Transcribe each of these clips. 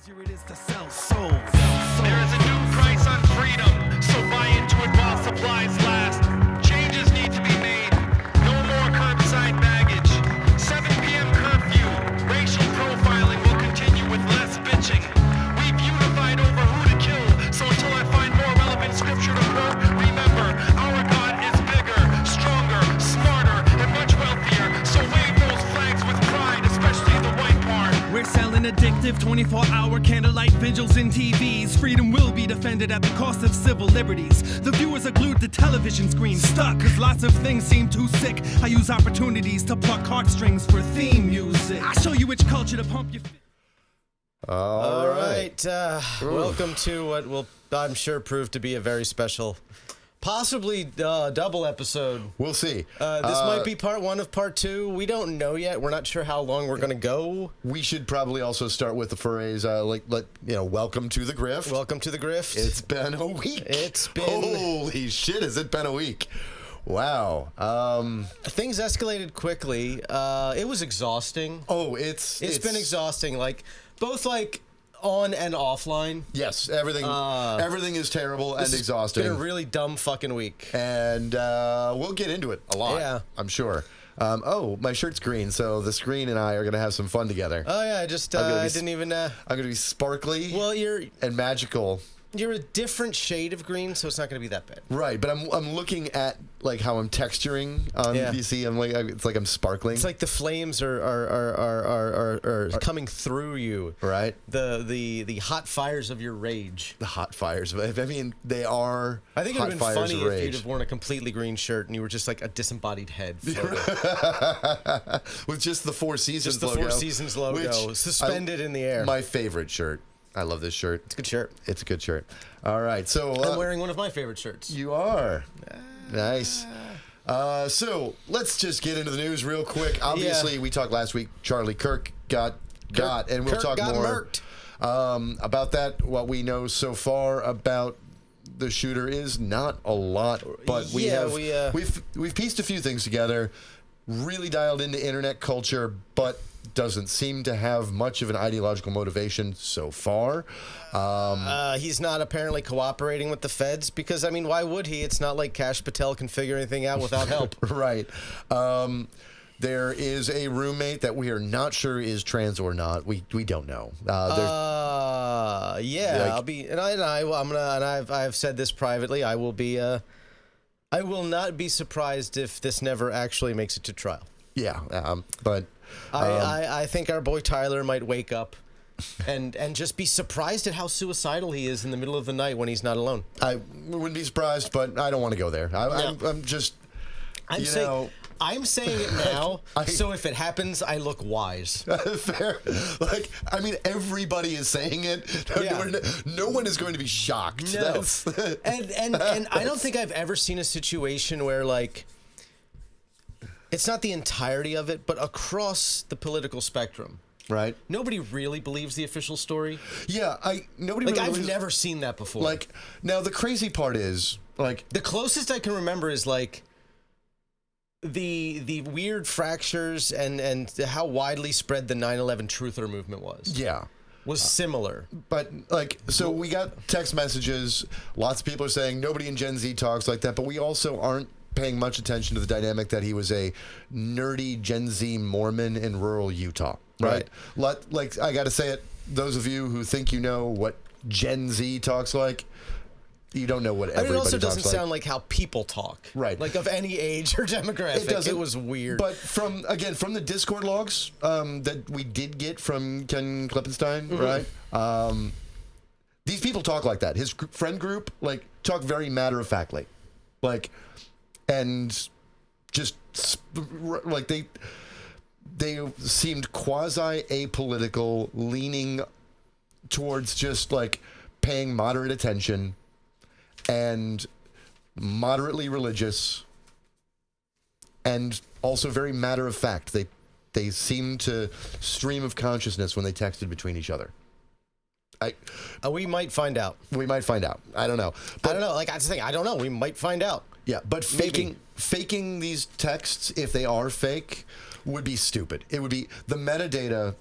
easier it is to sell souls. There is a new price on freedom, so buy into it while supplies last. Changes need to be made. No more curbside baggage. 7 p.m. curfew. Racial profiling will continue with less bitching. We've unified over who to kill, so until I find more relevant scripture to quote, remember, our God is bigger, stronger, smarter, and much wealthier. So wave those flags with pride, especially the white part. We're selling addictive 24-hour candlelight vigils in TVs. Freedom will be defended at the cost of civil liberties. The viewers are glued to television screens, stuck, cause lots of things seem too sick. I use opportunities to pluck heartstrings for theme music. I show you which culture to pump your... All right. Welcome to what will, I'm sure, prove to be a very special, possibly double episode. We'll see. This might be part one of part two. We don't know yet. We're not sure how long we're going to go. We should probably also start with the phrase, welcome to the grift. Welcome to the grift. It's been a week. It's been... Holy shit, has it been a week? Wow. Things escalated quickly. It was exhausting. Oh, it's been exhausting. Both on and offline. Yes, everything is terrible and exhausting. It's been a really dumb fucking week. And we'll get into it a lot, yeah. I'm sure. My shirt's green, so the screen and I are going to have some fun together. Oh, yeah, I didn't even... I'm going to be sparkly and magical. You're a different shade of green, so it's not going to be that bad. Right, but I'm looking at how I'm texturing on VC. I'm it's like I'm sparkling. It's like the flames are coming through you. Right. The hot fires of your rage. The hot fires. I mean, they are. I think it would have been funny if rage. you'd have worn a completely green shirt and you were just like a disembodied head. With just the Four Seasons logo. Just the Four Seasons logo suspended in the air. My favorite shirt. I love this shirt. It's a good shirt. It's a good shirt. All right, so... I'm wearing one of my favorite shirts. You are. Nice. So, let's just get into the news real quick. Obviously, we talked last week, Charlie Kirk got, and we'll talk more about that. What we know so far about the shooter is not a lot, but we've pieced a few things together, really dialed into internet culture, but doesn't seem to have much of an ideological motivation so far. He's not apparently cooperating with the feds because, I mean, why would he? It's not like Kash Patel can figure anything out without help. Right. There is a roommate that we are not sure is trans or not. We don't know. I'll be, I've said this privately. I will not be surprised if this never actually makes it to trial. Yeah, but I think our boy Tyler might wake up and just be surprised at how suicidal he is in the middle of the night when he's not alone. I wouldn't be surprised, but I don't want to go there. I'm saying it now, so if it happens, I look wise. Fair. Everybody is saying it. No one is going to be shocked. No. And I don't think I've ever seen a situation where, it's not the entirety of it, but across the political spectrum. Right. Nobody really believes the official story. Yeah, I've never seen that before. Now the crazy part is, the closest I can remember is, the weird fractures and how widely spread the 9/11 truther movement was. Yeah. Was similar. But, so we got text messages. Lots of people are saying nobody in Gen Z talks like that, but we also aren't paying much attention to the dynamic that he was a nerdy Gen Z Mormon in rural Utah, right? I got to say it, those of you who think you know what Gen Z talks like, you don't know what everybody talks like. It also doesn't sound like how people talk. Right. Of any age or demographic. It was weird. But from the Discord logs that we did get from Ken Klippenstein, right? These people talk like that. His friend group, talk very matter-of-factly. And just they seemed quasi apolitical, leaning towards just paying moderate attention and moderately religious and also very matter of fact. They seemed to stream of consciousness when they texted between each other. We might find out. I don't know. I don't know. That's the thing. I don't know. We might find out. Yeah, but faking these texts, if they are fake, would be stupid. It would be the metadata,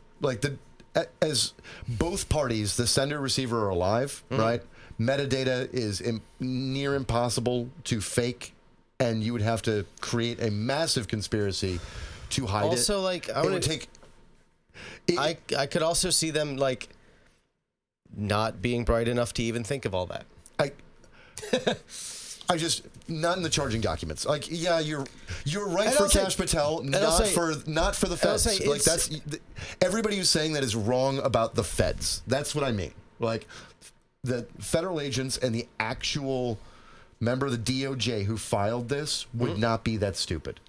as both parties, the sender receiver are alive, right? Metadata is near impossible to fake, and you would have to create a massive conspiracy to hide it. Also, like, I could also see them like not being bright enough to even think of all that. I just not in the charging documents. Like, yeah, you're right for Kash Patel, not for the feds. Like that's everybody who's saying that is wrong about the feds. That's what I mean. Like the federal agents and the actual member of the DOJ who filed this would not be that stupid.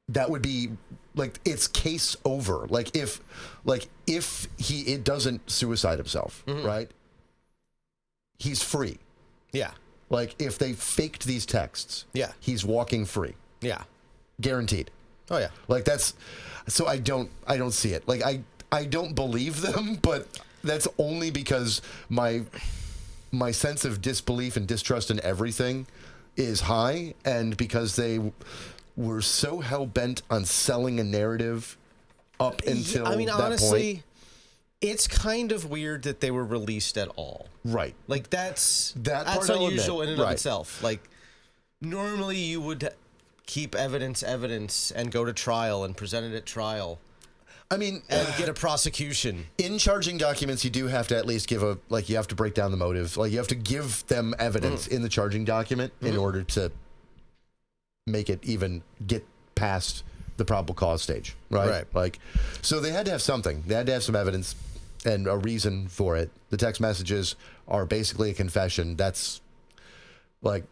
That would be like it's case over. Like if he doesn't suicide himself, right? He's free. Yeah. Like if they faked these texts, he's walking free. Yeah. Guaranteed. Oh yeah. Like that's so I don't see it. Like I don't believe them, but that's only because my sense of disbelief and distrust in everything is high, and because they were so hell-bent on selling a narrative up until honestly, point. It's kind of weird that they were released at all. Right. Like that's unusual in and of itself. Like normally you would keep evidence and go to trial and present it at trial. I mean, and get a prosecution. In charging documents, you do have to at least give you have to break down the motive. Like you have to give them evidence in the charging document in order to make it even get past the probable cause stage, right? Like, so they had to have something. They had to have some evidence and a reason for it. The text messages are basically a confession. That's like,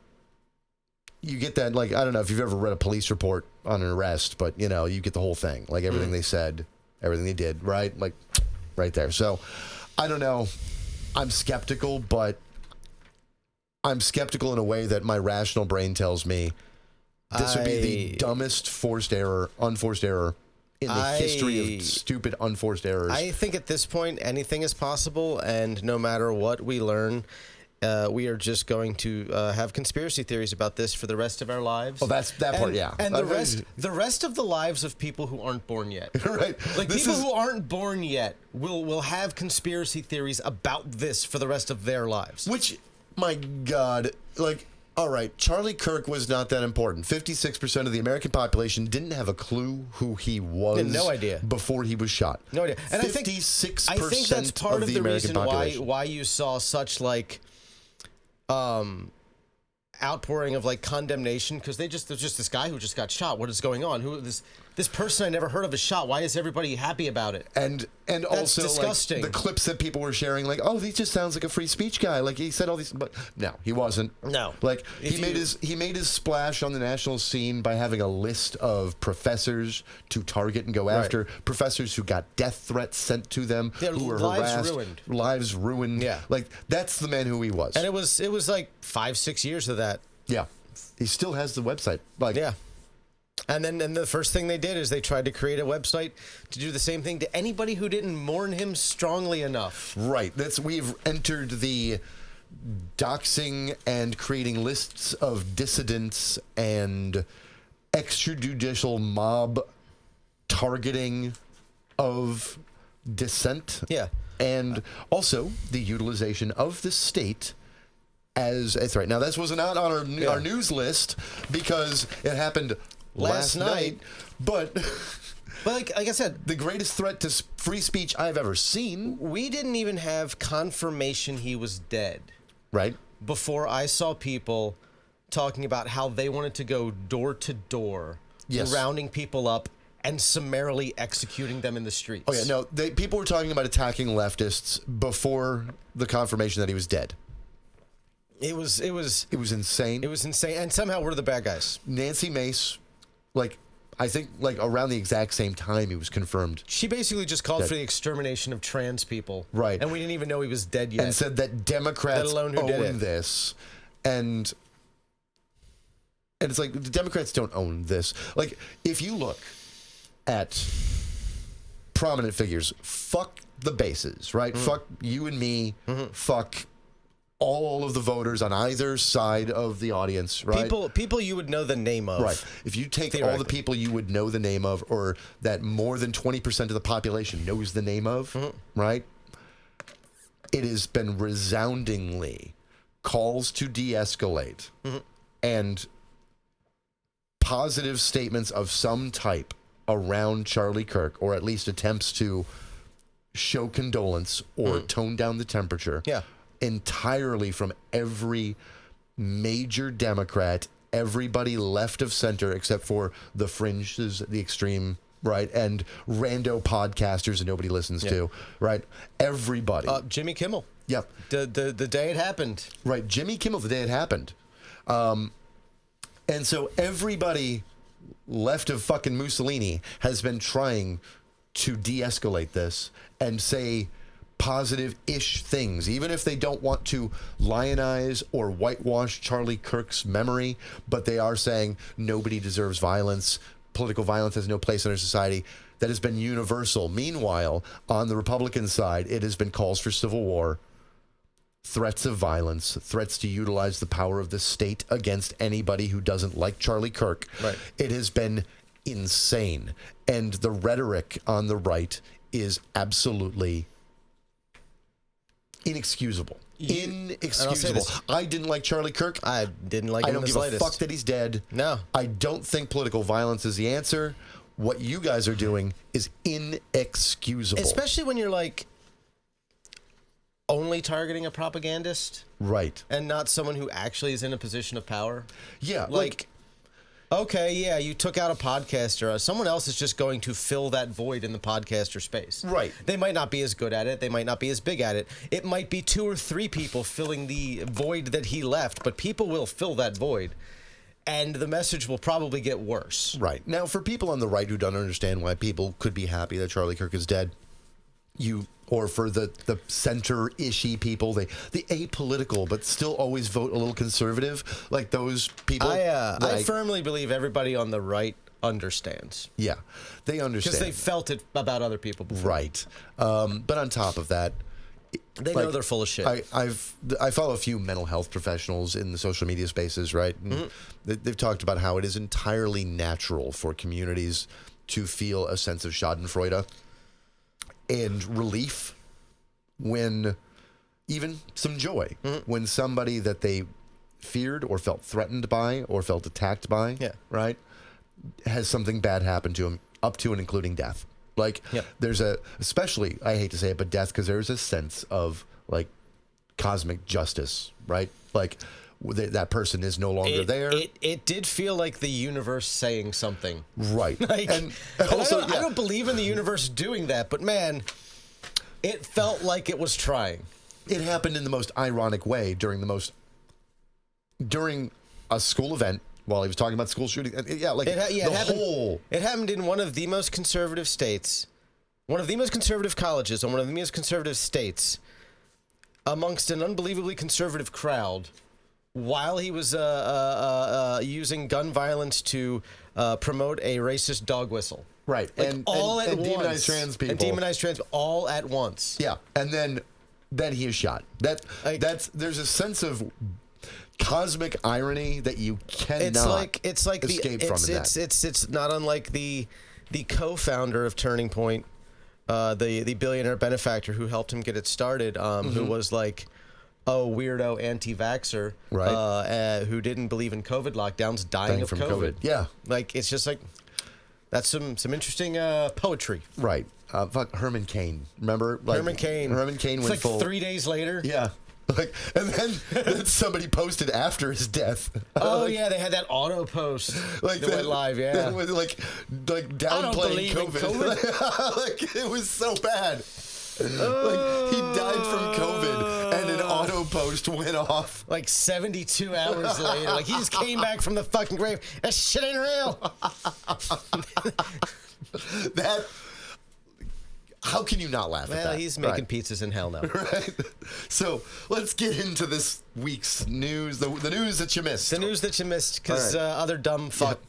you get that, like, I don't know if you've ever read a police report on an arrest, but, you know, you get the whole thing. Like, everything they said, everything they did, right? Like, right there. So, I don't know. I'm skeptical, but I'm skeptical in a way that my rational brain tells me this would be the dumbest unforced error in the history of stupid unforced errors. I think at this point, anything is possible, and no matter what we learn, we are just going to have conspiracy theories about this for the rest of our lives. Oh, that's that part, yeah. And the rest of the lives of people who aren't born yet. Right. Like people who aren't born yet will have conspiracy theories about this for the rest of their lives. Which, my God, like, all right, Charlie Kirk was not that important. 56% of the American population didn't have a clue who he was. No idea. Before he was shot. No idea. And 56% I think that's part of the American reason population. why you saw such like outpouring of like condemnation, because there's just this guy who just got shot. What is going on? Who this person I never heard of is shot. Why is everybody happy about it? And that's also disgusting. Like, the clips that people were sharing, like, oh, he just sounds like a free speech guy. Like he said all these, but no, he wasn't. No, like he made his splash on the national scene by having a list of professors to target and go after. Professors who got death threats sent to them, who were harassed, lives ruined. Yeah, like that's the man who he was. And it was like 5-6 years of that. Yeah, he still has the website. Like, yeah. And then the first thing they did is they tried to create a website to do the same thing to anybody who didn't mourn him strongly enough. Right. We've entered the doxing and creating lists of dissidents and extrajudicial mob targeting of dissent. Yeah. And also the utilization of the state as a threat. Now, this was not on our news list because it happened last night, but like I said, the greatest threat to free speech I've ever seen. We didn't even have confirmation he was dead. Right. Before I saw people talking about how they wanted to go door to door, rounding people up and summarily executing them in the streets. Oh yeah, no, people were talking about attacking leftists before the confirmation that he was dead. It was insane. It was insane, and somehow we're the bad guys. Nancy Mace, like, I think, like, around the exact same time he was confirmed. She basically just called for the extermination of trans people. Right. And we didn't even know he was dead yet. And said that Democrats own this. And it's like, the Democrats don't own this. Like, if you look at prominent figures, fuck the bases, right? Fuck you and me. Fuck all of the voters on either side of the audience, right? People you would know the name of. Right. If you take all the people you would know the name of, or that more than 20% of the population knows the name of, right? It has been resoundingly calls to de-escalate and positive statements of some type around Charlie Kirk, or at least attempts to show condolence or tone down the temperature. Yeah. Entirely from every major Democrat, everybody left of center except for the fringes, the extreme right, and rando podcasters that nobody listens to, right? Everybody. Jimmy Kimmel. Yep. The day it happened. Right, Jimmy Kimmel, the day it happened. And so everybody left of fucking Mussolini has been trying to de-escalate this and say positive-ish things, even if they don't want to lionize or whitewash Charlie Kirk's memory, but they are saying nobody deserves violence. Political violence has no place in our society. That has been universal. Meanwhile, on the Republican side, it has been calls for civil war, threats of violence, threats to utilize the power of the state against anybody who doesn't like Charlie Kirk. Right. It has been insane. And the rhetoric on the right is absolutely inexcusable. Inexcusable. I didn't like Charlie Kirk. I didn't like him. I don't give a fuck that he's dead. No. I don't think political violence is the answer. What you guys are doing is inexcusable. Especially when you're like only targeting a propagandist. Right. And not someone who actually is in a position of power. Yeah. Like okay, yeah, you took out a podcaster. Someone else is just going to fill that void in the podcaster space. Right. They might not be as good at it. They might not be as big at it. It might be 2 or 3 people filling the void that he left, but people will fill that void. And the message will probably get worse. Right. Now, for people on the right who don't understand why people could be happy that Charlie Kirk is dead, or for the center-ishy people, the apolitical but still always vote a little conservative, like those people. I firmly believe everybody on the right understands. Yeah, they understand. Because they felt it about other people before. Right. But on top of that, they know they're full of shit. I follow a few mental health professionals in the social media spaces, right? And they've talked about how it is entirely natural for communities to feel a sense of schadenfreude and relief, when even some joy, when somebody that they feared or felt threatened by or felt attacked by, right, has something bad happen to them, up to and including death. Like, there's especially, I hate to say it, but death, because there's a sense of, like, cosmic justice, right? Like, that person is no longer there. It did feel like the universe saying something. Right. Like, and also, I don't believe in the universe doing that, but man, it felt like it was trying. It happened in the most ironic way during a school event while he was talking about school shooting. Yeah, like it happened in one of the most conservative states, one of the most conservative colleges, and one of the most conservative states, amongst an unbelievably conservative crowd, while he was using gun violence to promote a racist dog whistle. Right. Like and demonize trans people. And demonize trans all at once. Yeah. And then he is shot. There's a sense of cosmic irony that you cannot escape from that. It's not unlike the co-founder of Turning Point, the billionaire benefactor who helped him get it started, who was like a weirdo anti-vaxxer, right? Who didn't believe in COVID lockdowns, dying of COVID. Yeah, like it's just like that's some interesting poetry, right? Fuck Herman Cain, remember? Like, Herman Cain went like full 3 days later. Yeah. Like, and then somebody posted after his death. Oh yeah, they had that auto post that went live. Yeah, that was like downplaying COVID. Like it was so bad. Like he died from COVID, and an auto post went off like 72 hours later. Like he just came back from the fucking grave. That shit ain't real. How can you not laugh at that? Well, he's making pizzas in hell now. Right. So let's get into this week's news, the news that you missed. The news that you missed because other dumb fuck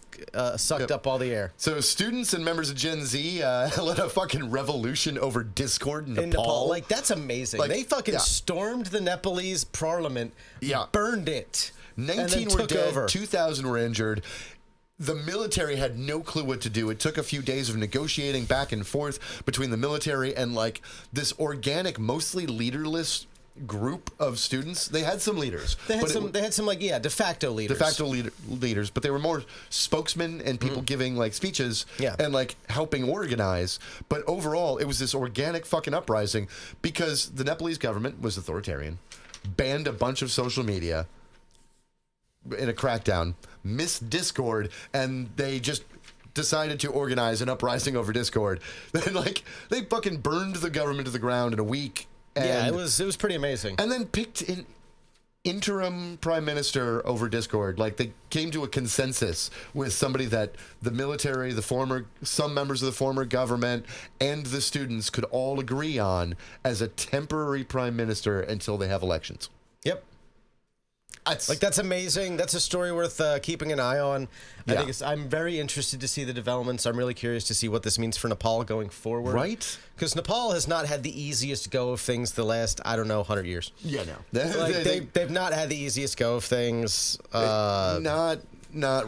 sucked up all the air. So students and members of Gen Z led a fucking revolution over Discord in Nepal. Like, that's amazing. Like, they fucking stormed the Nepalese parliament, burned it, 19 were dead, over. 2,000 were injured. The military had no clue what to do. It took a few days of negotiating back and forth between the military and like this organic, mostly leaderless group of students. They had some leaders. They had some de facto leaders. De facto leaders, but they were more spokesmen and people giving like speeches and like helping organize. But overall, it was this organic fucking uprising because the Nepalese government was authoritarian, banned a bunch of social media in a crackdown, missed Discord, and they just decided to organize an uprising over Discord. Then, like, they fucking burned the government to the ground in a week. And, it was pretty amazing. And then picked an interim prime minister over Discord. Like, they came to a consensus with somebody that the military, some members of the former government, and the students could all agree on as a temporary prime minister until they have elections. Yep. That's amazing. That's a story worth keeping an eye on. I'm very interested to see the developments. I'm really curious to see what this means for Nepal going forward. Right? Because Nepal has not had the easiest go of things the last, 100 years. Yeah, no. They've not had the easiest go of things. Not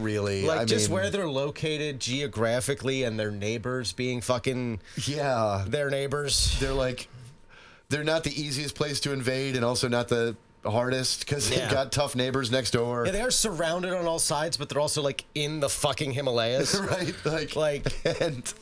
really. Like, where they're located geographically and their neighbors being fucking... Yeah. Their neighbors. They're not the easiest place to invade and also not the hardest because they've got tough neighbors next door. Yeah, they are surrounded on all sides, but they're also like in the fucking Himalayas. Right? Like and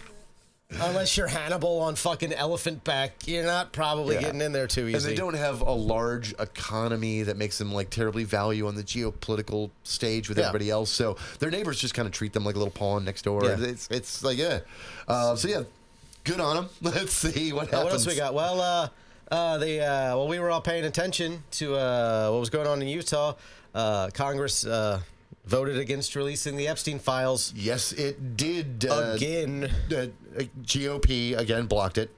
unless you're Hannibal on fucking elephant back, you're not probably getting in there too easy. And they don't have a large economy that makes them like terribly value on the geopolitical stage with everybody else. So their neighbors just kind of treat them like a little pawn next door. Yeah. It's like good on them. Let's see what happens. What else we got? Well, we were all paying attention to what was going on in Utah. Congress voted against releasing the Epstein files. Yes, it did. Again. GOP, again, blocked it.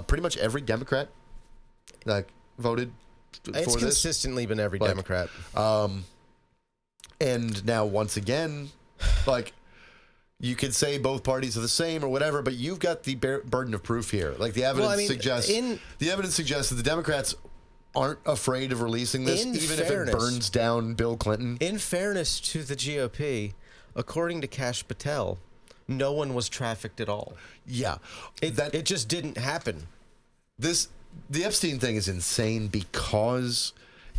Pretty much every Democrat voted for this. It's consistently been every Democrat. And now, once again, you could say both parties are the same or whatever, but you've got the burden of proof here. Like, the evidence suggests that the Democrats aren't afraid of releasing this, even if it burns down Bill Clinton. In fairness to the GOP, according to Kash Patel, no one was trafficked at all. Yeah. It just didn't happen. The Epstein thing is insane because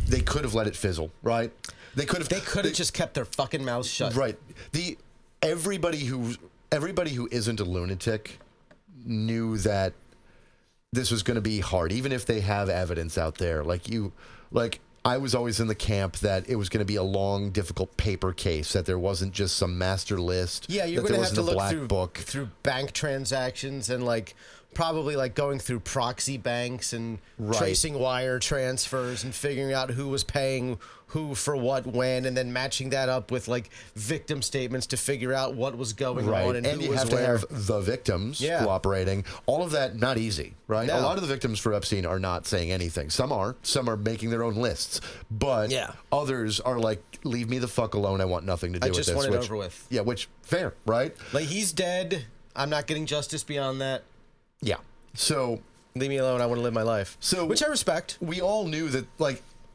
they could have let it fizzle, right? They could have just kept their fucking mouths shut. Right. Everybody who isn't a lunatic knew that this was going to be hard, even if they have evidence out there. I was always in the camp that it was going to be a long, difficult paper case, that there wasn't just some master list. Yeah, you're going to have to look through bank transactions and probably going through proxy banks and tracing wire transfers and figuring out who was paying who for what when, and then matching that up with victim statements to figure out what was going on and who you was have where. To have the victims cooperating. All of that not easy, right? No. A lot of the victims for Epstein are not saying anything. Some are making their own lists, but others are leave me the fuck alone. I want nothing to do with this. I just want it over with. Yeah, which fair, right? He's dead. I'm not getting justice beyond that. Yeah. So leave me alone. I want to live my life. So, which I respect. We all knew that,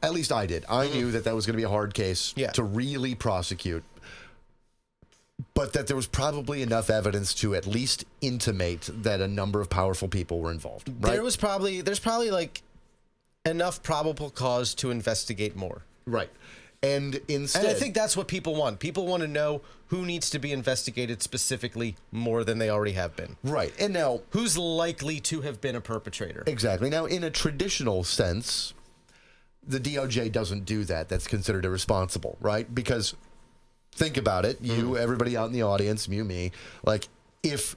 at least I did. I knew that was going to be a hard case to really prosecute, but that there was probably enough evidence to at least intimate that a number of powerful people were involved. Right? There's probably enough probable cause to investigate more. Right. And instead, I think that's what people want. People want to know who needs to be investigated specifically more than they already have been. Right. And now, who's likely to have been a perpetrator? Exactly. Now, in a traditional sense, the DOJ doesn't do that. That's considered irresponsible, right? Because think about it. You, everybody out in the audience, me, if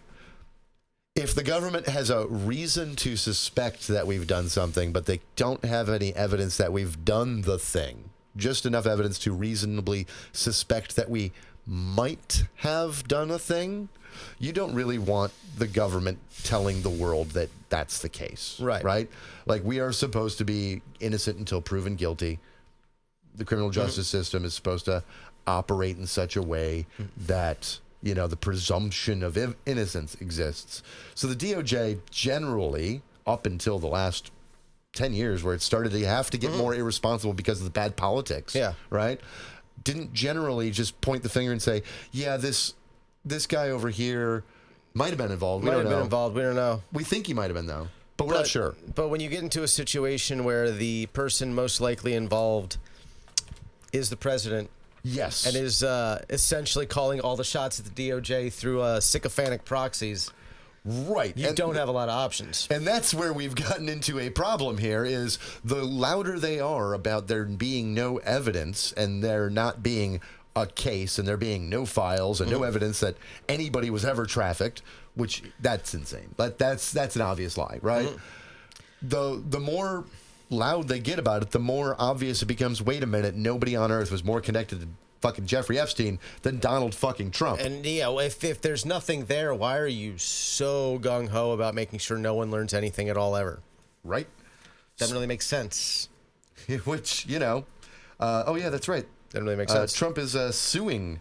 the government has a reason to suspect that we've done something, but they don't have any evidence that we've done the thing, just enough evidence to reasonably suspect that we might have done a thing, you don't really want the government telling the world that that's the case. Right? Like, we are supposed to be innocent until proven guilty. The criminal justice system is supposed to operate in such a way that, you know, the presumption of innocence exists. So the DOJ generally, up until the last 10 years where it started to have to get more irresponsible because of the bad politics, right? Didn't generally just point the finger and say, yeah, this guy over here might have been involved. We don't know. We think he might have been, though, but we're not sure. But when you get into a situation where the person most likely involved is the president, yes, and is essentially calling all the shots at the DOJ through sycophantic proxies, right, you don't have a lot of options. And that's where we've gotten into a problem here, is the louder they are about there being no evidence and there not being a case and there being no files and no evidence that anybody was ever trafficked, which that's insane. But that's an obvious lie, right? The more loud they get about it, the more obvious it becomes, wait a minute, nobody on earth was more connected to fucking Jeffrey Epstein than Donald fucking Trump. And if there's nothing there, why are you so gung-ho about making sure no one learns anything at all ever? Right? Doesn't really make sense. Which, you know, oh yeah, that's right. Doesn't really make sense. Trump is suing.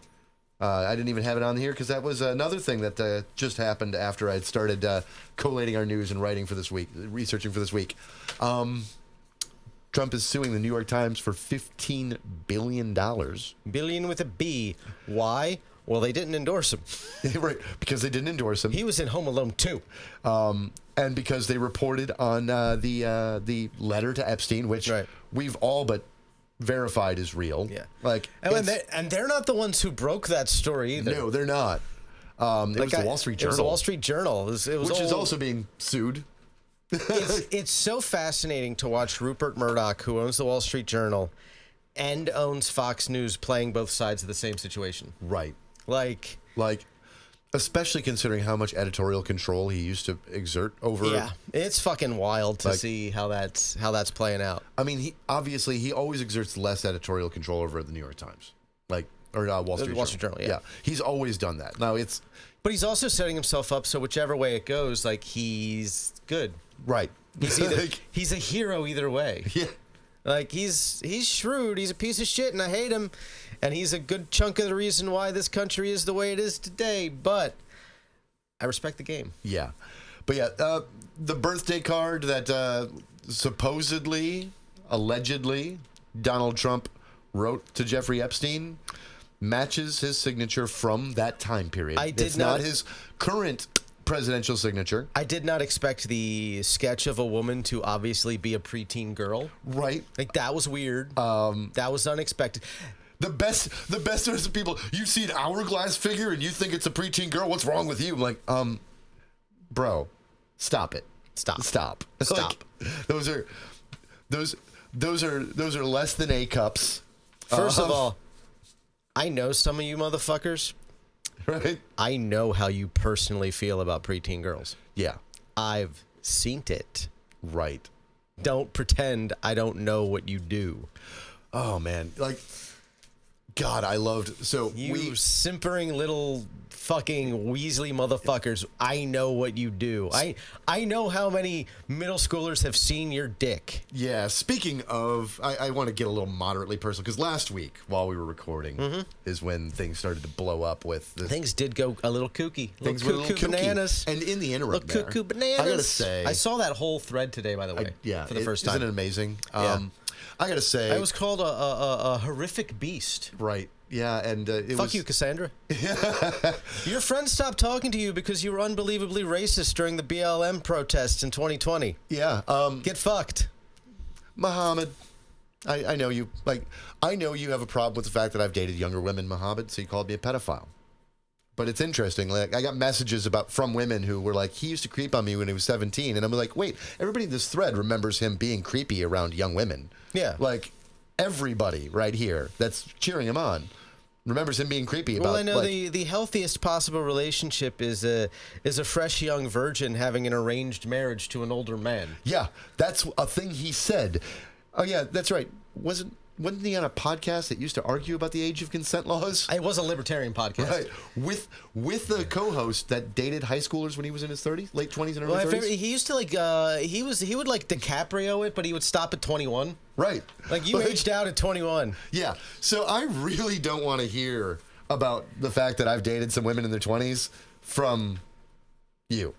I didn't even have it on here because that was another thing that just happened after I'd started collating our news and writing for this week, researching for this week. Trump is suing the New York Times for $15 billion. Billion with a B. Why? Well, they didn't endorse him. Right, because they didn't endorse him. He was in Home Alone 2. And because they reported on the letter to Epstein, which we've all but verified is real. Yeah. Like, and they're not the ones who broke that story either. No, they're not. It was the Wall Street Journal. It was the Wall Street Journal. Which is also being sued. It's so fascinating to watch Rupert Murdoch, who owns the Wall Street Journal and owns Fox News, playing both sides of the same situation. Right. Like, especially considering how much editorial control he used to exert over. Yeah, it's fucking wild to see how that's playing out. I mean, he always exerts less editorial control over the New York Times, or Wall Street Journal. Yeah, he's always done that. Now but he's also setting himself up so whichever way it goes, like, he's good. Right. He's a hero either way. Yeah. Like, he's shrewd. He's a piece of shit, and I hate him. And he's a good chunk of the reason why this country is the way it is today. But I respect the game. Yeah. But yeah, the birthday card that supposedly, allegedly, Donald Trump wrote to Jeffrey Epstein matches his signature from that time period. It's not his current presidential signature. I did not expect the sketch of a woman to obviously be a preteen girl. Right. Like, that was weird. That was unexpected. The best are people, you see an hourglass figure and you think it's a preteen girl. What's wrong with you? I'm like, bro, stop it. Stop. Like, those are less than A cups. First of all, I know some of you motherfuckers. Right. I know how you personally feel about preteen girls. Yeah. I've seen it. Right. Don't pretend I don't know what you do. Oh, man. Like, God, I loved... So you simpering little fucking Weasley motherfuckers. I know what you do. I know how many middle schoolers have seen your dick. Yeah, speaking of... I want to get a little moderately personal, because last week, while we were recording, is when things started to blow up with... Things did go a little kooky. Things were a little bananas. And in the interim cuckoo bananas. I gotta say... I saw that whole thread today, by the way, for the first time. Isn't it amazing? Yeah. I gotta say... It was called a horrific beast. Right. Yeah, and Fuck you, Cassandra. Your friends stopped talking to you because you were unbelievably racist during the BLM protests in 2020. Yeah. Get fucked. Muhammad, I know you. Like, I know you have a problem with the fact that I've dated younger women, Muhammad, so you called me a pedophile. But it's interesting. Like, I got messages from women who were like, he used to creep on me when he was 17. And I'm like, wait, everybody in this thread remembers him being creepy around young women. Yeah. Like, everybody right here that's cheering him on remembers him being creepy about. Well, I know the healthiest possible relationship is a fresh young virgin having an arranged marriage to an older man. Yeah, that's a thing he said. Oh yeah, that's right. Wasn't wasn't he on a podcast that used to argue about the age of consent laws? It was a libertarian podcast. Right. With the co-host that dated high schoolers when he was in his 30s, late 20s and early 30s. He used to he would like DiCaprio it, but he would stop at 21. Right. Like you aged out at 21. Yeah. So I really don't want to hear about the fact that I've dated some women in their 20s from you.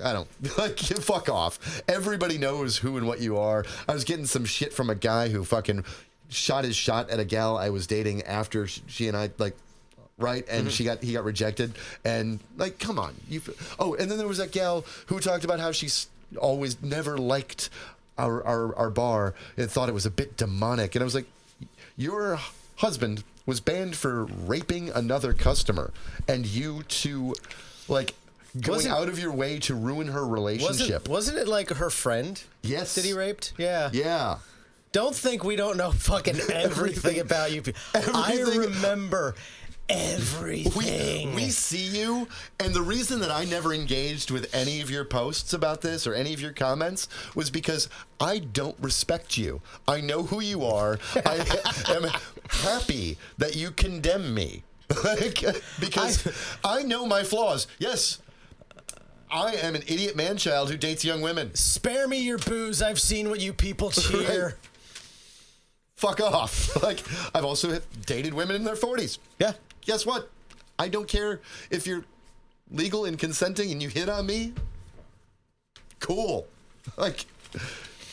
I don't like fuck off. Everybody knows who and what you are. I was getting some shit from a guy who fucking shot his shot at a gal I was dating after she and I right, and he got rejected, and like, come on, and then there was that gal who talked about how she's always never liked our bar and thought it was a bit demonic, and I was like, your husband was banned for raping another customer, and you two like. Going out of your way to ruin her relationship. Wasn't it like her friend? Yes. That he raped? Yeah. Yeah. Don't think we don't know fucking everything about you. I remember everything. We see you, and the reason that I never engaged with any of your posts about this or any of your comments was because I don't respect you. I know who you are. I am happy that you condemn me. Because I know my flaws. Yes. I am an idiot man-child who dates young women. Spare me your booze. I've seen what you people cheer. Right. Fuck off. Like, I've also dated women in their 40s. Yeah. Guess what? I don't care if you're legal and consenting and you hit on me. Cool. Like,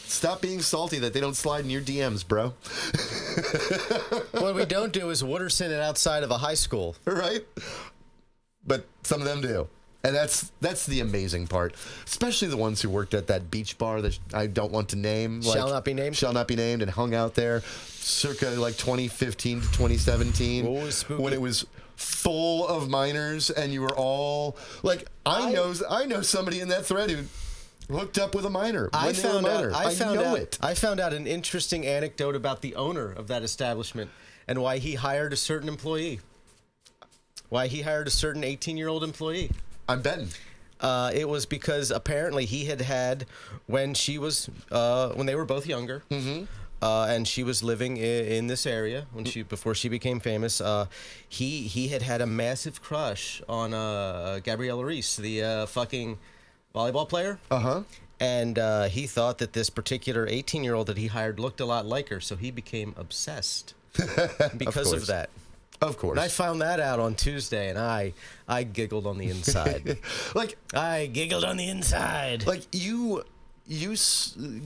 stop being salty that they don't slide in your DMs, bro. What we don't do is Wooderson it outside of a high school. Right? But some of them do. And that's the amazing part, especially the ones who worked at that beach bar that I don't want to name. Shall not be named, and hung out there circa like 2015 to 2017. Oh, spooky. When it was full of minors and you were all like, I know somebody in that thread who hooked up with a minor. I found out an interesting anecdote about the owner of that establishment and why he hired a certain employee. Why he hired a certain 18-year-old employee. I'm betting. It was because apparently he had when she was when they were both younger, and she was living in this area before she became famous. He had a massive crush on Gabrielle Reese, the fucking volleyball player. And he thought that this particular 18-year-old that he hired looked a lot like her, so he became obsessed because of that. Of course. And I found that out on Tuesday, and I giggled on the inside. I giggled on the inside. Like, you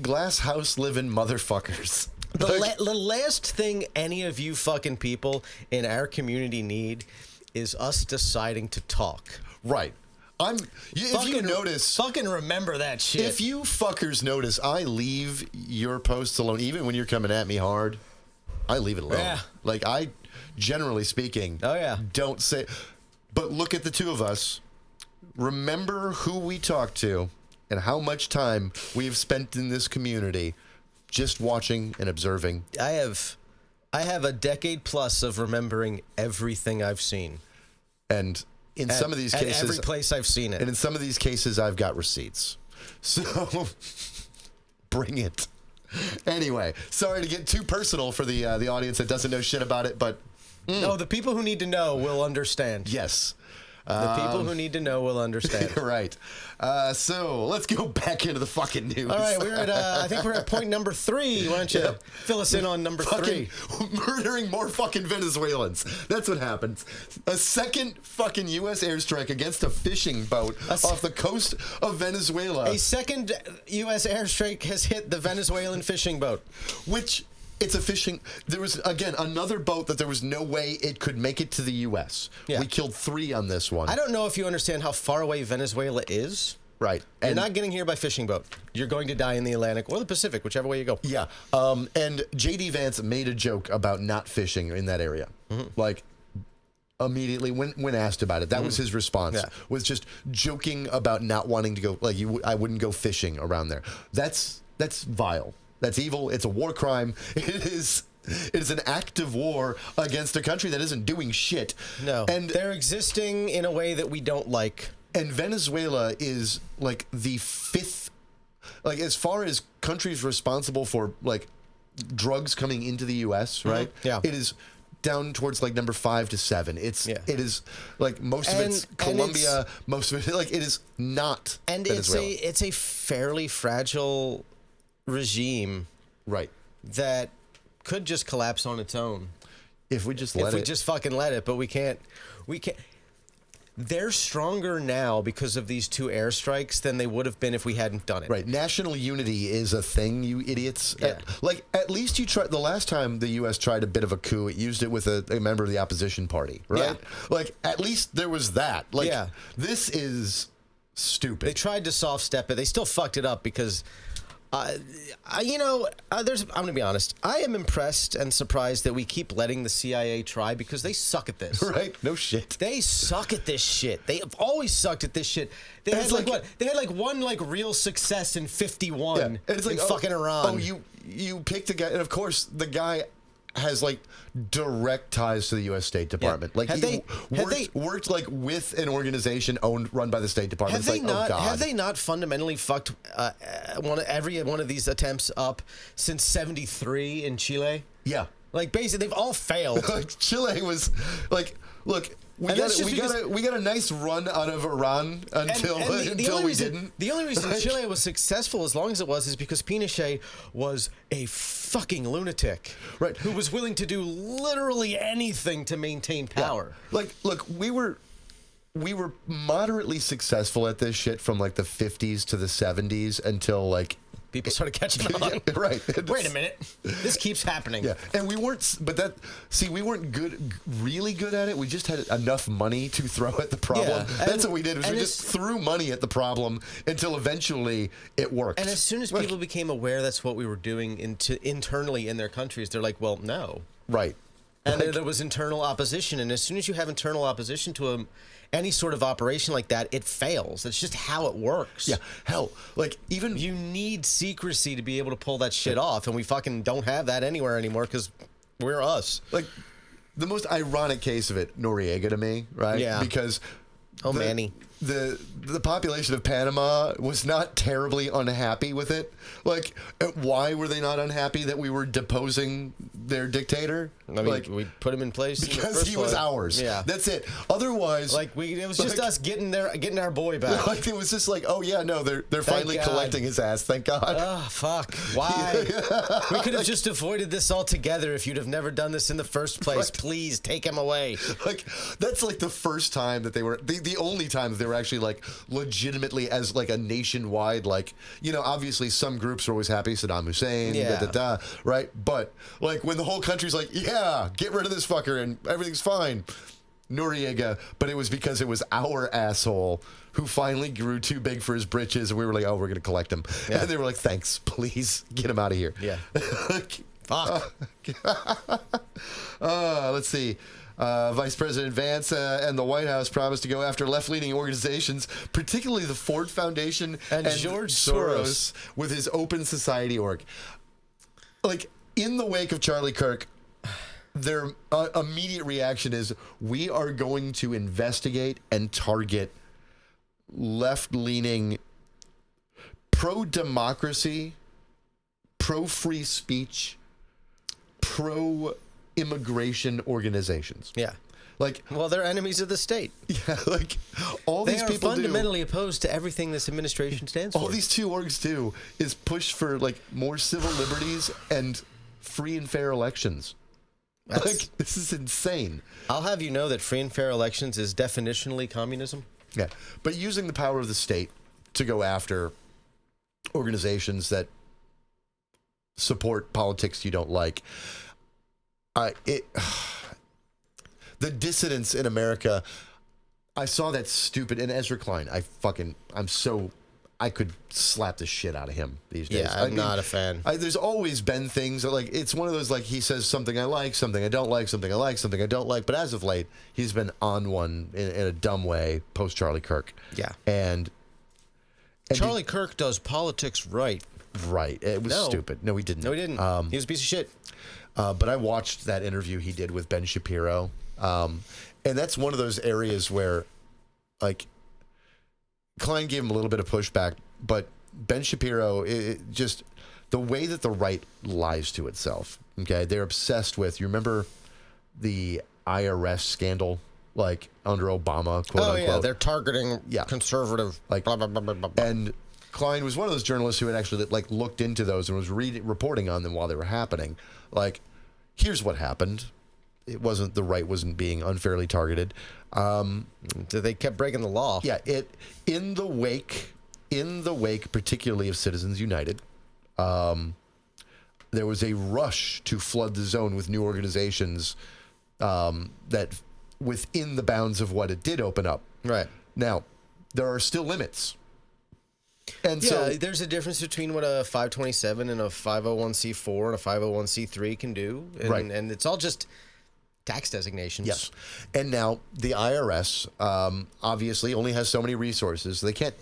glass house living motherfuckers. The last thing any of you fucking people in our community need is us deciding to talk. Right. If you notice... Fucking remember that shit. If you fuckers notice, I leave your posts alone. Even when you're coming at me hard, I leave it alone. Yeah. Like, I... Generally speaking, don't say. But look at the two of us. Remember who we talk to and how much time we've spent in this community just watching and observing. I have a decade plus of remembering everything I've seen. And in some of these cases, every place I've seen it. And in some of these cases, I've got receipts. So bring it. Anyway, sorry to get too personal for the audience that doesn't know shit about it, but... No, the people who need to know will understand. Yes. The people who need to know will understand. Right. So let's go back into the fucking news. All right, I think we're at point number 3. Why don't you fill us in on number 3? Murdering more fucking Venezuelans. That's what happens. A second fucking U.S. airstrike against a fishing boat off the coast of Venezuela. A second U.S. airstrike has hit the Venezuelan fishing boat. Which... It's a fishing... There was, again, another boat that there was no way it could make it to the U.S. Yeah. We killed 3 on this one. I don't know if you understand how far away Venezuela is. Right. You're not getting here by fishing boat. You're going to die in the Atlantic or the Pacific, whichever way you go. Yeah. And J.D. Vance made a joke about not fishing in that area. Like, immediately when asked about it, that was his response. Was just joking about not wanting to go... Like, I wouldn't go fishing around there. That's vile. That's evil. It's a war crime. It is an act of war against a country that isn't doing shit. No. And they're existing in a way that we don't like. And Venezuela is like the 5th, like as far as countries responsible for like drugs coming into the U.S., right? Yeah. It is down towards like number 5 to 7. It is like most of it's Colombia, most of it like it is not Venezuela. It's a fairly fragile regime, right? That could just collapse on its own if we just just fucking let it. But we can't. They're stronger now because of these 2 airstrikes than they would have been if we hadn't done it. Right. National unity is a thing, you idiots. Yeah. At least you tried. The last time the U.S. tried a bit of a coup, it used it with a member of the opposition party, right? Yeah. Like, at least there was that. Like, this is stupid. They tried to soft step it. They still fucked it up because... I'm going to be honest. I am impressed and surprised that we keep letting the CIA try because they suck at this. Right? No shit. They suck at this shit. They have always sucked at this shit. They had They had one real success in 51. Yeah. And it's like fucking Iran. Oh, you picked a guy, and of course the guy has like direct ties to the U.S. State Department. Yeah. Like he worked like with an organization run by the State Department. Have they not fundamentally fucked every one of these attempts up since '73 in Chile? Yeah. Like basically, they've all failed. Like Chile was like, look. We got a nice run out of Iran until we didn't. The only reason Chile was successful as long as it was is because Pinochet was a fucking lunatic, right? Who was willing to do literally anything to maintain power. Yeah. Like, look, we were moderately successful at this shit from like the 50s to the 70s until like people started catching on. Yeah, right. Wait a minute. This keeps happening. Yeah. And we weren't, we weren't really good at it. We just had enough money to throw at the problem. Yeah. That's what we did. We just threw money at the problem until eventually it worked. And as soon as people became aware that's what we were doing internally in their countries, they're like, well, no. Right. And there was internal opposition. And as soon as you have internal opposition to any sort of operation like that, it fails. That's just how it works. Yeah. Hell, like even... You need secrecy to be able to pull that shit off. And we fucking don't have that anywhere anymore because we're us. Like, the most ironic case of it, Noriega to me, right? Yeah. Because... Manny. The population of Panama was not terribly unhappy with it. Like, why were they not unhappy that we were deposing their dictator? I mean, like, we put him in place because he was ours. Yeah, that's it. Otherwise, like it was just us getting our boy back. Like it was just like, oh yeah, no, they're finally collecting his ass. Thank God. Oh fuck! Why? We could have just avoided this altogether if you'd have never done this in the first place. Right. Please take him away. Like that's like the first time that they were the only time that they were actually like legitimately as like a nationwide, like, you know, obviously some groups are always happy, Saddam Hussein, right? But like when the whole country's like, yeah, get rid of this fucker and everything's fine. Noriega, but it was because it was our asshole who finally grew too big for his britches, and we were like, oh, we're gonna collect him. Yeah. And they were like, thanks, please get him out of here. Yeah. Fuck. Let's see. Vice President Vance and the White House promised to go after left-leaning organizations, particularly the Ford Foundation and George Soros with his Open Society org. Like, in the wake of Charlie Kirk, their immediate reaction is, we are going to investigate and target left-leaning, pro-democracy, pro-free speech, pro-immigration organizations. Yeah. Like, well, they're enemies of the state. Yeah, like all these people fundamentally opposed to everything this administration stands for. All these two orgs do is push for like more civil liberties and free and fair elections. Like, this is insane. I'll have you know that free and fair elections is definitionally communism. Yeah, but using the power of the state to go after organizations that support politics you don't like, the dissidents in America. I saw that stupid, and Ezra Klein. I could slap the shit out of him these days. Yeah, I'm not a fan. There's always been things that, like, it's one of those, like, he says something I like, something I don't like, something I like, something I don't like. But as of late, he's been on one in a dumb way post Charlie Kirk. Yeah. And Charlie Kirk does politics right. Right. It was stupid. No, he didn't. No, he didn't. He was a piece of shit. But I watched that interview he did with Ben Shapiro. And that's one of those areas where, like, Klein gave him a little bit of pushback, but Ben Shapiro, the way that the right lies to itself. Okay, they're obsessed with. You remember the IRS scandal, like under Obama, quote unquote. Yeah, they're targeting conservative, like blah, blah, blah, blah, blah. And Klein was one of those journalists who had actually like looked into those and was reporting on them while they were happening. Like, here's what happened. It wasn't, the right wasn't being unfairly targeted. They kept breaking the law. Yeah, in the wake, particularly of Citizens United, there was a rush to flood the zone with new organizations that within the bounds of what it did open up. Right. Now, there are still limits. And yeah, so there's a difference between what a 527 and a 501c4 and a 501c3 can do. And, right. And it's all just tax designations. Yes. And now the IRS obviously only has so many resources. So they can't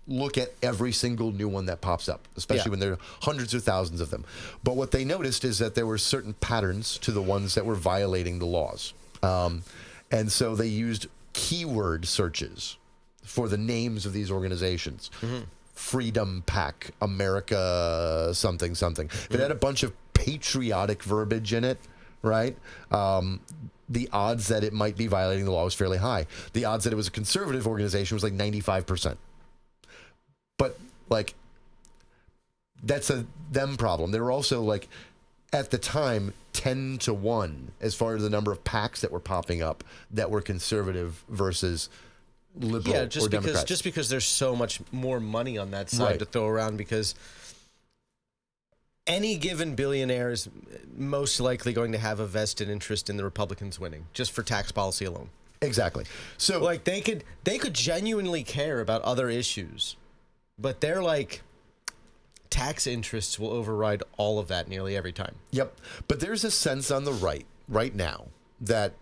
look at every single new one that pops up, especially when there are hundreds or thousands of them. But what they noticed is that there were certain patterns to the ones that were violating the laws. And so they used keyword searches for the names of these organizations. Mm-hmm. Freedom Pack, America, something. If it had a bunch of patriotic verbiage in it, right? The odds that it might be violating the law was fairly high. The odds that it was a conservative organization was like 95%. But, like, that's a them problem. They were also, like, at the time, 10 to 1 as far as the number of PACs that were popping up that were conservative versus liberal or Democrats. Just because there's so much more money on that side to throw around, because any given billionaire is most likely going to have a vested interest in the Republicans winning, just for tax policy alone. Exactly. So, like, they could genuinely care about other issues, but they're like, tax interests will override all of that nearly every time. Yep. But there's a sense on the right now, that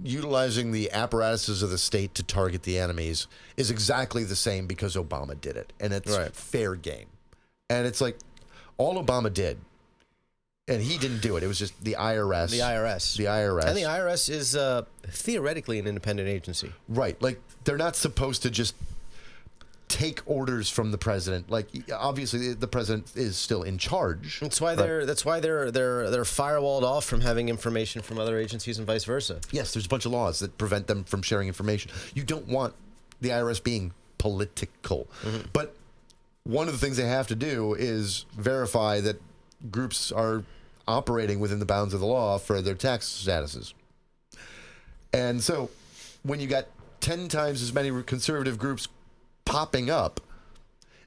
utilizing the apparatuses of the state to target the enemies is exactly the same because Obama did it. And it's fair game. And it's like, all Obama did, and he didn't do it. It was just the IRS. The IRS. And the IRS is theoretically an independent agency. Right. Like, they're not supposed to just take orders from the president. Like, obviously the president is still in charge. That's why they're firewalled off from having information from other agencies and vice versa. Yes, there's a bunch of laws that prevent them from sharing information. You don't want the IRS being political. Mm-hmm. But one of the things they have to do is verify that groups are operating within the bounds of the law for their tax statuses. And so when you got 10 times as many conservative groups popping up,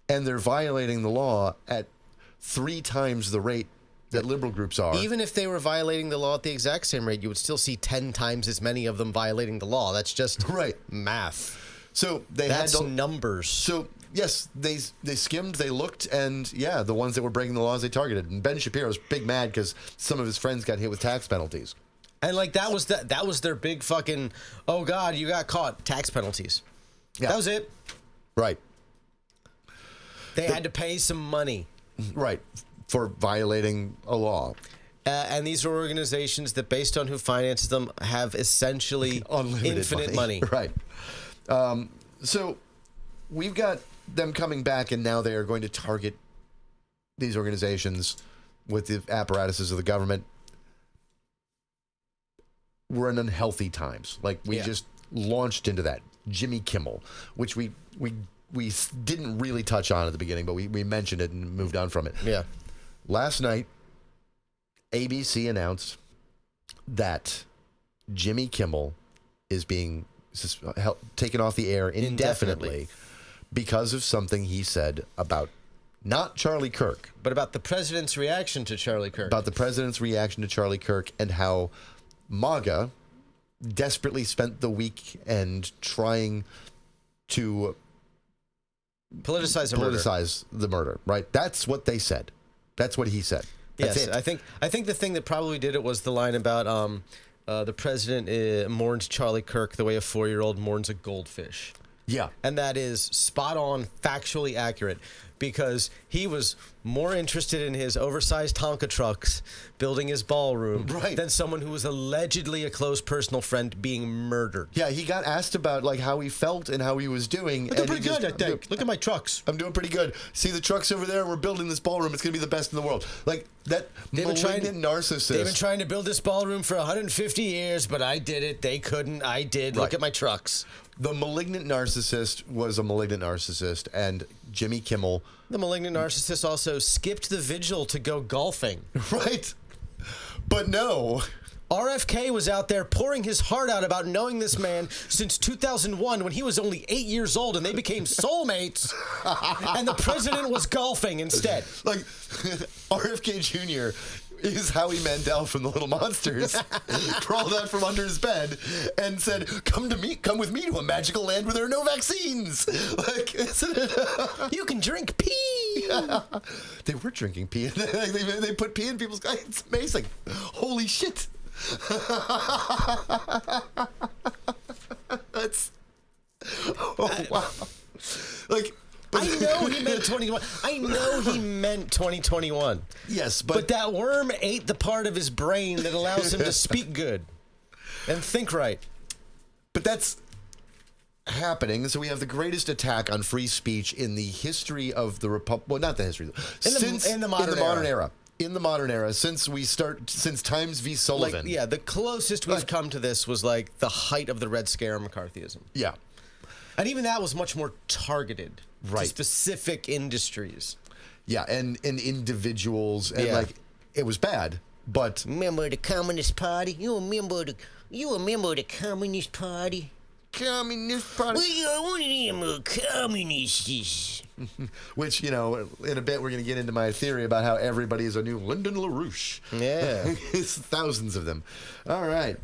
and they're violating the law at 3 times the rate that liberal groups are. Even if they were violating the law at the exact same rate, you would still see 10 times as many of them violating the law. That's just math. So that's numbers. So yes, they skimmed, they looked, and the ones that were breaking the laws they targeted. And Ben Shapiro's big mad because some of his friends got hit with tax penalties. And like that was their big fucking, oh God, you got caught, tax penalties. Yeah. That was it. Right. They had to pay some money. Right. For violating a law. And these are organizations that, based on who finances them, have essentially unlimited infinite money. Right. So we've got them coming back, and now they are going to target these organizations with the apparatuses of the government. We're in unhealthy times. Like, we just launched into that. Jimmy Kimmel, which we didn't really touch on at the beginning, but we mentioned it and moved on from it. Yeah. Last night, ABC announced that Jimmy Kimmel is being taken off the air indefinitely because of something he said about not Charlie Kirk, but about the president's reaction to Charlie Kirk. About the president's reaction to Charlie Kirk, and how MAGA desperately spent the weekend trying to politicize the murder. Right? That's what they said. That's what he said. That's it. I think the thing that probably did it was the line about the president mourns Charlie Kirk the way a 4-year-old mourns a goldfish. Yeah. And that is spot on, factually accurate, because he was more interested in his oversized Tonka trucks building his ballroom than someone who was allegedly a close personal friend being murdered. Yeah, he got asked about like how he felt and how he was doing. But they're pretty good, I think. Look at my trucks. I'm doing pretty good. See the trucks over there? We're building this ballroom. It's going to be the best in the world. Like that malignant narcissist. They've been trying to build this ballroom for 150 years, but I did it. They couldn't. I did. Look at my trucks. The malignant narcissist was a malignant narcissist, and Jimmy Kimmel. The malignant narcissist also skipped the vigil to go golfing. Right. But no. RFK was out there pouring his heart out about knowing this man since 2001 when he was only 8 years old and they became soulmates. And the president was golfing instead. Like, RFK Jr. is Howie Mandel from The Little Monsters, crawled out from under his bed and said, come with me to a magical land where there are no vaccines. Like, isn't it? You can drink pee. They were drinking pee. They put pee in people's eyes. It's amazing. Holy shit. That's... Oh, wow. Like... I know he meant 2021. I know he meant 2021. Yes, but that worm ate the part of his brain that allows him to speak good and think right. But that's happening. So we have the greatest attack on free speech in the history of the Republic. Well, not the history. In the modern era. In the modern era, since Times v. Sullivan. Like, yeah, the closest we've come to this was like the height of the Red Scare McCarthyism. Yeah. And even that was much more targeted to specific industries. Yeah, and individuals, and like it was bad. But remember the Communist Party? You remember the Communist Party? Communist Party. Well, one of them communists. Which, you know, in a bit we're going to get into my theory about how everybody is a new Lyndon LaRouche. Yeah. It's thousands of them. All right.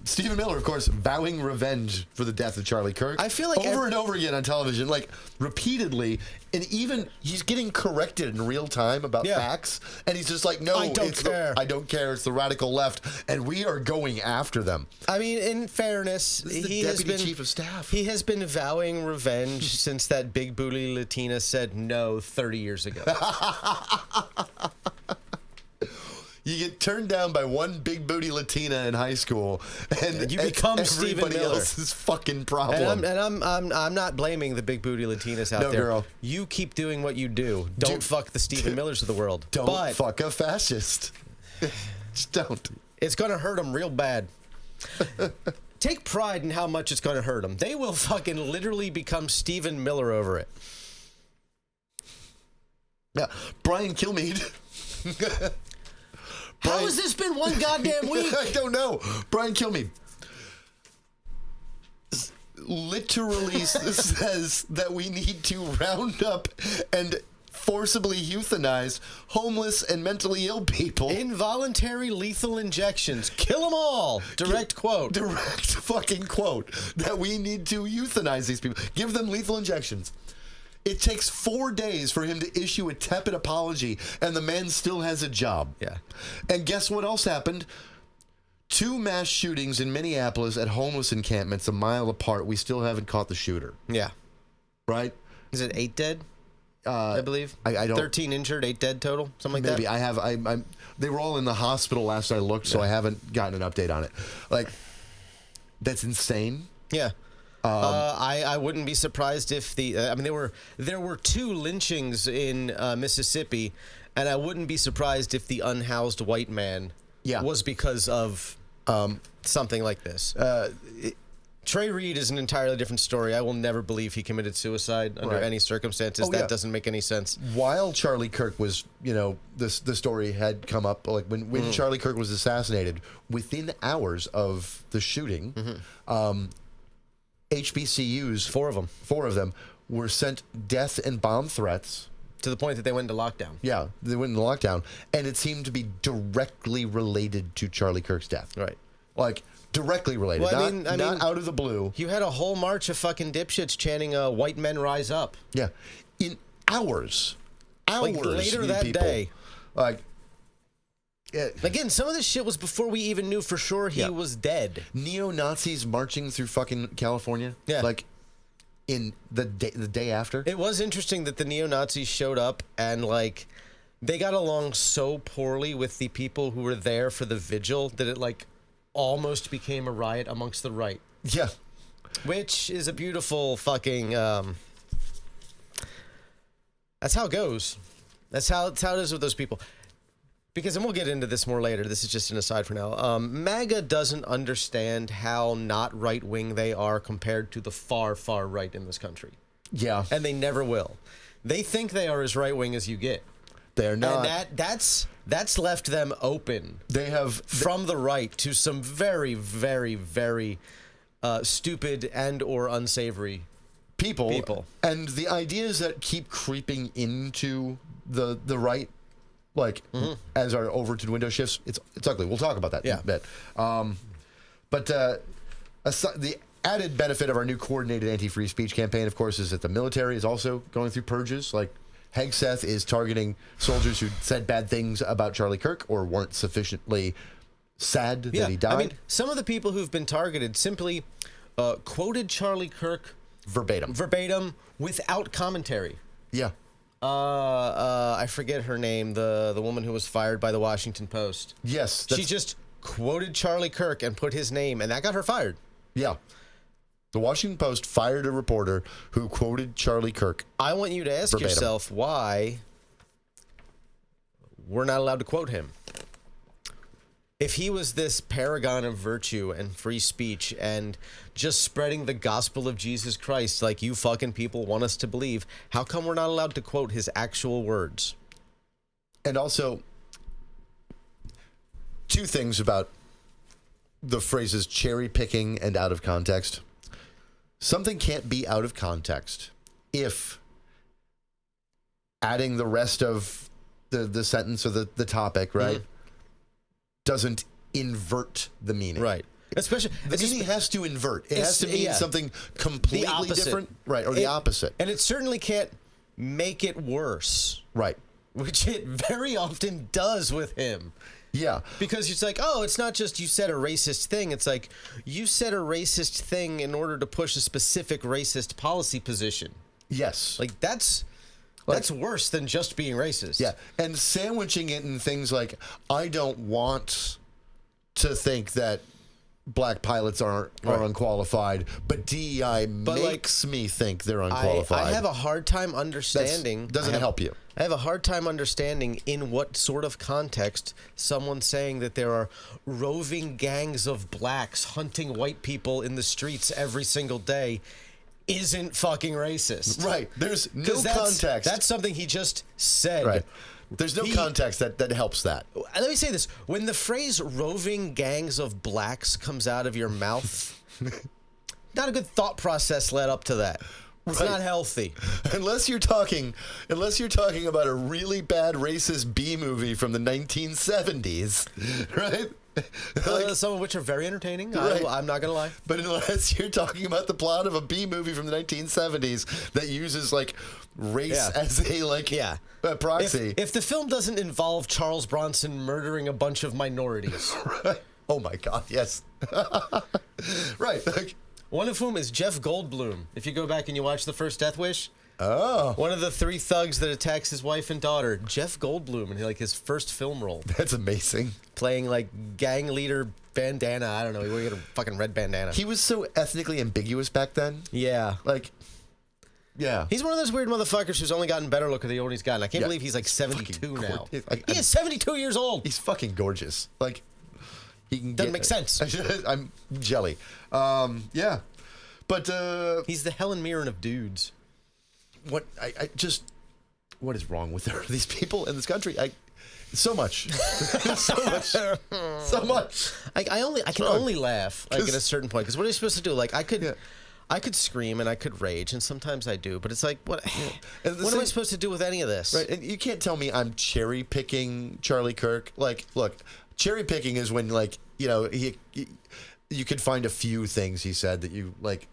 Stephen Miller, of course, vowing revenge for the death of Charlie Kirk. I feel like over and over again on television, like repeatedly, and even he's getting corrected in real time about facts, and he's just like, no, I don't care. I don't care. It's the radical left, and we are going after them. I mean, in fairness, he has been chief of staff. He has been vowing revenge since that big booty Latina said no 30 years ago. You get turned down by one big booty Latina in high school, and you become Stephen Miller. Everybody else's fucking problem. And I'm not blaming the big booty Latinas out there. Girl. You keep doing what you do. Don't fuck the Stephen Millers of the world. Don't fuck a fascist. Just don't. It's gonna hurt them real bad. Take pride in how much it's gonna hurt them. They will fucking literally become Stephen Miller over it. Yeah, Brian Kilmeade. How has this been one goddamn week? I don't know. Brian Kilmeade literally says that we need to round up and forcibly euthanize homeless and mentally ill people. Involuntary lethal injections. Kill them all. Direct quote. Direct fucking quote. That we need to euthanize these people. Give them lethal injections. It takes 4 days for him to issue a tepid apology, and the man still has a job. Yeah. And guess what else happened? 2 mass shootings in Minneapolis at homeless encampments a mile apart. We still haven't caught the shooter. Yeah. Right? Is it 8 dead? I believe. I don't. 13 injured, 8 dead total, something like maybe. that. They were all in the hospital last I looked, so I haven't gotten an update on it. Like, that's insane. Yeah. I wouldn't be surprised if I mean, there were 2 lynchings in Mississippi, and I wouldn't be surprised if the unhoused white man was because of something like this. Trey Reed is an entirely different story. I will never believe he committed suicide under any circumstances. That doesn't make any sense. While Charlie Kirk was, you know, the story had come up, like when Charlie Kirk was assassinated, within hours of the shooting, HBCUs, 4 of them, were sent death and bomb threats. To the point that they went into lockdown. Yeah, they went into lockdown. And it seemed to be directly related to Charlie Kirk's death. Right. Like, directly related. Well, I not mean, out of the blue. You had a whole march of fucking dipshits chanting, white men rise up. Yeah. In hours. Like, later that people. day. Like, again, some of this shit was before we even knew for sure he was dead. Neo-Nazis marching through fucking California. Yeah. Like, in the day after. It was interesting that the neo-Nazis showed up and, like, they got along so poorly with the people who were there for the vigil that it, like, almost became a riot amongst the right. Yeah. Which is a beautiful fucking... that's how it goes. That's how it is with those people. Because, and we'll get into this more later, this is just an aside for now, MAGA doesn't understand how not right-wing they are compared to the far, far right in this country. Yeah. And they never will. They think they are as right-wing as you get. They're not. And that's left them open. They have... From the right to some very, very, very stupid and or unsavory people. And the ideas that keep creeping into the right, like, as our Overton window shifts, it's ugly. We'll talk about that in a bit. But the added benefit of our new coordinated anti-free speech campaign, of course, is that the military is also going through purges. Like, Hegseth is targeting soldiers who said bad things about Charlie Kirk or weren't sufficiently sad that he died. I mean, some of the people who've been targeted simply quoted Charlie Kirk verbatim without commentary. Yeah. I forget her name, the woman who was fired by the Washington Post. Yes. She just quoted Charlie Kirk and put his name, and that got her fired. Yeah. The Washington Post fired a reporter who quoted Charlie Kirk. I want you to ask verbatim. yourself why we're not allowed to quote him. If he was this paragon of virtue and free speech and just spreading the gospel of Jesus Christ like you fucking people want us to believe, how come we're not allowed to quote his actual words? And also, two things about the phrases cherry picking and out of context. Something can't be out of context if adding the rest of the sentence or the topic, right, doesn't invert the meaning. Right. Especially the meaning has to invert. It has to mean something completely different, right, or the opposite. And it certainly can't make it worse. Right. Which it very often does with him. Yeah. Because it's like, oh, it's not just you said a racist thing. It's like you said a racist thing in order to push a specific racist policy position. Yes. Like that's worse than just being racist. Yeah. And sandwiching it in things like, I don't want to think that black pilots are unqualified, but DEI makes me think they're unqualified. I have a hard time understanding. Doesn't help you. I have a hard time understanding in what sort of context someone saying that there are roving gangs of blacks hunting white people in the streets every single day isn't fucking racist. Right. There's no context. That's something he just said. Right. There's no context that helps that. Let me say this. When the phrase roving gangs of blacks comes out of your mouth, not a good thought process led up to that. It's not healthy. Unless you're talking about a really bad racist B movie from the 1970s, right? Some of which are very entertaining. Right. I'm not going to lie. But unless you're talking about the plot of a B movie from the 1970s that uses like race as a proxy. If the film doesn't involve Charles Bronson murdering a bunch of minorities. Right. Oh my God, yes. Right. Like, one of whom is Jeff Goldblum. If you go back and you watch The First Death Wish. Oh. One of the three thugs that attacks his wife and daughter. Jeff Goldblum, and like his first film role. That's amazing. Playing like gang leader bandana. I don't know. He wore a fucking red bandana. He was so ethnically ambiguous back then. Yeah. Like, yeah. He's one of those weird motherfuckers who's only gotten better looking the older he's gotten. I can't believe he's like 72 now. He is 72 years old. He's fucking gorgeous. Like, he can doesn't make sense. I'm jelly. Yeah. But he's the Helen Mirren of dudes. What what is wrong with these people in this country? So much. so much. I can only laugh like at a certain point, because what are you supposed to do? Like I could scream and I could rage, and sometimes I do, but it's like what am I supposed to do with any of this? Right, and you can't tell me I'm cherry picking Charlie Kirk. Like, look, cherry picking is when like you could find a few things he said that you like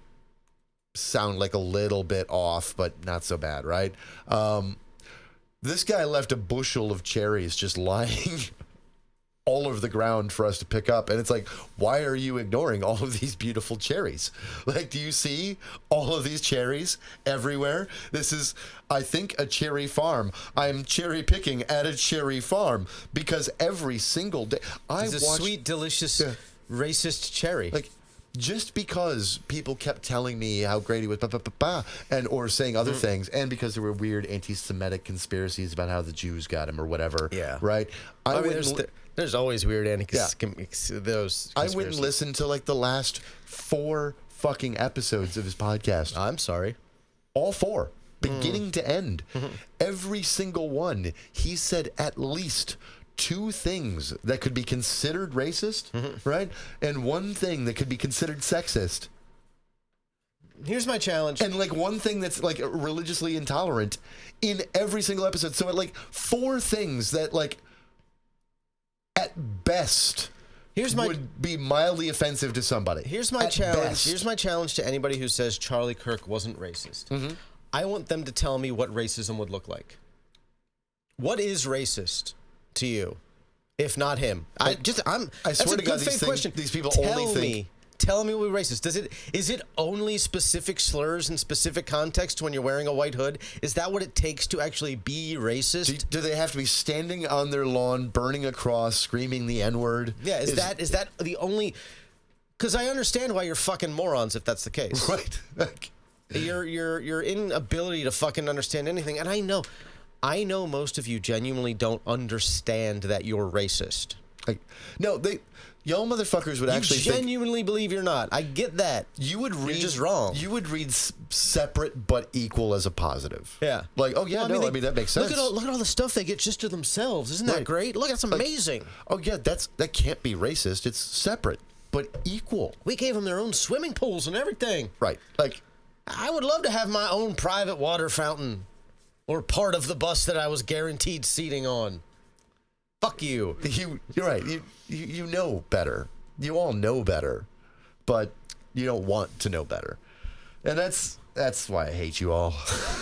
sound like a little bit off, but not so bad, right? This guy left a bushel of cherries just lying all over the ground for us to pick up. And it's like, why are you ignoring all of these beautiful cherries? Like, do you see all of these cherries everywhere? This is, I think, a cherry farm. I'm cherry picking at a cherry farm because every single day it's a sweet, delicious, racist cherry. Like, just because people kept telling me how great he was, and or saying other things, and because there were weird anti-Semitic conspiracies about how the Jews got him or whatever. Yeah. Right. I mean, there's always weird those. I wouldn't listen to like the last 4 fucking episodes of his podcast. I'm sorry. All 4, beginning to end. Every single one, he said at least 2 things that could be considered racist, right? And 1 thing that could be considered sexist. Here's my challenge. And like 1 thing that's like religiously intolerant in every single episode. So like 4 things that like at best would be mildly offensive to somebody. Here's my challenge. Best. Here's my challenge to anybody who says Charlie Kirk wasn't racist. I want them to tell me what racism would look like. What is racist to you, if not him? I swear to God, these people only think. Tell me what racist. Is it only specific slurs in specific context when you're wearing a white hood? Is that what it takes to actually be racist? Do they have to be standing on their lawn, burning a cross, screaming the N-word? Yeah, is that the only? Because I understand why you're fucking morons if that's the case. Right. Your inability to fucking understand anything, and I know most of you genuinely don't understand that you're racist. Y'all motherfuckers would actually genuinely believe you're not. I get that. You're just wrong. You would read separate but equal as a positive. Yeah. Like, oh yeah, I mean that makes sense. Look at all the stuff they get just to themselves. Isn't that great? Look, that's amazing. Oh yeah, that can't be racist. It's separate but equal. We gave them their own swimming pools and everything. Right. Like, I would love to have my own private water fountain or part of the bus that I was guaranteed seating on. Fuck you. You're right. You know better. You all know better, but you don't want to know better, and that's why I hate you all.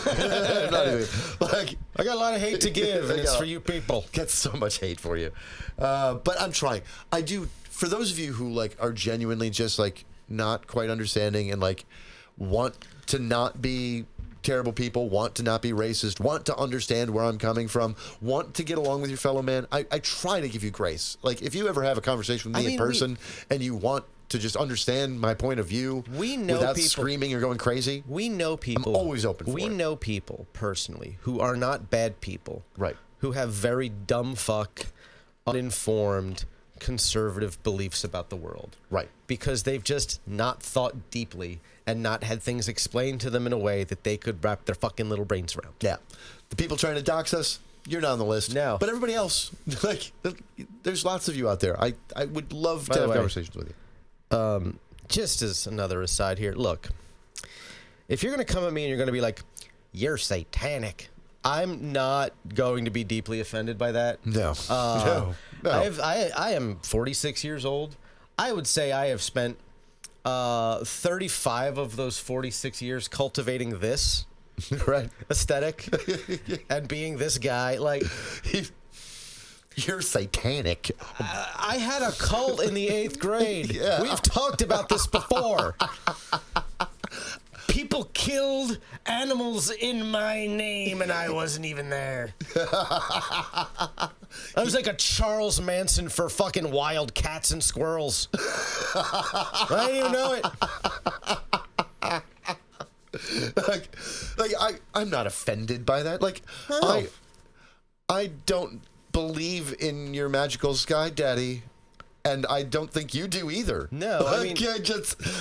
I'm not even, like, I got a lot of hate to give, and it's for you people. Get so much hate for you, but I'm trying. I do. For those of you who like are genuinely just like not quite understanding and like want to not be terrible people, want to not be racist, want to understand where I'm coming from, want to get along with your fellow man, I try to give you grace. Like, if you ever have a conversation with me in person and you want to just understand my point of view without screaming or going crazy, we know people. I'm always open for it. We know people personally who are not bad people. Right. Who have very dumb fuck, uninformed, conservative beliefs about the world. Right. Because they've just not thought deeply and not had things explained to them in a way that they could wrap their fucking little brains around. Yeah. The people trying to dox us, you're not on the list. No. But everybody else, like, there's lots of you out there. I would love to have conversations with you. Just as another aside here, look, if you're going to come at me and you're going to be like, you're satanic, I'm not going to be deeply offended by that. No. No. I am 46 years old. I would say I have spent 35 of those 46 years cultivating this right aesthetic and being this guy. Like, you're satanic. I had a cult in the 8th grade. Yeah. We've talked about this before. People killed animals in my name, and I wasn't even there. I was like a Charles Manson for fucking wild cats and squirrels. I didn't even know it. I'm not offended by that. Like, no. I don't believe in your magical sky daddy, and I don't think you do either. No, like, I mean,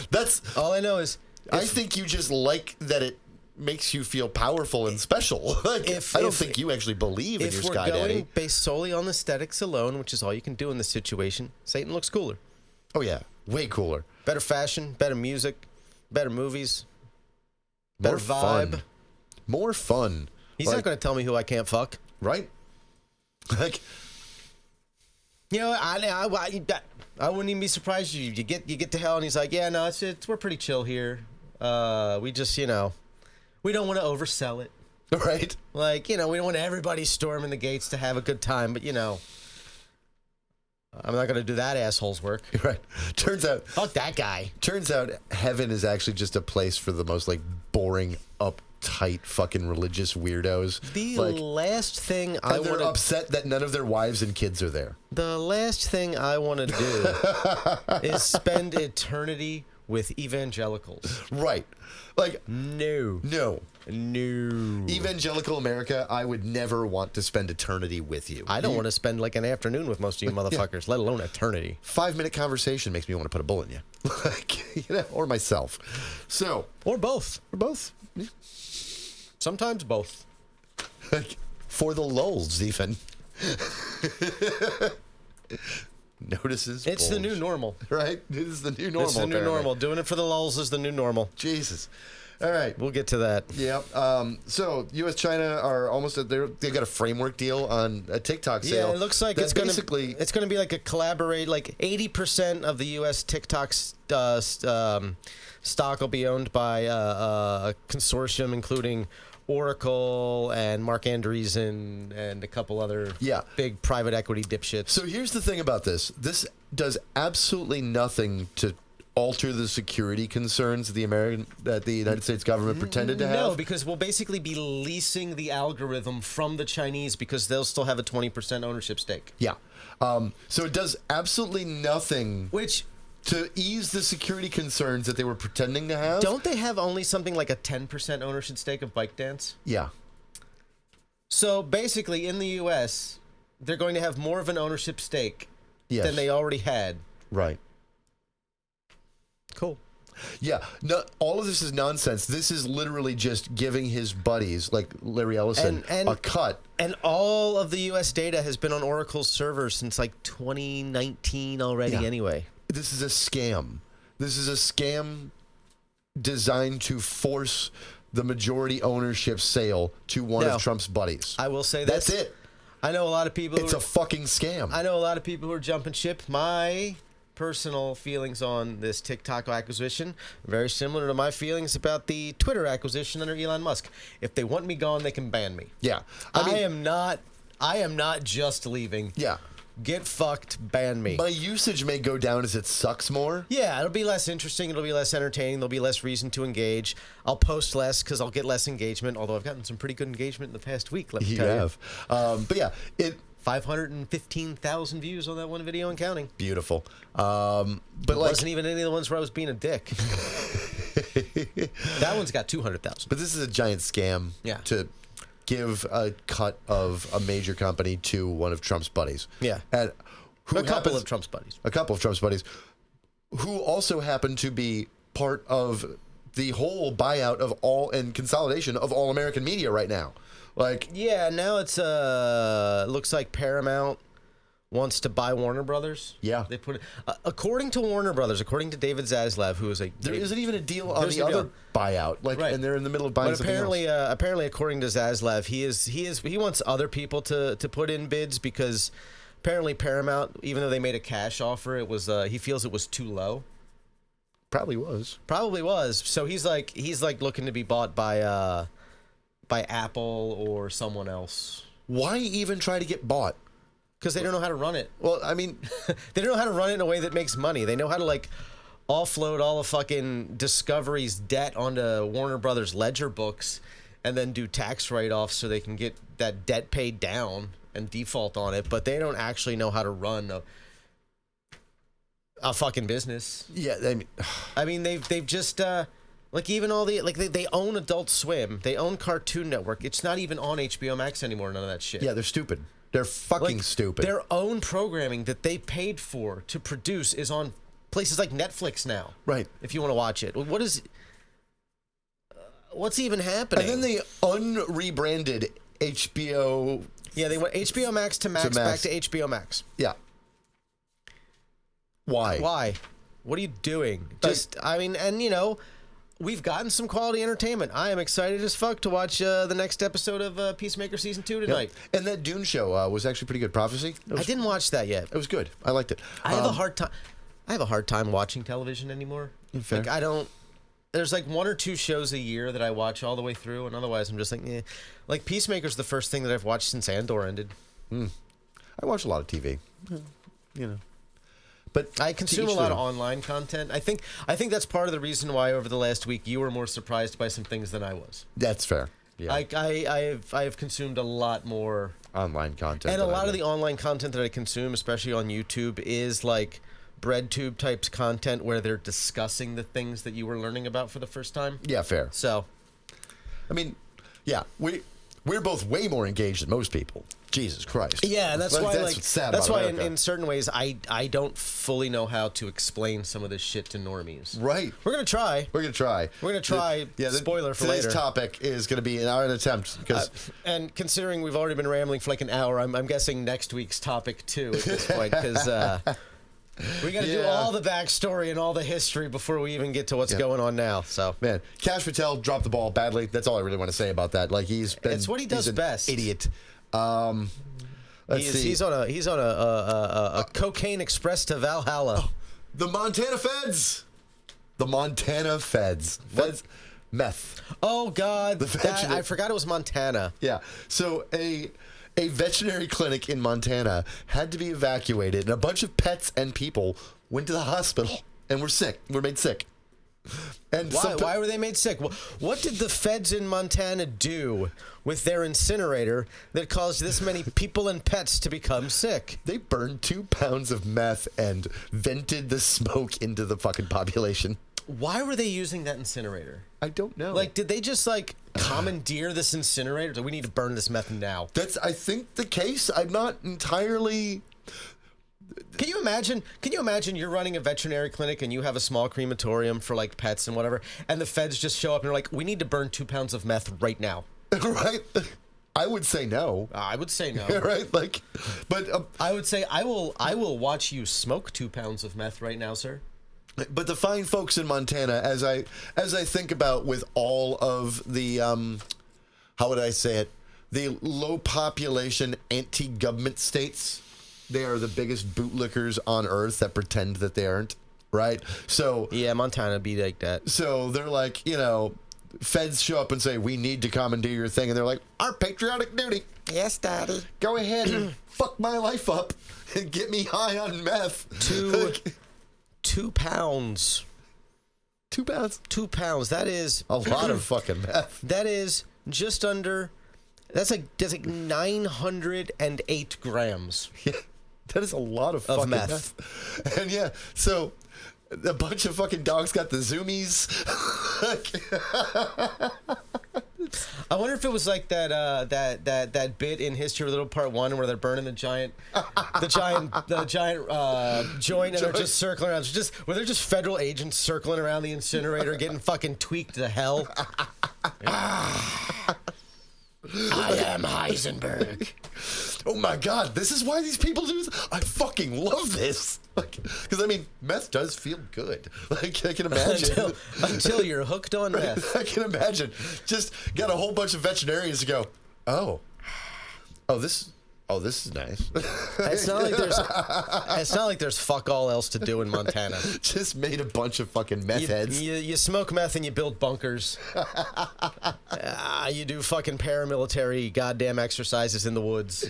that's all I know is. I think you just like that it makes you feel powerful and special. Like, I don't think you actually believe in your sky daddy. If we're going based solely on aesthetics alone, which is all you can do in this situation, Satan looks cooler. Oh, yeah. Way cooler. Better fashion, better music, better movies, better vibe. Fun. More fun. He's not going to tell me who I can't fuck. Right? Like, you know, I wouldn't even be surprised. You get to hell, and he's like, yeah, no, we're pretty chill here. We just, we don't want to oversell it. Right. Like, we don't want everybody storming the gates to have a good time, but, I'm not going to do that asshole's work. Right. Turns out. Fuck that guy. Turns out heaven is actually just a place for the most, like, boring, uptight fucking religious weirdos. The like, last thing I want to... they're upset that none of their wives and kids are there. The last thing I want to do is spend eternity with evangelicals. Right. Like, No. Evangelical America, I would never want to spend eternity with you. I don't want to spend like an afternoon with most of you motherfuckers, let alone eternity. 5-minute conversation makes me want to put a bullet in you. Like, or myself. So. Or both. Or both. Yeah. Sometimes both. Like, for the lulz, even. Notices. It's the new normal. Right? This is the new normal. It's the new normal. Doing it for the lulz is the new normal. Jesus. All right. We'll get to that. Yep. So, U.S. China are almost at they've got a framework deal on a TikTok sale. Yeah, it looks like it's going to be like a collaborate. Like 80% of the U.S. TikTok stock will be owned by a consortium, including Oracle and Mark Andreessen and a couple other big private equity dipshits. So here's the thing about this. This does absolutely nothing to alter the security concerns the United States government pretended to have? No, because we'll basically be leasing the algorithm from the Chinese because they'll still have a 20% ownership stake. Yeah. So it does absolutely nothing to ease the security concerns that they were pretending to have. Don't they have only something like a 10% ownership stake of ByteDance? Yeah. So basically in the U.S., they're going to have more of an ownership stake than they already had. Right. Cool. Yeah, no, all of this is nonsense. This is literally just giving his buddies, like Larry Ellison, a cut. And all of the U.S. data has been on Oracle's servers since like 2019 already anyway. This is a scam. This is a scam designed to force the majority ownership sale to one of Trump's buddies. I will say that's it. I know a lot of people. It's a fucking scam. I know a lot of people who are jumping ship. My personal feelings on this TikTok acquisition very similar to my feelings about the Twitter acquisition under Elon Musk. If they want me gone, they can ban me. Yeah, I am not just leaving. Yeah. Get fucked, ban me. My usage may go down as it sucks more. Yeah, it'll be less interesting. It'll be less entertaining. There'll be less reason to engage. I'll post less because I'll get less engagement, although I've gotten some pretty good engagement in the past week, let me tell you. You have. But yeah, 515,000 views on that one video and counting. Beautiful. But it wasn't even any of the ones where I was being a dick. That one's got 200,000. But this is a giant scam to give a cut of a major company to one of Trump's buddies. Yeah. And a couple of Trump's buddies. A couple of Trump's buddies who also happen to be part of the whole buyout of all and consolidation of all American media right now. Like, yeah, now it's looks like Paramount wants to buy Warner Brothers. Yeah, they put it according to Warner Brothers, according to David Zaslav, who is there isn't even a deal on the other buyout, like, and they're in the middle of buying. But apparently, according to Zaslav, he wants other people to put in bids because apparently Paramount, even though they made a cash offer, it was he feels it was too low. Probably was. So he's like looking to be bought by Apple or someone else. Why even try to get bought? Because they don't know how to run it. Well, I mean, they don't know how to run it in a way that makes money. They know how to like offload all of fucking Discovery's debt onto Warner Brothers ledger books and then do tax write-offs so they can get that debt paid down and default on it. But they don't actually know how to run a fucking business. Yeah, I mean they've just like even all the they own Adult Swim, they own Cartoon Network. It's not even on HBO Max anymore. None of that shit. Yeah, they're stupid. They're fucking stupid. Their own programming that they paid for to produce is on places like Netflix now. Right. If you want to watch it. What's even happening? And then they unrebranded HBO. Yeah, they went HBO Max to Max, back to HBO Max. Yeah. Why? What are you doing? We've gotten some quality entertainment. I am excited as fuck to watch the next episode of Peacemaker Season 2 tonight. Yep. And that Dune show was actually pretty good. Prophecy? I didn't watch that yet. It was good. I liked it. I have a hard time watching television anymore. Fair. Like, I don't... There's like one or two shows a year that I watch all the way through, and otherwise I'm just like, eh. Like, Peacemaker's the first thing that I've watched since Andor ended. I watch a lot of TV. But I consume a lot of online content. I think that's part of the reason why over the last week you were more surprised by some things than I was. That's fair. Yeah. I have consumed a lot more online content. And a lot of the online content that I consume, especially on YouTube, is like breadtube types content where they're discussing the things that you were learning about for the first time. Yeah, fair. So, I mean, yeah, we're both way more engaged than most people. Jesus Christ. Yeah, that's why. That's what's sad about America. In certain ways, I don't fully know how to explain some of this shit to normies. Right. We're gonna try. Spoiler for later. Today's topic is going to be an attempt because. And considering we've already been rambling for like an hour, I'm guessing next week's topic too at this point because. We got to do all the backstory and all the history before we even get to what's going on now. So, man, Kash Patel dropped the ball badly. That's all I really want to say about that. Like it's what he does best. Idiot. He's on a cocaine express to Valhalla. Oh, the Montana Feds. Meth. Oh God, I forgot it was Montana. Yeah. So a veterinary clinic in Montana had to be evacuated, and a bunch of pets and people went to the hospital and were made sick. And why were they made sick? What did the feds in Montana do with their incinerator that caused this many people and pets to become sick? They burned 2 pounds of meth and vented the smoke into the fucking population. Why were they using that incinerator? I don't know. Like, did they just like commandeer this incinerator? We need to burn this meth now. That's, I think, the case. I'm not entirely. Can you imagine you're running a veterinary clinic and you have a small crematorium for like pets and whatever, and the feds just show up and they're like, we need to burn 2 pounds of meth right now. Right? I would say no. I would say no. Right? Like, but I would say I will watch you smoke 2 pounds of meth right now, sir. But the fine folks in Montana, as I think about with all of the how would I say it, the low population anti-government states. They are the biggest bootlickers on earth that pretend that they aren't, right? So yeah, Montana be like that. So they're like, feds show up and say, we need to commandeer your thing. And they're like, our patriotic duty. Yes, Daddy. Go ahead and fuck my life up and get me high on meth. 2 pounds. 2 pounds? 2 pounds. That is a lot of fucking meth. That is just under, that's like 908 grams. Yeah. That is a lot of fucking meth. And yeah, so a bunch of fucking dogs got the zoomies. I wonder if it was like that bit in History of Little Part 1 where they're burning the giant joint and they're just circling around. Were there just federal agents circling around the incinerator getting fucking tweaked to hell? I am Heisenberg. Oh my God, this is why these people do this? I fucking love this. Because, I mean, meth does feel good. Like, I can imagine. Until you're hooked on meth. I can imagine. Just got a whole bunch of veterinarians to go, oh, this is nice. It's not like there's fuck all else to do in Montana. Just made a bunch of fucking meth heads. You smoke meth and you build bunkers. You do fucking paramilitary goddamn exercises in the woods.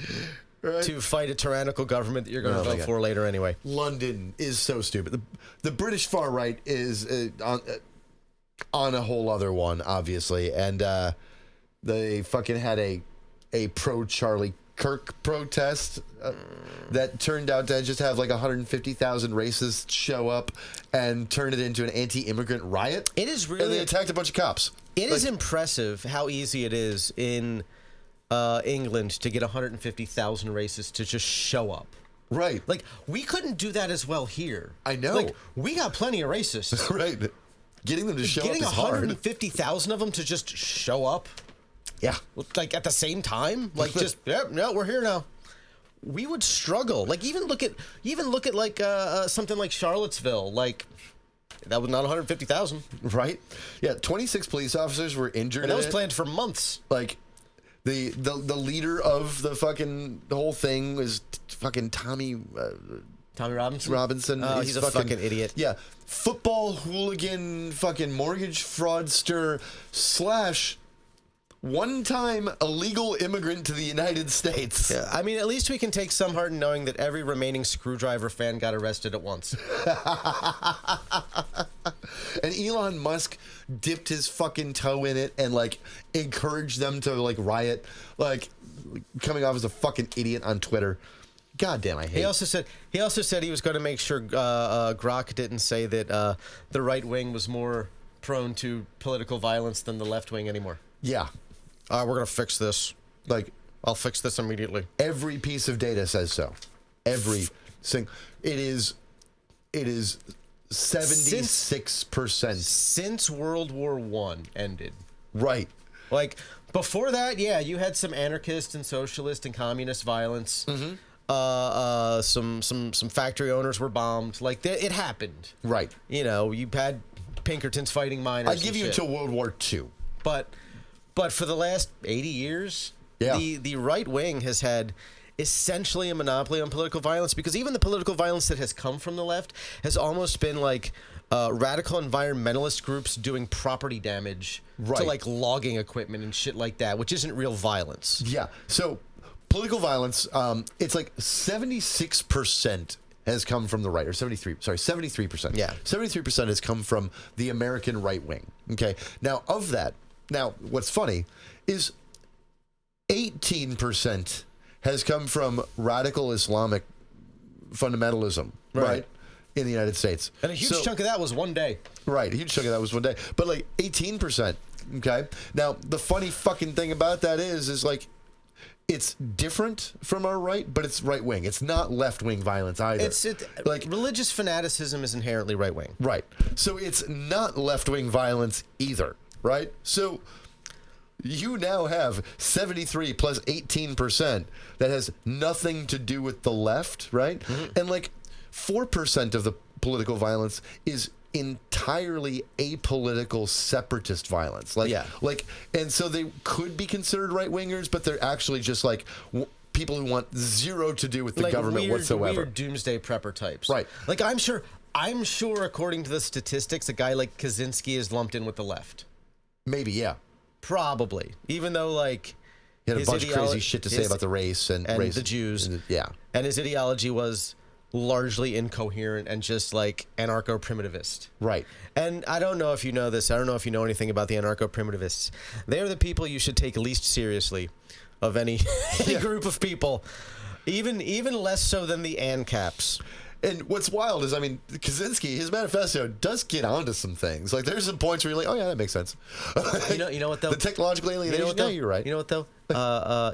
Right. To fight a tyrannical government that you're going to vote for later anyway. London is so stupid. The British far right is on a whole other one, obviously, and they fucking had a pro-Charlie Kirk protest that turned out to just have like 150,000 racists show up and turn it into an anti-immigrant riot. It is really. And they attacked a bunch of cops. It is impressive how easy it is in England to get 150,000 racists to just show up. Right. Like, we couldn't do that as well here. I know. Like, we got plenty of racists. Right. Getting them to show up is hard. Getting 150,000 of them to just show up. Yeah. Like, at the same time. Like, just, no, we're here now. We would struggle. Like, even look at like something like Charlottesville. Like, that was not 150,000. Right. Yeah. 26 police officers were injured. And that was planned for months. Like, the leader of the whole thing was fucking Tommy Robinson. Oh, he's a fucking idiot. Yeah. Football hooligan, fucking mortgage fraudster / one-time illegal immigrant to the United States. Yeah, I mean, at least we can take some heart in knowing that every remaining Screwdriver fan got arrested at once. And Elon Musk dipped his fucking toe in it and, like, encouraged them to, like, riot, like, coming off as a fucking idiot on Twitter. God damn, I hate. He also said he was going to make sure Grok didn't say that the right wing was more prone to political violence than the left wing anymore. Yeah. We're going to fix this. Like, I'll fix this immediately. Every piece of data says so. Every single. It is 76%. Since World War I ended. Right. Like, before that, yeah, you had some anarchist and socialist and communist violence. Mm-hmm. Some factory owners were bombed. Like, it happened. Right. You know, you had Pinkertons fighting miners. I give you until World War II. But for the last 80 years, yeah. the right wing has had essentially a monopoly on political violence, because even the political violence that has come from the left has almost been like radical environmentalist groups doing property damage to like logging equipment and shit like that, which isn't real violence. Yeah. So political violence, it's like 76% has come from the right, or 73%. Yeah. 73% has come from the American right wing. Okay. Now, of that, what's funny is 18% has come from radical Islamic fundamentalism, right? In the United States. And a huge chunk of that was one day. Right, a huge chunk of that was one day. But like 18%, okay? Now, the funny fucking thing about that is like, it's different from our right, but it's right wing. It's not left wing violence either. Like religious fanaticism is inherently right wing. Right. So it's not left wing violence either, right? So you now have 73 plus 18% that has nothing to do with the left, right? Mm-hmm. And like 4% of the political violence is entirely apolitical separatist violence. And so they could be considered right wingers, but they're actually just like people who want zero to do with the government whatsoever. Weird doomsday prepper types. Right. Like I'm sure according to the statistics, a guy like Kaczynski is lumped in with the left. Maybe, yeah. Probably. Even though like he had a bunch of crazy shit to say about the race and the Jews. And his ideology was largely incoherent and just like anarcho-primitivist. Right. And I don't know if you know this. I don't know if you know anything about the anarcho-primitivists. They're the people you should take least seriously of any group of people. Even less so than the ANCAPs. And what's wild is, I mean, Kaczynski, his manifesto does get onto some things. Like, there's some points where you're like, oh, yeah, that makes sense. You know what, though? The technological alienation, you're right. You know what, though?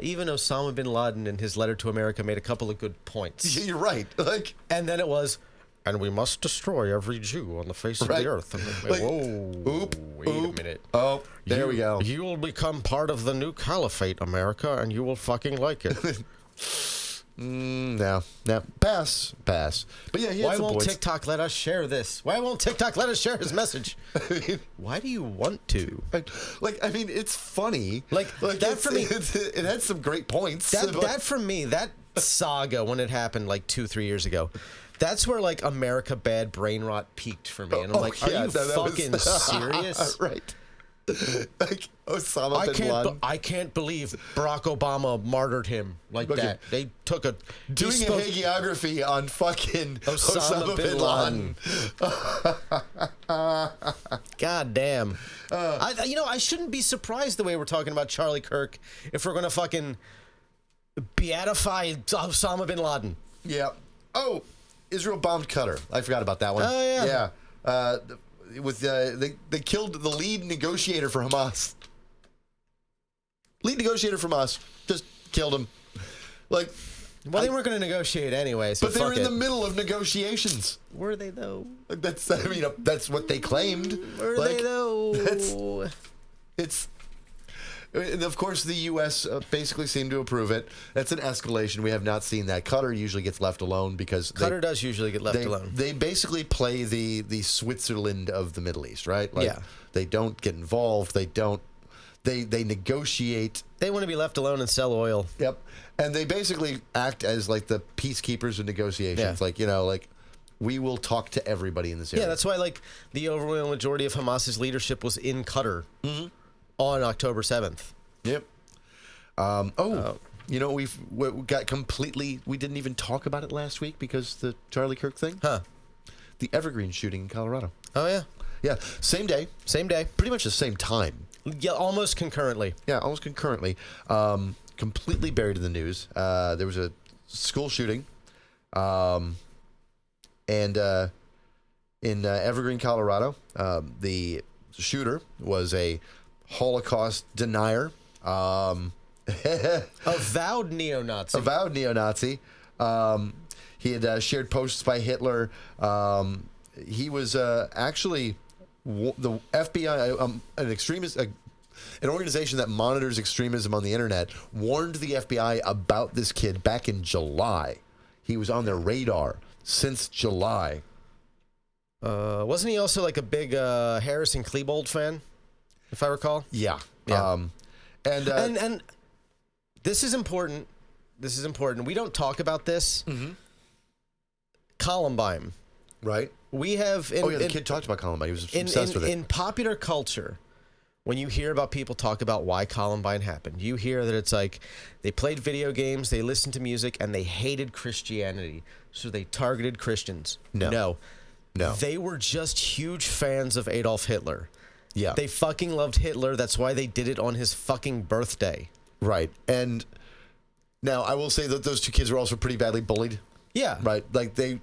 Even Osama bin Laden in his letter to America made a couple of good points. You're right. Like, and then it was, and we must destroy every Jew on the face of the earth. And like, whoa, wait a minute. Oh, there we go. You will become part of the new caliphate, America, and you will fucking like it. No. Pass. But yeah, why won't TikTok let us share this? Why won't TikTok let us share his message? Why do you want to? Like, I mean, it's funny. Like that for me. It had some great points. That for me, that saga when it happened like 2-3 years ago. That's where like America bad brain rot peaked for me, and I'm like, are you fucking serious? Right. Like Osama bin Laden. I can't believe Barack Obama martyred him like that. They took doing a hagiography on fucking Osama bin Laden. God damn. I shouldn't be surprised the way we're talking about Charlie Kirk if we're gonna fucking beatify Osama bin Laden. Yeah. Oh, Israel bombed Qatar. I forgot about that one. Oh yeah. Yeah. They killed the lead negotiator for Hamas. Just killed him. Like, well, they weren't going to negotiate anyway. So but they were in the middle of negotiations. Were they though? That's what they claimed. Were they though? And of course, the U.S. Basically seemed to approve it. That's an escalation. We have not seen that. Qatar usually gets left alone because Qatar does usually get left alone. They basically play the Switzerland of the Middle East, right? Like, they don't get involved. They negotiate. They want to be left alone and sell oil. Yep. And they basically act as like the peacekeepers of negotiations. Yeah. Like we will talk to everybody in this area. Yeah, that's why like the overwhelming majority of Hamas's leadership was in Qatar. Mm-hmm. On October 7th. Yep. You know, we got completely. We didn't even talk about it last week because the Charlie Kirk thing. Huh. The Evergreen shooting in Colorado. Oh yeah. Yeah. Same day. Pretty much the same time. Yeah, almost concurrently. Completely buried in the news. There was a school shooting, and in Evergreen, Colorado, the shooter was a Holocaust denier. Avowed neo-Nazi. He had shared posts by Hitler. He was actually the FBI, an extremist, an organization that monitors extremism on the internet, warned the FBI about this kid back in July. He was on their radar since July. Wasn't he also like a big Harrison Klebold fan, if I recall? Yeah. And this is important. We don't talk about this. Mm-hmm. Columbine. Right. We have... the kid talked about Columbine. He was obsessed with it. In popular culture, when you hear about people talk about why Columbine happened, you hear that it's like they played video games, they listened to music, and they hated Christianity, so they targeted Christians. No. They were just huge fans of Adolf Hitler. Yeah. They fucking loved Hitler. That's why they did it on his fucking birthday. Right. And now I will say that those two kids were also pretty badly bullied. Yeah. Right. Like they...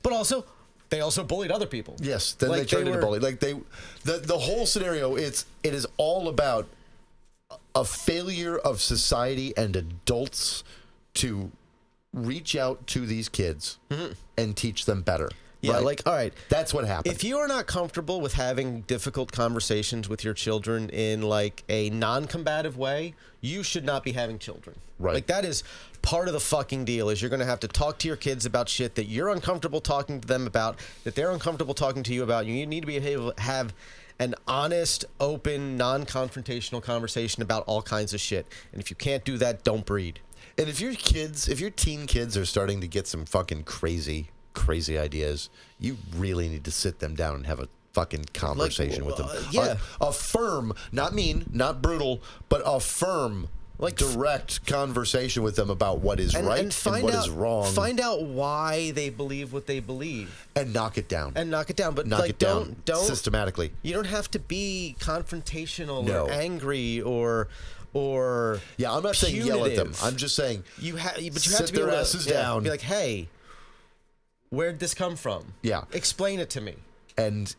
But also, they also bullied other people. Yes. Then they turned into bully. Like the whole scenario, it is all about a failure of society and adults to reach out to these kids and teach them better. Yeah, right? like, all right. That's what happened. If you are not comfortable with having difficult conversations with your children in, like, a non-combative way, you should not be having children. Right. Like, that is part of the fucking deal, is you're going to have to talk to your kids about shit that you're uncomfortable talking to them about, that they're uncomfortable talking to you about. You need to be able to have an honest, open, non-confrontational conversation about all kinds of shit. And if you can't do that, don't breed. And if your teen kids are starting to get some fucking crazy ideas, you really need to sit them down and have a fucking conversation with them. Yeah. A firm, not mean, not brutal, but a firm, like direct conversation with them about what is right and what is wrong. Find out why they believe what they believe. And knock it down. But knock like, it down don't systematically. You don't have to be confrontational No. or angry or yeah, I'm not saying yell at them. I'm just saying you have to sit be their able asses to down. be like, hey, where'd this come from? Yeah. Explain it to me. And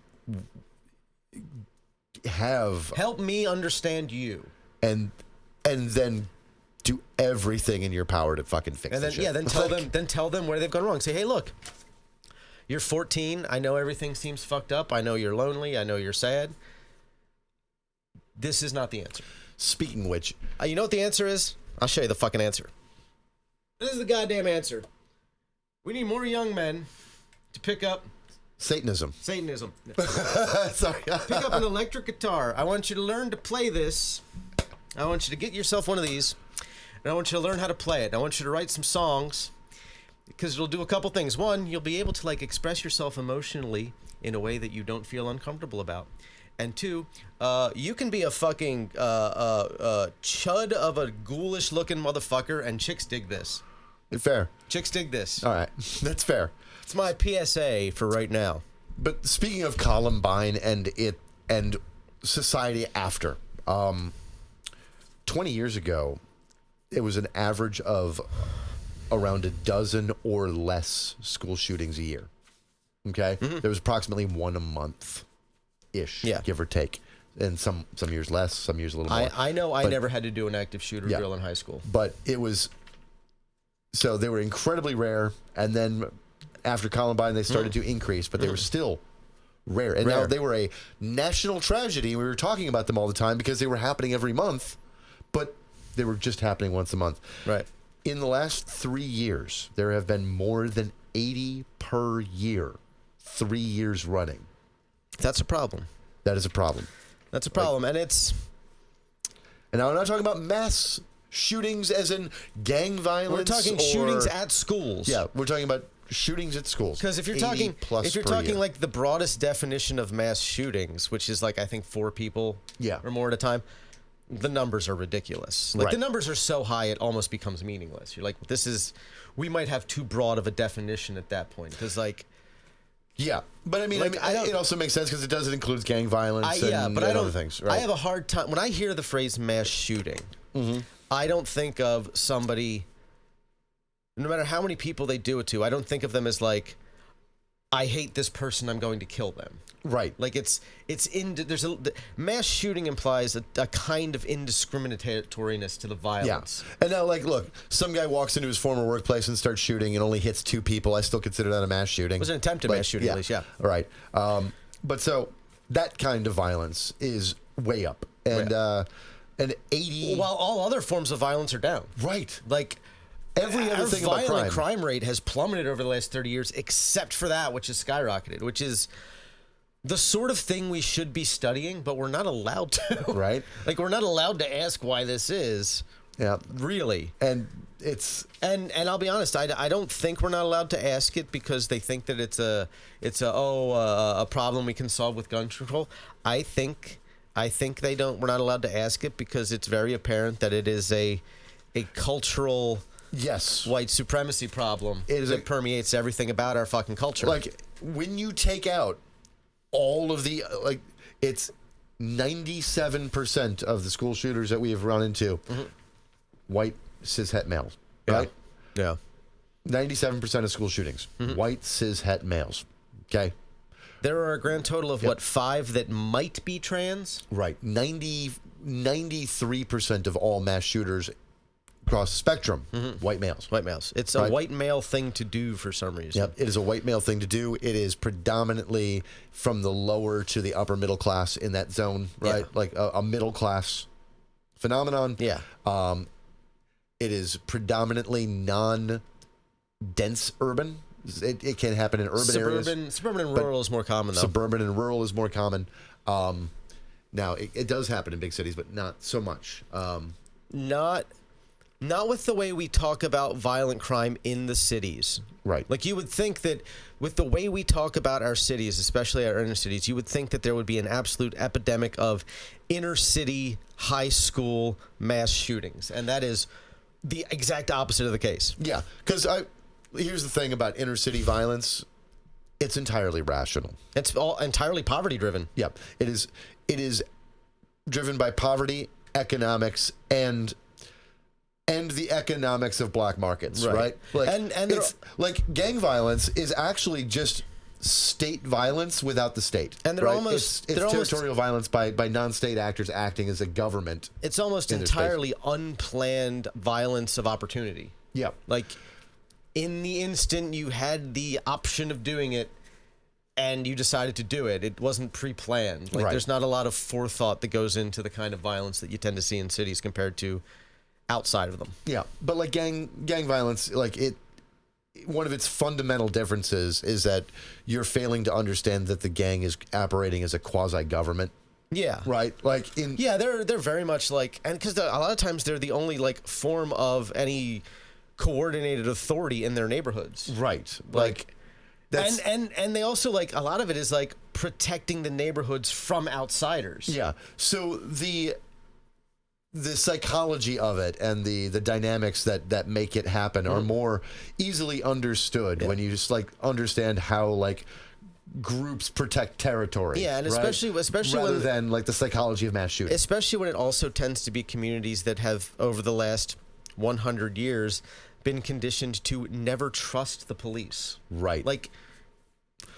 help me understand you. And then do everything in your power to fucking fix and then shit. then tell them where they've gone wrong. Say, hey, look, you're 14. I know everything seems fucked up. I know you're lonely. I know you're sad. This is not the answer. Speaking of which, you know what the answer is? I'll show you the fucking answer. This is the goddamn answer. We need more young men to pick up Satanism. Sorry. Pick up an electric guitar. I want you to learn to play this. I want you to get yourself one of these, and I want you to learn how to play it. I want you to write some songs, because it'll do a couple things. One, you'll be able to like express yourself emotionally in a way that you don't feel uncomfortable about. And two, you can be a fucking chud of a ghoulish-looking motherfucker, and chicks dig this. Fair. Chicks dig this. All right. That's fair. It's my PSA for right now. But speaking of Columbine and society after, 20 years ago, it was an average of around a dozen or less school shootings a year. Okay? Mm-hmm. There was approximately one a month-ish, give or take. And some years less, some years a little more. I know I never had to do an active shooter drill in high school. But it was... So they were incredibly rare, and then after Columbine, they started to increase, but they were still rare. And now they were a national tragedy. We were talking about them all the time because they were happening every month, but they were just happening once a month. Right. In the last 3 years, there have been more than 80 per year, 3 years running. That's a problem. That is a problem. That's a problem, and it's... And now I'm not talking about mass shootings as in gang violence. We're talking shootings at schools. Yeah, we're talking about shootings at schools. Because if you're talking like the broadest definition of mass shootings, which is like I think 4 people or more at a time, the numbers are ridiculous. Like, the numbers are so high, it almost becomes meaningless. You're like, we might have too broad of a definition at that point. Because, like... Yeah, but I mean, it also makes sense because it does include gang violence and other things. Right? I have a hard time... When I hear the phrase mass shooting, I don't think of somebody... No matter how many people they do it to, I don't think of them as like, I hate this person, I'm going to kill them. Right. Like mass shooting implies a kind of indiscriminatoriness to the violence. Yeah. And now, like, look, some guy walks into his former workplace and starts shooting and only hits 2 people. I still consider that a mass shooting. It was an attempted mass shooting, at least, yeah. Right. But so that kind of violence is way up. And, and 80... While all other forms of violence are down. Right. Like... Every other thing about violent crime rate has plummeted over the last 30 years, except for that, which has skyrocketed, which is the sort of thing we should be studying, but we're not allowed to. Right. Like, we're not allowed to ask why this is. Yeah. Really. And it's... And I'll be honest, I don't think we're not allowed to ask it because they think that it's a problem we can solve with gun control. I think they don't. We're not allowed to ask it because it's very apparent that it is a cultural... Yes. White supremacy problem that permeates everything about our fucking culture. Like, when you take out all of the, like, it's 97% of the school shooters that we have run into, white cishet males, right? Yeah. 97% of school shootings, white cishet males, okay? There are a grand total of, 5 that might be trans? Right. 93% of all mass shooters across the spectrum, white males. White males. It's a white male thing to do for some reason. Yep, it is a white male thing to do. It is predominantly from the lower to the upper middle class in that zone, right? Yeah. Like a middle class phenomenon. Yeah. It is predominantly non-dense urban. It can happen in urban areas. Suburban and rural is more common, though. Suburban and rural is more common. Now, it does happen in big cities, but not so much. Not with the way we talk about violent crime in the cities. Right. Like, you would think that with the way we talk about our cities, especially our inner cities, you would think that there would be an absolute epidemic of inner city, high school mass shootings. And that is the exact opposite of the case. Yeah. Because here's the thing about inner city violence. It's entirely rational. It's all entirely poverty driven. Yeah. It is driven by poverty, economics, and the economics of black markets, right? Like, and it's like gang violence is actually just state violence without the state. And they're it's territorial violence by non-state actors acting as a government. It's almost entirely unplanned violence of opportunity. Yeah. Like, in the instant you had the option of doing it and you decided to do it, it wasn't pre-planned. Like, there's not a lot of forethought that goes into the kind of violence that you tend to see in cities compared to outside of them. Yeah, but like gang violence, like one of its fundamental differences is that you're failing to understand that the gang is operating as a quasi-government. Yeah. Right? Like they're very much like, and because a lot of times they're the only like form of any coordinated authority in their neighborhoods. Right. Like that's, and they also, like, a lot of it is like protecting the neighborhoods from outsiders. Yeah. So the psychology of it and the dynamics that make it happen are more easily understood when you just like understand how like groups protect territory. Yeah, and especially rather than like the psychology of mass shooting. Especially when it also tends to be communities that have over the last 100 years been conditioned to never trust the police. Right. Like,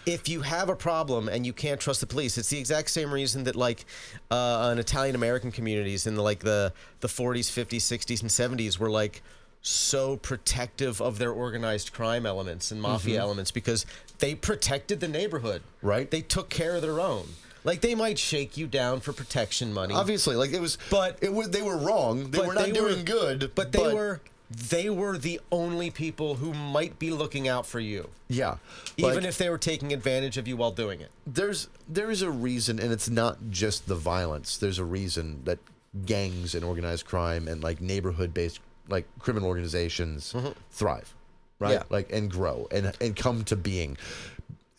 if you have a problem and you can't trust the police, it's the exact same reason that like in Italian American communities in the 40s, 50s, 60s, and 70s were like so protective of their organized crime elements and mafia elements because they protected the neighborhood. Right. They took care of their own. Like, they might shake you down for protection money. Obviously, like they were wrong. They were not doing good. But they were the only people who might be looking out for you. Yeah. Even if they were taking advantage of you while doing it. There is a reason, and it's not just the violence. There's a reason that gangs and organized crime and like neighborhood-based like criminal organizations thrive, right? Yeah. Like, and grow and come to being.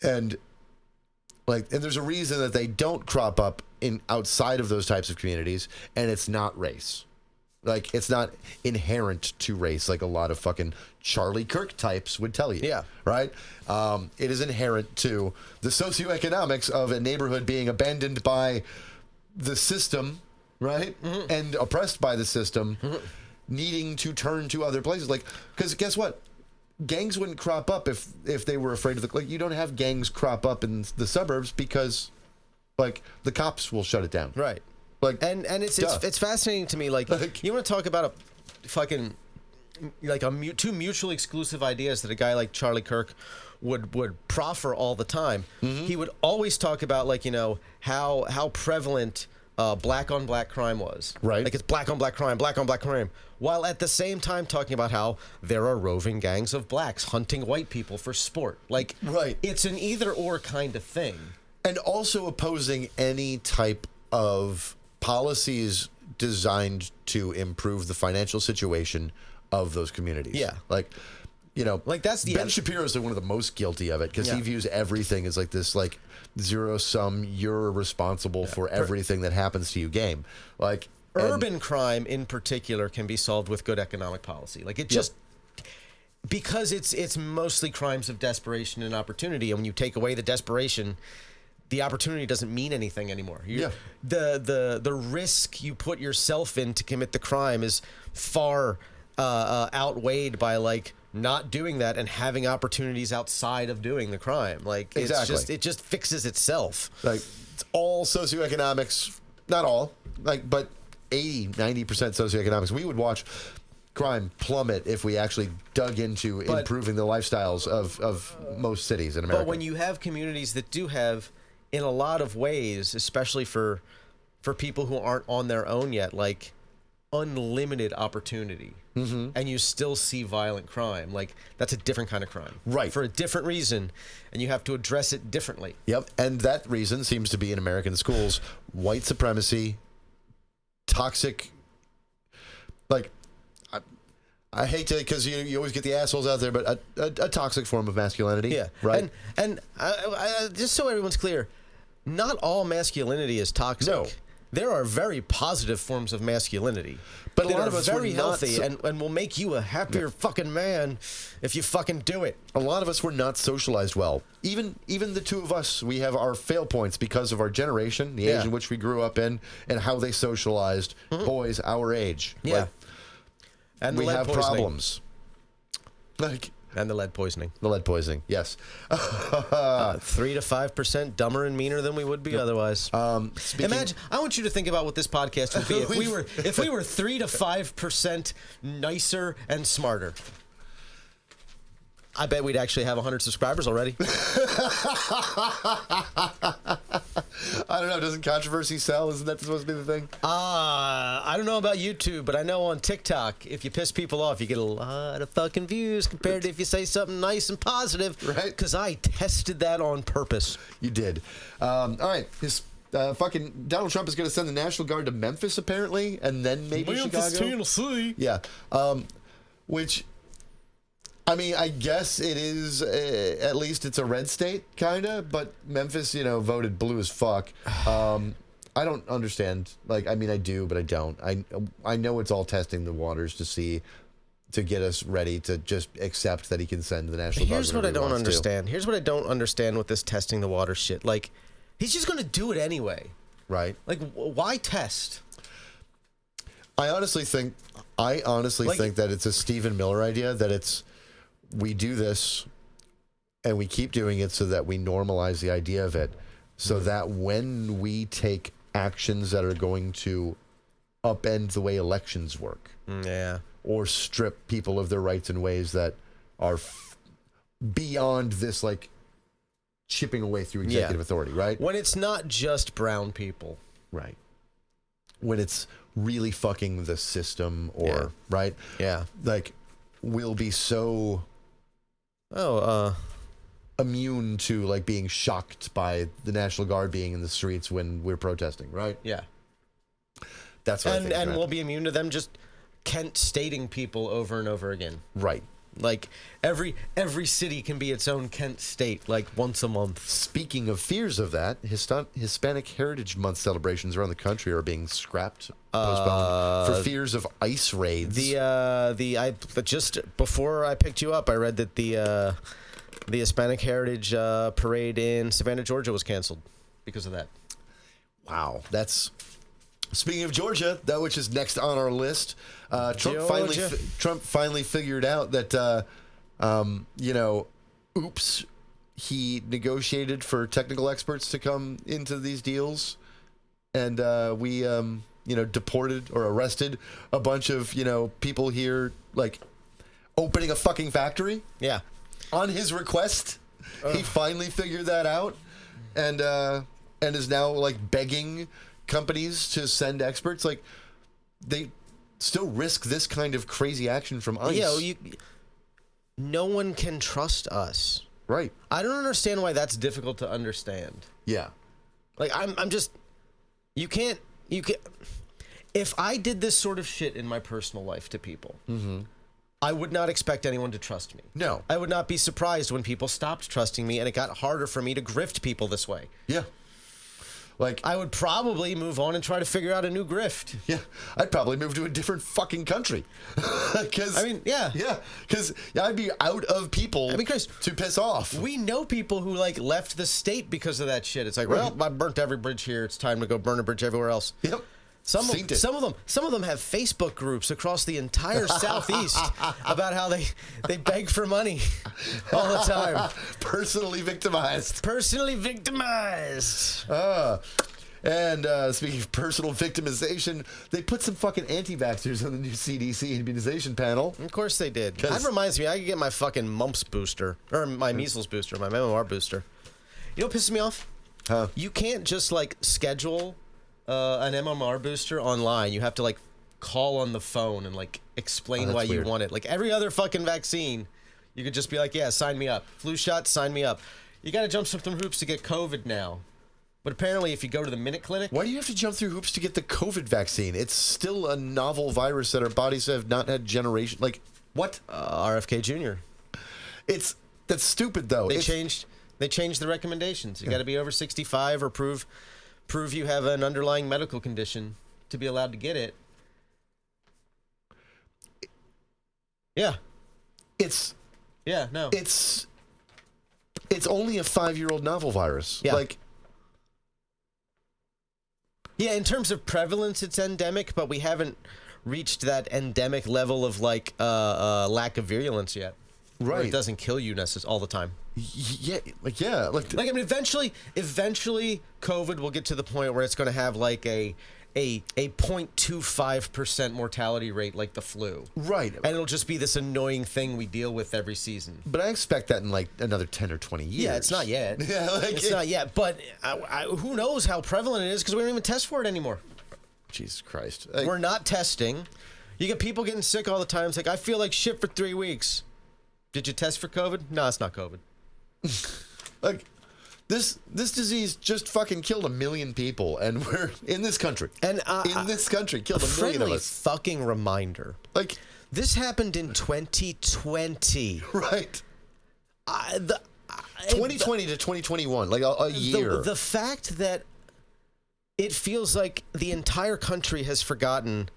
And Like, and there's a reason that they don't crop up in outside of those types of communities, and it's not race. Like, it's not inherent to race like a lot of fucking Charlie Kirk types would tell you. Yeah. Right? It is inherent to the socioeconomics of a neighborhood being abandoned by the system, right? Mm-hmm. And oppressed by the system, needing to turn to other places. Like, because guess what? Gangs wouldn't crop up if they were afraid of the... Like, you don't have gangs crop up in the suburbs because, like, the cops will shut it down. Right. Like, and it's fascinating to me. Like you want to talk about a fucking like two mutually exclusive ideas that a guy like Charlie Kirk would proffer all the time. Mm-hmm. He would always talk about, like, you know, how prevalent black on black crime was. Right. Like, it's black on black crime, while at the same time talking about how there are roving gangs of blacks hunting white people for sport. Like, right. It's an either or kind of thing. And also opposing any type of policies designed to improve the financial situation of those communities. Yeah. Like, you know, like, that's the Ben Shapiro's one of the most guilty of it because he views everything as like this, like, zero sum, you're responsible for everything that happens to you game. Like, urban crime in particular can be solved with good economic policy. Like, it just because it's mostly crimes of desperation and opportunity, and when you take away the desperation, the opportunity doesn't mean anything anymore. The risk you put yourself in to commit the crime is far outweighed by, like, not doing that and having opportunities outside of doing the crime. Like, exactly. it just fixes itself. Like, it's all socioeconomics, not all, like, but 80-90% socioeconomics. We would watch crime plummet if we actually dug into improving the lifestyles of most cities in America. But when you have communities that do have, in a lot of ways, especially for people who aren't on their own yet, like, unlimited opportunity, and you still see violent crime, like, that's a different kind of crime. Right. For a different reason, and you have to address it differently. Yep. And that reason seems to be in American schools: white supremacy, toxic, like, I hate to, because you always get the assholes out there, but a toxic form of masculinity. Yeah. Right. And I, just so everyone's clear, not all masculinity is toxic. No. There are very positive forms of masculinity. But a lot of us very were not healthy and will make you a happier fucking man if you fucking do it. A lot of us were not socialized well. Even the two of us, we have our fail points because of our generation, the age in which we grew up in, and how they socialized boys our age. Yeah. Like, and the we lead have poisoning. Problems. Like, And the lead poisoning. The lead poisoning, yes. 3 to 5% dumber and meaner than we would be otherwise. Imagine. I want you to think about what this podcast would be if we were 3 to 5% nicer and smarter. I bet we'd actually have 100 subscribers already. I don't know. Doesn't controversy sell? Isn't that supposed to be the thing? I don't know about YouTube, but I know on TikTok, if you piss people off, you get a lot of fucking views compared to if you say something nice and positive. Right. Because I tested that on purpose. You did. All right. His fucking Donald Trump is going to send the National Guard to Memphis, apparently, and then maybe Chicago. Tennessee. Yeah. Which, I mean, I guess it is, at least it's a red state, kind of, but Memphis, voted blue as fuck. I don't understand. Like, I mean, I do, but I don't. I know it's all testing the waters to get us ready to just accept that he can send the National Guard. Here's what I don't understand. Here's what I don't understand with this testing the water shit. Like, he's just going to do it anyway. Right. Like, why test? I honestly think that it's a Stephen Miller idea, that we do this and we keep doing it so that we normalize the idea of it, so that when we take actions that are going to upend the way elections work, or strip people of their rights in ways that are beyond this, like, chipping away through executive authority, right? When it's not just brown people. Right. When it's really fucking the system, or, right? Yeah. Like, we'll be so immune to, like, being shocked by the National Guard being in the streets when we're protesting, right? Yeah. That's what I think. And we'll be immune to them just Kent stating people over and over again. Right. Like every city can be its own Kent state, like once a month. Speaking of fears of that, Hispanic Heritage Month celebrations around the country are being scrapped, postponed for fears of ICE raids. Just before I picked you up, I read that the Hispanic Heritage Parade in Savannah, Georgia, was canceled because of that. Wow, that's. Speaking of Georgia, that which is next on our list, Trump finally figured out that, oops, he negotiated for technical experts to come into these deals, and we deported or arrested a bunch of people here, like opening a fucking factory. Yeah, on his request, he finally figured that out, and is now like begging companies to send experts. Like, they still risk this kind of crazy action from ICE. Yeah, no one can trust us. Right. I don't understand why that's difficult to understand. Yeah. Like, I'm just, you can't, if I did this sort of shit in my personal life to people, I would not expect anyone to trust me. No. I would not be surprised when people stopped trusting me and it got harder for me to grift people this way. Yeah. Like, I would probably move on and try to figure out a new grift. Yeah, I'd probably move to a different fucking country. Because I'd be out of people to piss off. We know people who like left the state because of that shit. It's like, well, I burnt every bridge here. It's time to go burn a bridge everywhere else. Yep. Some of them have Facebook groups across the entire Southeast about how they beg for money all the time. Personally victimized. And speaking of personal victimization, they put some fucking anti-vaxxers on the new CDC immunization panel. Of course they did. That reminds me, I could get my fucking mumps booster, or my measles booster, my MMR booster. You know what pisses me off? Huh? You can't just like schedule an MMR booster online. You have to like call on the phone and like explain why you want it. Like every other fucking vaccine, you could just be like, yeah, sign me up. Flu shot, sign me up. You got to jump some hoops to get COVID now. But apparently if you go to the Minute Clinic... Why do you have to jump through hoops to get the COVID vaccine? It's still a novel virus that our bodies have not had generation... Like, what? RFK Jr. That's stupid, though. They changed the recommendations. You got to be over 65 or prove you have an underlying medical condition to be allowed to get it. Yeah. It's only a 5-year-old novel virus. Yeah. Like, yeah, in terms of prevalence, it's endemic, but we haven't reached that endemic level of like lack of virulence yet. Right. It doesn't kill you necessarily all the time. Yeah. Eventually COVID will get to the point where it's going to have like a 0.25% mortality rate like the flu. Right. And it'll just be this annoying thing we deal with every season. But I expect that in like another 10 or 20 years. Yeah, it's not yet. It's not yet. But who knows how prevalent it is because we don't even test for it anymore. Jesus Christ. We're not testing. You get people getting sick all the time. It's like, I feel like shit for 3 weeks. Did you test for COVID? No, it's not COVID. Like, this disease just fucking killed 1 million people, and we're in this country. And in this country, killed 1 million of us. Fucking reminder. Like, this happened in 2020. Right. 2020 to 2021, like a year. The fact that it feels like the entire country has forgotten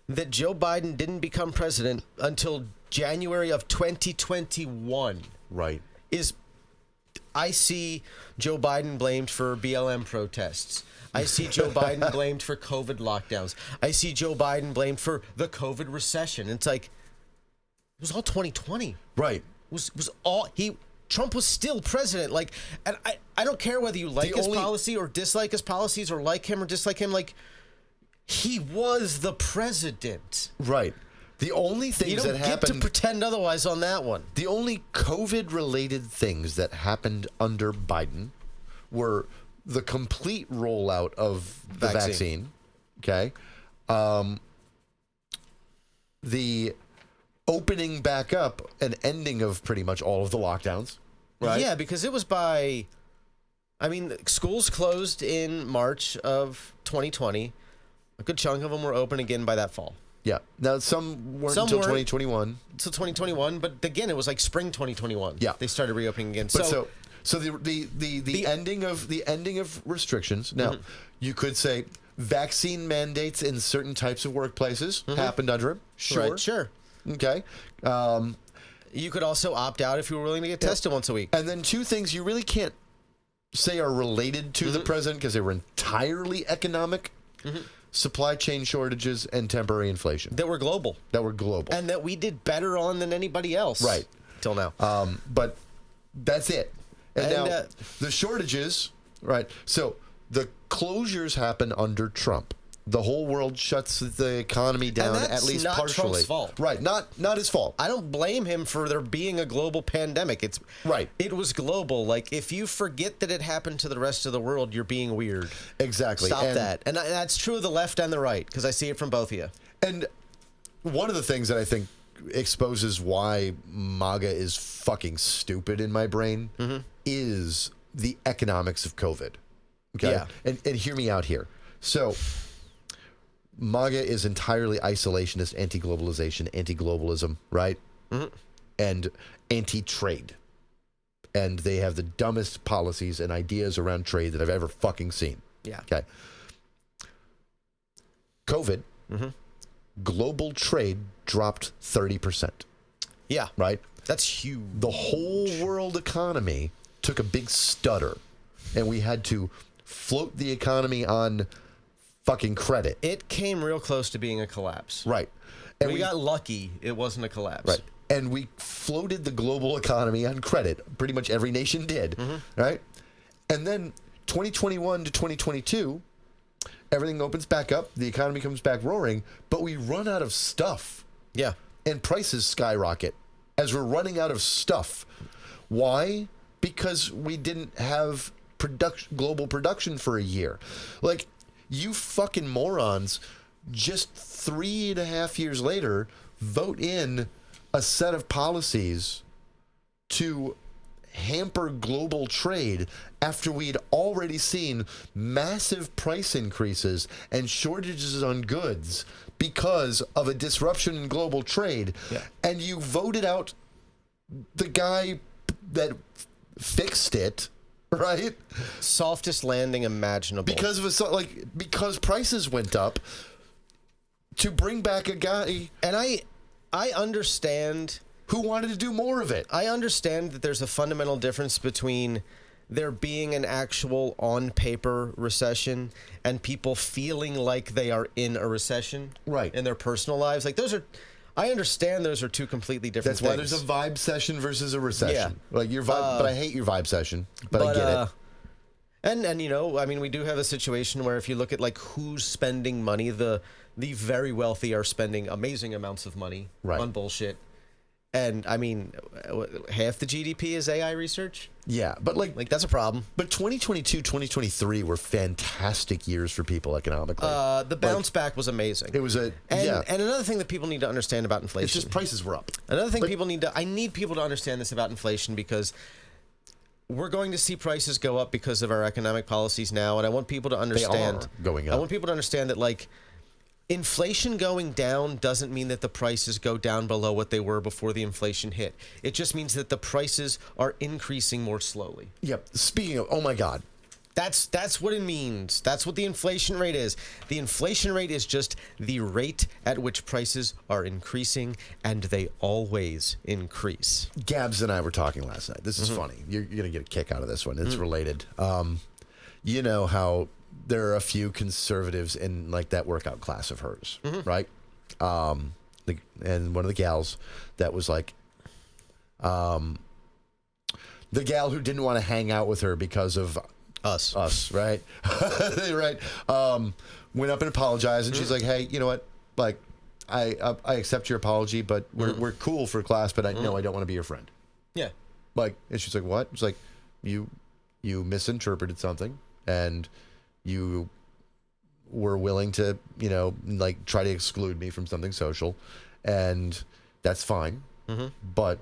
that Joe Biden didn't become president until January of 2021. Right. I see Joe Biden blamed for BLM protests. I see Joe Biden blamed for COVID lockdowns. I see Joe Biden blamed for the COVID recession. It's like, it was all 2020. Right. Trump was still president. Like, and I don't care whether you like his policy or dislike his policies or like him or dislike him. Like, he was the president. Right. The only things that happened... You don't get to pretend otherwise on that one. The only COVID-related things that happened under Biden were the complete rollout of the vaccine. Okay? The opening back up and ending of pretty much all of the lockdowns. Right? Yeah, because it was schools closed in March of 2020. A good chunk of them were open again by that fall. Yeah. Now, some weren't until 2021. Until 2021, but again, it was like spring 2021. Yeah. They started reopening again. But so the ending of restrictions. Now, you could say vaccine mandates in certain types of workplaces happened under him. Sure. Right, sure. Okay. You could also opt out if you were willing to get tested once a week. And then two things you really can't say are related to the president because they were entirely economic. Supply chain shortages and temporary inflation. That were global. And that we did better on than anybody else. Right. Till now. But that's it. And now, the shortages, right? So the closures happen under Trump. The whole world shuts the economy down, at least not partially. Trump's fault. Right. Not his fault. I don't blame him for there being a global pandemic. It's right. It was global. Like, if you forget that it happened to the rest of the world, you're being weird. Exactly. Stop that. And that's true of the left and the right, because I see it from both of you. And one of the things that I think exposes why MAGA is fucking stupid in my brain is the economics of COVID. Okay? Yeah. And hear me out here. So MAGA is entirely isolationist, anti-globalization, anti-globalism, right? And anti-trade. And they have the dumbest policies and ideas around trade that I've ever fucking seen. Yeah. Okay. COVID, global trade dropped 30%. Yeah. Right? That's huge. The whole world economy took a big stutter, and we had to float the economy on fucking credit. It came real close to being a collapse. Right. And we got lucky it wasn't a collapse. Right. And we floated the global economy on credit. Pretty much every nation did. Right? And then 2021 to 2022, everything opens back up. The economy comes back roaring, but we run out of stuff. Yeah. And prices skyrocket as we're running out of stuff. Why? Because we didn't have global production for a year. Like, you fucking morons, just 3.5 years later, vote in a set of policies to hamper global trade after we'd already seen massive price increases and shortages on goods because of a disruption in global trade. Yeah. And you voted out the guy that fixed it. Right? Softest landing imaginable. Because of because prices went up to bring back a guy. And I understand who wanted to do more of it. I understand that there's a fundamental difference between there being an actual on paper recession and people feeling like they are in a recession. Right. In their personal lives. Like, I understand those are two completely different things. That's why there's a vibe session versus a recession. Yeah. Like your vibe, but I hate your vibe session. But I get it. And you know, I mean, we do have a situation where if you look at like who's spending money, the very wealthy are spending amazing amounts of money on bullshit. And I mean, half the GDP is AI research. Yeah, but like that's a problem. But 2022, 2023 were fantastic years for people economically. The bounce back was amazing. It was and another thing that people need to understand about inflation. It's just prices were up. Another thing I need people to understand this about inflation, because we're going to see prices go up because of our economic policies now, and I want people to understand they are going up. I want people to understand that like inflation going down doesn't mean that the prices go down below what they were before the inflation hit. It just means that the prices are increasing more slowly. Yep. Speaking of, oh my God. That's what it means. That's what the inflation rate is. The inflation rate is just the rate at which prices are increasing, and they always increase. Gabs and I were talking last night. This is funny. You're going to get a kick out of this one. It's related. You know how there are a few conservatives in like that workout class of hers, right? And one of the gals that was like, the gal who didn't want to hang out with her because of us, right? Right. Went up and apologized, and she's like, "Hey, you know what? Like, I accept your apology, but we're cool for class, but I don't want to be your friend." Yeah. Like, and she's like, "What?" It's like, you misinterpreted something, and you were willing to, like try to exclude me from something social, and that's fine. But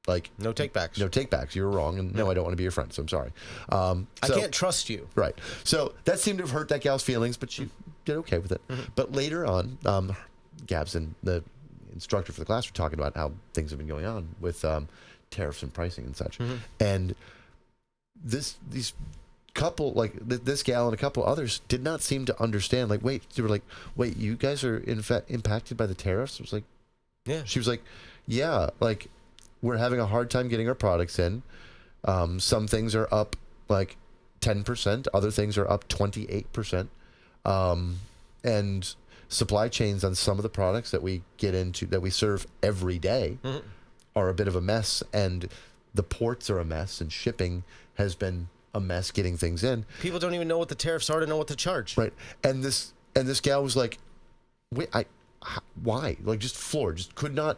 like, no takebacks. No takebacks. You were wrong, and no, I don't want to be your friend. So I'm sorry. I can't trust you. Right. So that seemed to have hurt that gal's feelings, but she did okay with it. But later on, Gabs and the instructor for the class were talking about how things have been going on with tariffs and pricing and such. And these couple, like this gal and a couple others did not seem to understand. Like, they were like, wait, you guys are in fact impacted by the tariffs? I was like, yeah. She was like, yeah, like we're having a hard time getting our products in. Some things are up like 10%, other things are up 28%. And supply chains on some of the products that we get into, that we serve every day, are a bit of a mess, and the ports are a mess, and shipping has been a mess getting things in. People don't even know what the tariffs are to know what to charge. Right. And this gal was like, wait, why? Like, just floored, just could not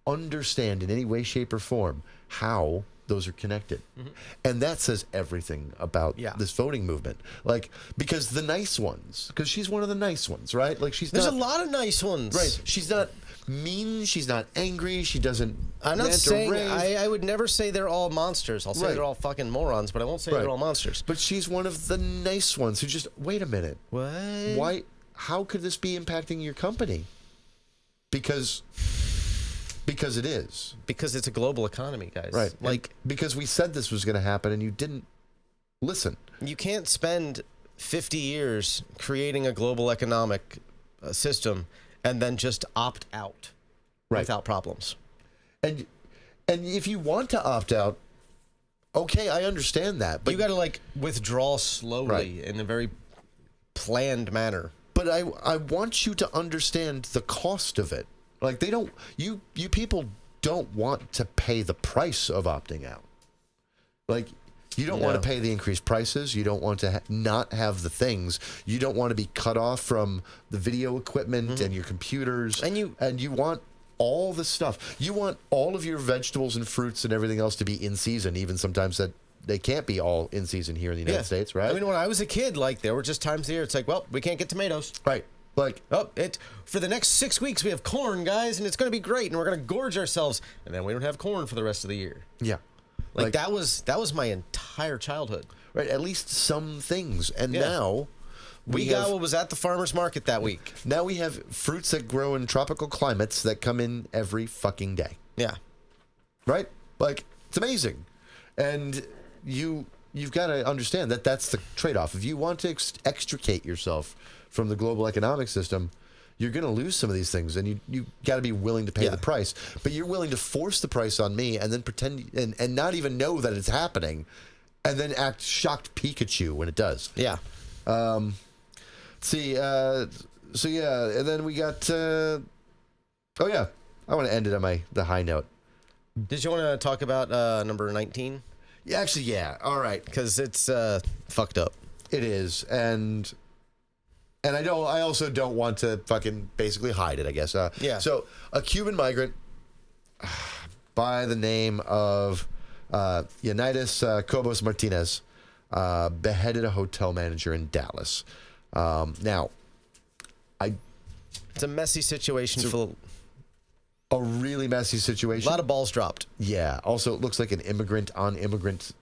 understand in any way, shape, or form how those are connected. And that says everything about this voting movement. Like, because the nice ones, because she's one of the nice ones, right? Like, there's a lot of nice ones. Right. She's not mean, she's not angry, she doesn't I'm not saying, I would never say they're all monsters. I'll say they're all fucking morons, but I won't say they're all monsters. But she's one of the nice ones who just, wait a minute. What? Why? How could this be impacting your company? Because it is. Because it's a global economy, guys. Right. Like, because we said this was going to happen and you didn't listen. You can't spend 50 years creating a global economic system and then just opt out without problems. And if you want to opt out, okay, I understand that. But you got to, like, withdraw slowly in a very planned manner. But I want you to understand the cost of it. Like, they don't, you people don't want to pay the price of opting out. Like, you don't want to pay the increased prices. You don't want to not have the things. You don't want to be cut off from the video equipment and your computers. And you want all the stuff. You want all of your vegetables and fruits and everything else to be in season, even sometimes that they can't be all in season here in the United States, right? I mean, when I was a kid, like, there were just times a year it's like, well, we can't get tomatoes. Right. Like, for the next 6 weeks we have corn, guys, and it's going to be great, and we're going to gorge ourselves, and then we don't have corn for the rest of the year. Yeah. Like that was my entire childhood. Right, at least some things. And now we got what was at the farmer's market that week. Now we have fruits that grow in tropical climates that come in every fucking day. Yeah. Right? Like, it's amazing. And you've got to understand that that's the trade-off. If you want to extricate yourself from the global economic system, you're going to lose some of these things, and you got to be willing to pay the price. But you're willing to force the price on me and then pretend and not even know that it's happening, and then act shocked Pikachu when it does. Yeah. And then we got I want to end it on the high note. Did you want to talk about number 19? Yeah, actually, yeah. All right, because it's fucked up. It is, and I also don't want to fucking basically hide it, I guess. So a Cuban migrant by the name of Leonidas Cobos Martinez beheaded a hotel manager in Dallas. Now, it's a messy situation. A really messy situation. A lot of balls dropped. Yeah. Also, it looks like an immigrant on immigrant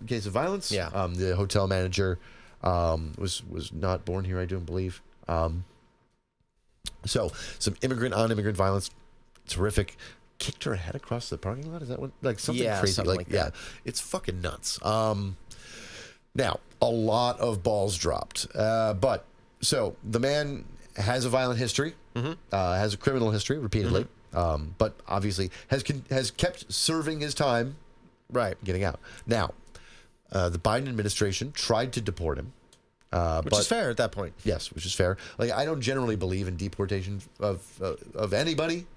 case of violence. Yeah. The hotel manager was not born here, I don't believe. So some immigrant on immigrant violence. Terrific. Kicked her head across the parking lot. Is that what? Like something crazy? Something like that. It's fucking nuts. Now a lot of balls dropped. But so the man has a violent history. Has a criminal history repeatedly. But obviously has kept serving his time. Right. Getting out. Now, the Biden administration tried to deport him. Which is fair at that point. Yes, which is fair. Like, I don't generally believe in deportation of anybody,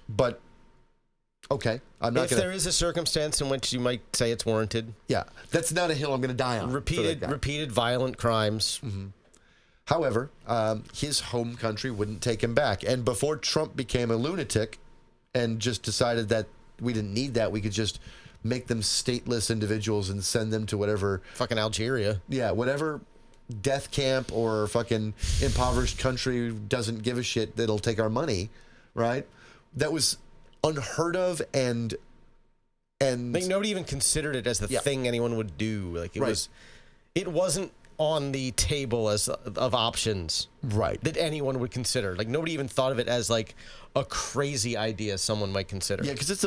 but okay. I'm not. If there is a circumstance in which you might say it's warranted. Yeah, that's not a hill I'm going to die on. Repeated violent crimes. However, his home country wouldn't take him back. And before Trump became a lunatic and just decided that we didn't need that, we could just make them stateless individuals and send them to whatever. Fucking Algeria. Yeah, whatever death camp or fucking impoverished country doesn't give a shit that'll take our money, right? That was unheard of and like nobody even considered it as the thing anyone would do. Like it wasn't on the table as of options, right? That anyone would consider. Like nobody even thought of it as like a crazy idea someone might consider. Yeah, because it's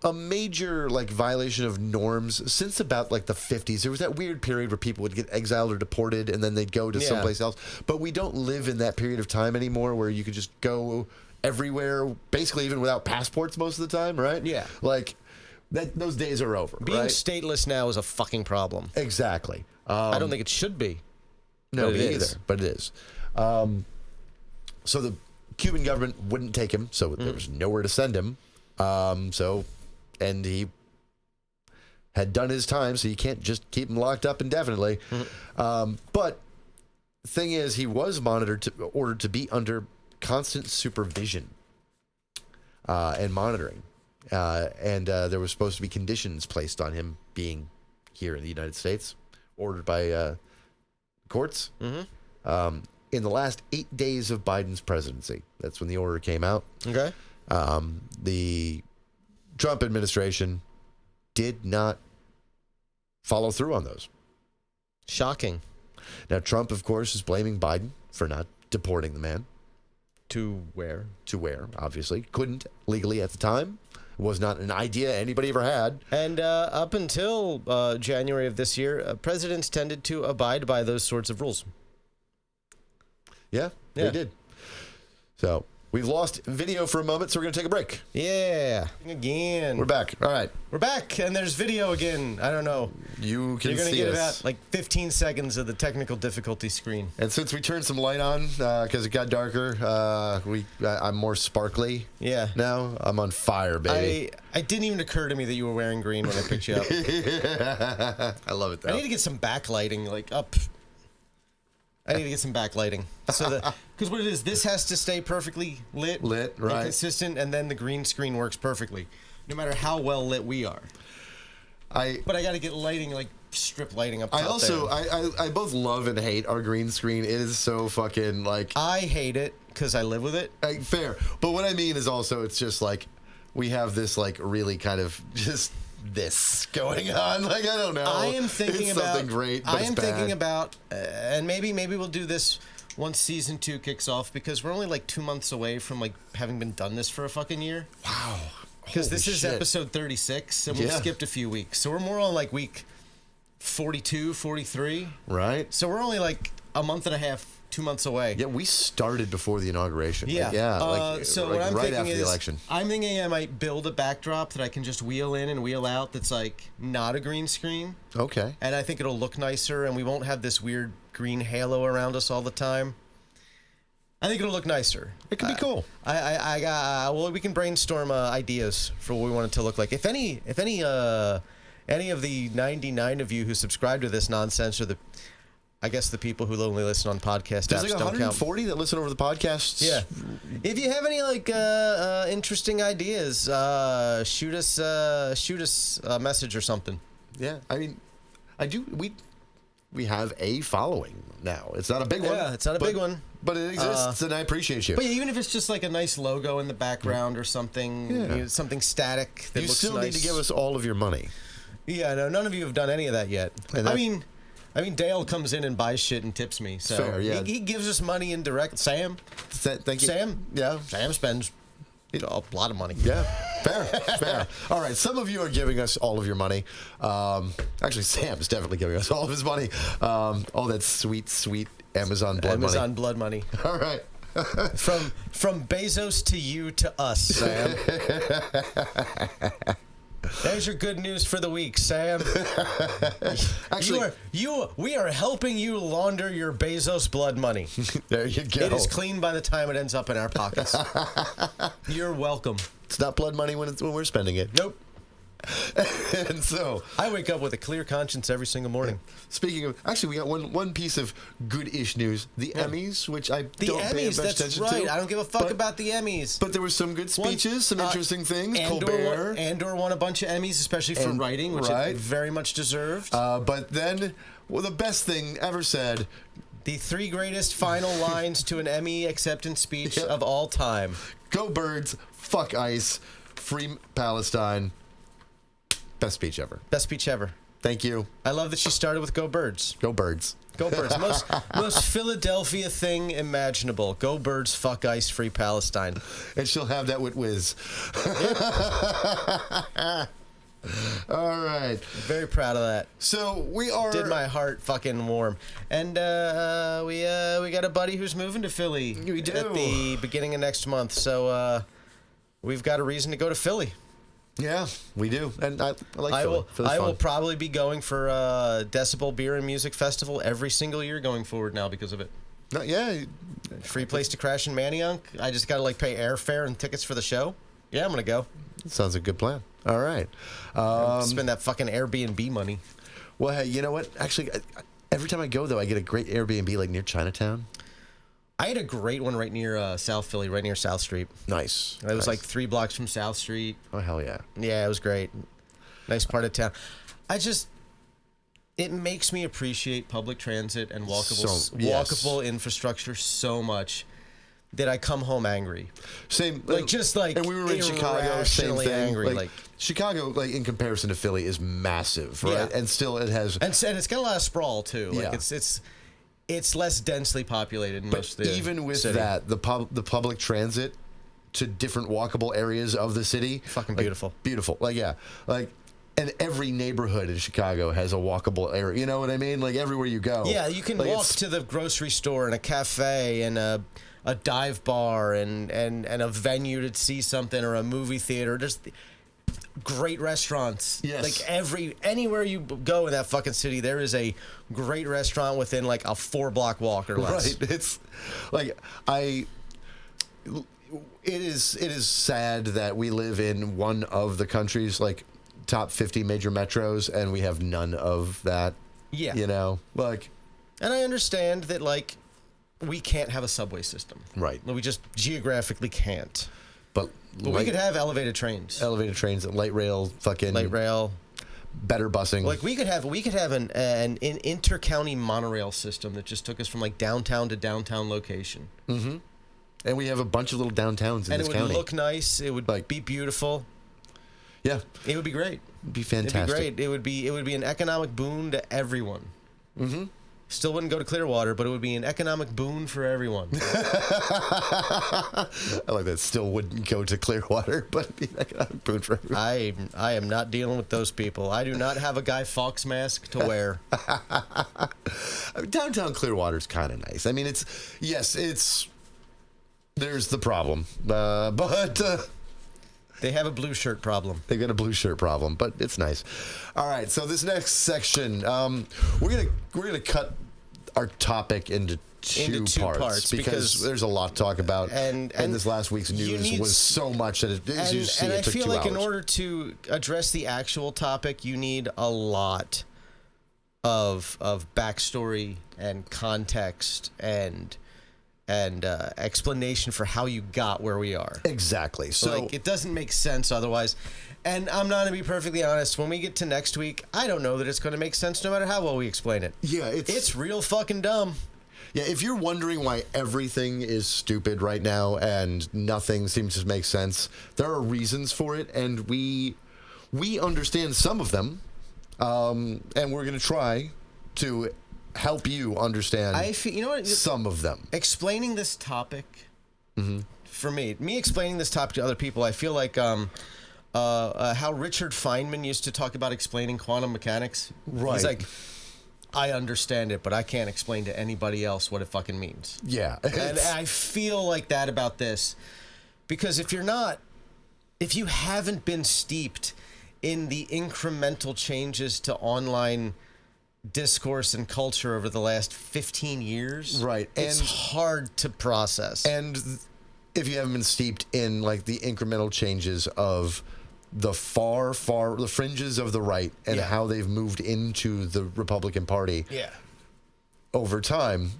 a major like violation of norms since about like the 50s. There was that weird period where people would get exiled or deported and then they'd go to someplace else. But we don't live in that period of time anymore where you could just go everywhere, basically even without passports most of the time, right? Yeah. Like those days are over. Being right? stateless now is a fucking problem. Exactly. I don't think it should be. No, me either. But it is. So the Cuban government wouldn't take him, so there was nowhere to send him. And he had done his time, so you can't just keep him locked up indefinitely. But the thing is, he was ordered to be under constant supervision and monitoring. And there was supposed to be conditions placed on him being here in the United States, ordered by courts. In the last 8 days of Biden's presidency, that's when the order came out. Okay. The Trump administration did not follow through on those. Shocking. Now, Trump, of course, is blaming Biden for not deporting the man. To where? To where, obviously. Couldn't legally at the time. It was not an idea anybody ever had. And up until January of this year, presidents tended to abide by those sorts of rules. Yeah, they did. So we've lost video for a moment, so we're going to take a break. Yeah. Again. We're back. All right. We're back, and there's video again. I don't know. You can see us. You're going to get about like 15 seconds of the technical difficulty screen. And since we turned some light on because it got darker, I'm more sparkly. Yeah. Now I'm on fire, baby. It didn't even occur to me that you were wearing green when I picked you up. I love it, though. I need to get some backlighting, like up. I need to get some backlighting. So because what it is, this has to stay perfectly lit, right, and consistent, and then the green screen works perfectly, no matter how well lit we are. But I got to get lighting, like strip lighting up top. I both love and hate our green screen. It is so fucking like. I hate it because I live with it. Fair, but what I mean is also it's just like we have this like really kind of just. This going on, like I don't know. I am thinking about something great. But thinking about, and maybe we'll do this once season 2 kicks off because we're only like 2 months away from like having been done this for a fucking year. Wow. Because this is episode 36, and we've skipped a few weeks, so we're more on like week 42, 43. Right. So we're only like a month and a half. 2 months away. Yeah, we started before the inauguration. Yeah. So what I'm right thinking after is, the election. I'm thinking I might build a backdrop that I can just wheel in and wheel out that's like not a green screen. Okay. And I think it'll look nicer, and we won't have this weird green halo around us all the time. I think it'll look nicer. It could be cool. Well, we can brainstorm ideas for what we want it to look like. If any of the 99 of you who subscribe to this nonsense are I guess the people who only listen on podcast There's apps like 140 that listen over the podcasts. Yeah. If you have any like interesting ideas, shoot us a message or something. Yeah. I mean, we have a following now. It's not a big one. Yeah, it's not a big one. But it exists, and I appreciate you. But even if it's just like a nice logo in the background or something, something static that looks nice. You still need to give us all of your money. Yeah, no, none of you have done any of that yet. I mean, Dale comes in and buys shit and tips me. So fair, yeah. He gives us money in direct. Sam? Thank you. Sam? Yeah. Sam spends a lot of money. Yeah, fair. All right, some of you are giving us all of your money. Actually, Sam is definitely giving us all of his money. All that sweet, sweet Amazon blood money. Amazon blood money. All right. From Bezos to you to us, Sam. There's your good news for the week, Sam. Actually, we are helping you launder your Bezos blood money. There you go. It is clean by the time it ends up in our pockets. You're welcome. It's not blood money when we're spending it. Nope. And so I wake up with a clear conscience every single morning. Speaking of, actually, we got one piece of good-ish news: the Emmys, which I don't pay much attention to. I don't give a fuck about the Emmys. But there were some good speeches, some interesting things. Andor won a bunch of Emmys, especially for writing, which it very much deserved. But then, the best thing ever said. The 3 greatest final lines to an Emmy acceptance speech of all time. Go Birds, fuck ICE, free Palestine. Best speech ever. Best speech ever. Thank you. I love that she started with Go Birds. Go Birds. Go Birds. Most Philadelphia thing imaginable. Go Birds, fuck ICE, free Palestine. And she'll have that with Wiz. All right. Very proud of that. So did my heart fucking warm. And we got a buddy who's moving to Philly. We do. At the beginning of next month. So we've got a reason to go to Philly. Yeah, we do. And I like Philly. I will probably be going for Decibel Beer and Music Festival every single year going forward now because of it. Yeah. Free place to crash in Manayunk. I just got to pay airfare and tickets for the show. Yeah, I'm going to go. Sounds a good plan. All right. Spend that fucking Airbnb money. Well, hey, you know what? Actually, every time I go, though, I get a great Airbnb near Chinatown. I had a great one right near South Philly, right near South Street. Nice. It was 3 blocks from South Street. Oh, hell yeah. Yeah, it was great. Nice part of town. It makes me appreciate public transit and walkable infrastructure so much that I come home angry. Same. And we were in Chicago, same thing. Angry. Chicago, in comparison to Philly, is massive, right? Yeah. And still it has... And it's got a lot of sprawl, too. Yeah. It's less densely populated in most of the even with city. that, the public transit to different walkable areas of the city, fucking beautiful. Beautiful. And every neighborhood in Chicago has a walkable area. You know what I mean? Everywhere you go. Yeah, you can walk to the grocery store and a cafe and a dive bar and a venue to see something or a movie theater. Just great restaurants. Yes. Anywhere you go in that fucking city, there is a great restaurant within a 4-block walk or less. Right. It's it is sad that we live in one of the country's top 50 major metros and we have none of that. Yeah. You know? And I understand that we can't have a subway system. Right. We just geographically can't. But we could have elevated trains. Light rail, better busing. We could have an inter-county monorail system that just took us from downtown to downtown location. Mm-hmm. And we have a bunch of little downtowns in this county. And it would look nice. It would be beautiful. Yeah. It would be great. It'd be fantastic. It'd be great. It would be an economic boon to everyone. Mm-hmm. Still wouldn't go to Clearwater, but it would be an economic boon for everyone. I like that. Still wouldn't go to Clearwater, but it'd be an economic boon for everyone. I am not dealing with those people. I do not have a Guy Fawkes mask to wear. Downtown Clearwater's kind of nice. I mean, there's the problem, but they have a blue shirt problem. They've got a blue shirt problem, but it's nice. All right, so this next section, we're gonna cut our topic into two parts because there's a lot to talk about, and this last week's news was so much that it took 2 hours. I feel like in order to address the actual topic, you need a lot of backstory and context and explanation for how you got where we are. Exactly. So it doesn't make sense otherwise. And I'm not going to be perfectly honest. When we get to next week, I don't know that it's going to make sense no matter how well we explain it. Yeah, it's real fucking dumb. Yeah, if you're wondering why everything is stupid right now and nothing seems to make sense, there are reasons for it, and we understand some of them, and we're going to try to help you understand some of them. Explaining this topic, for me explaining this topic to other people, I feel like how Richard Feynman used to talk about explaining quantum mechanics. Right. He's like, I understand it, but I can't explain to anybody else what it fucking means. Yeah. And I feel like that about this. Because if you haven't been steeped in the incremental changes to online discourse and culture over the last 15 years, right, it's hard to process. And if you haven't been steeped in the incremental changes of the the fringes of the right and how they've moved into the Republican Party over time,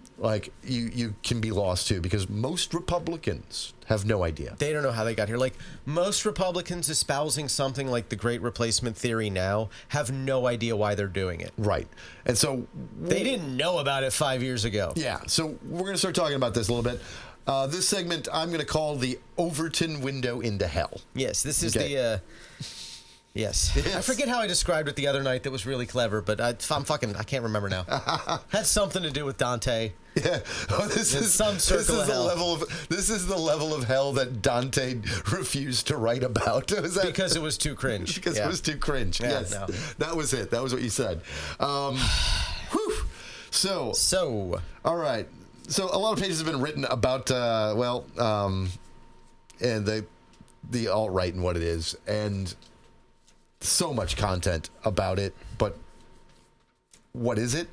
you can be lost too, because most Republicans have no idea. They don't know how they got here. Most Republicans espousing something like the Great Replacement Theory now have no idea why they're doing it. Right. And so they didn't know about it 5 years ago. Yeah. So we're going to start talking about this a little bit. This segment I'm going to call the Overton Window into Hell. Yes, this is Yes. I forget how I described it the other night that was really clever, but I can't remember now. Had something to do with Dante. Yeah. Oh, this is the level of hell that Dante refused to write about. Because it was too cringe. Because it was too cringe. Yeah, yes. no. That was it. That was what you said. Whew. So. All right. So a lot of pages have been written about, and the alt-right and what it is, and so much content about it, but what is it?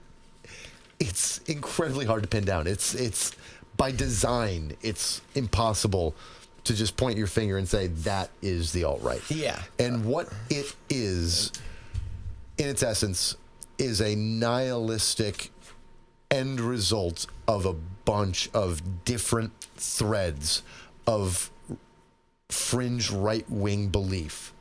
It's incredibly hard to pin down. It's by design, it's impossible to just point your finger and say that is the alt-right. Yeah. And what it is, in its essence, is a nihilistic end result of a bunch of different threads of fringe right-wing belief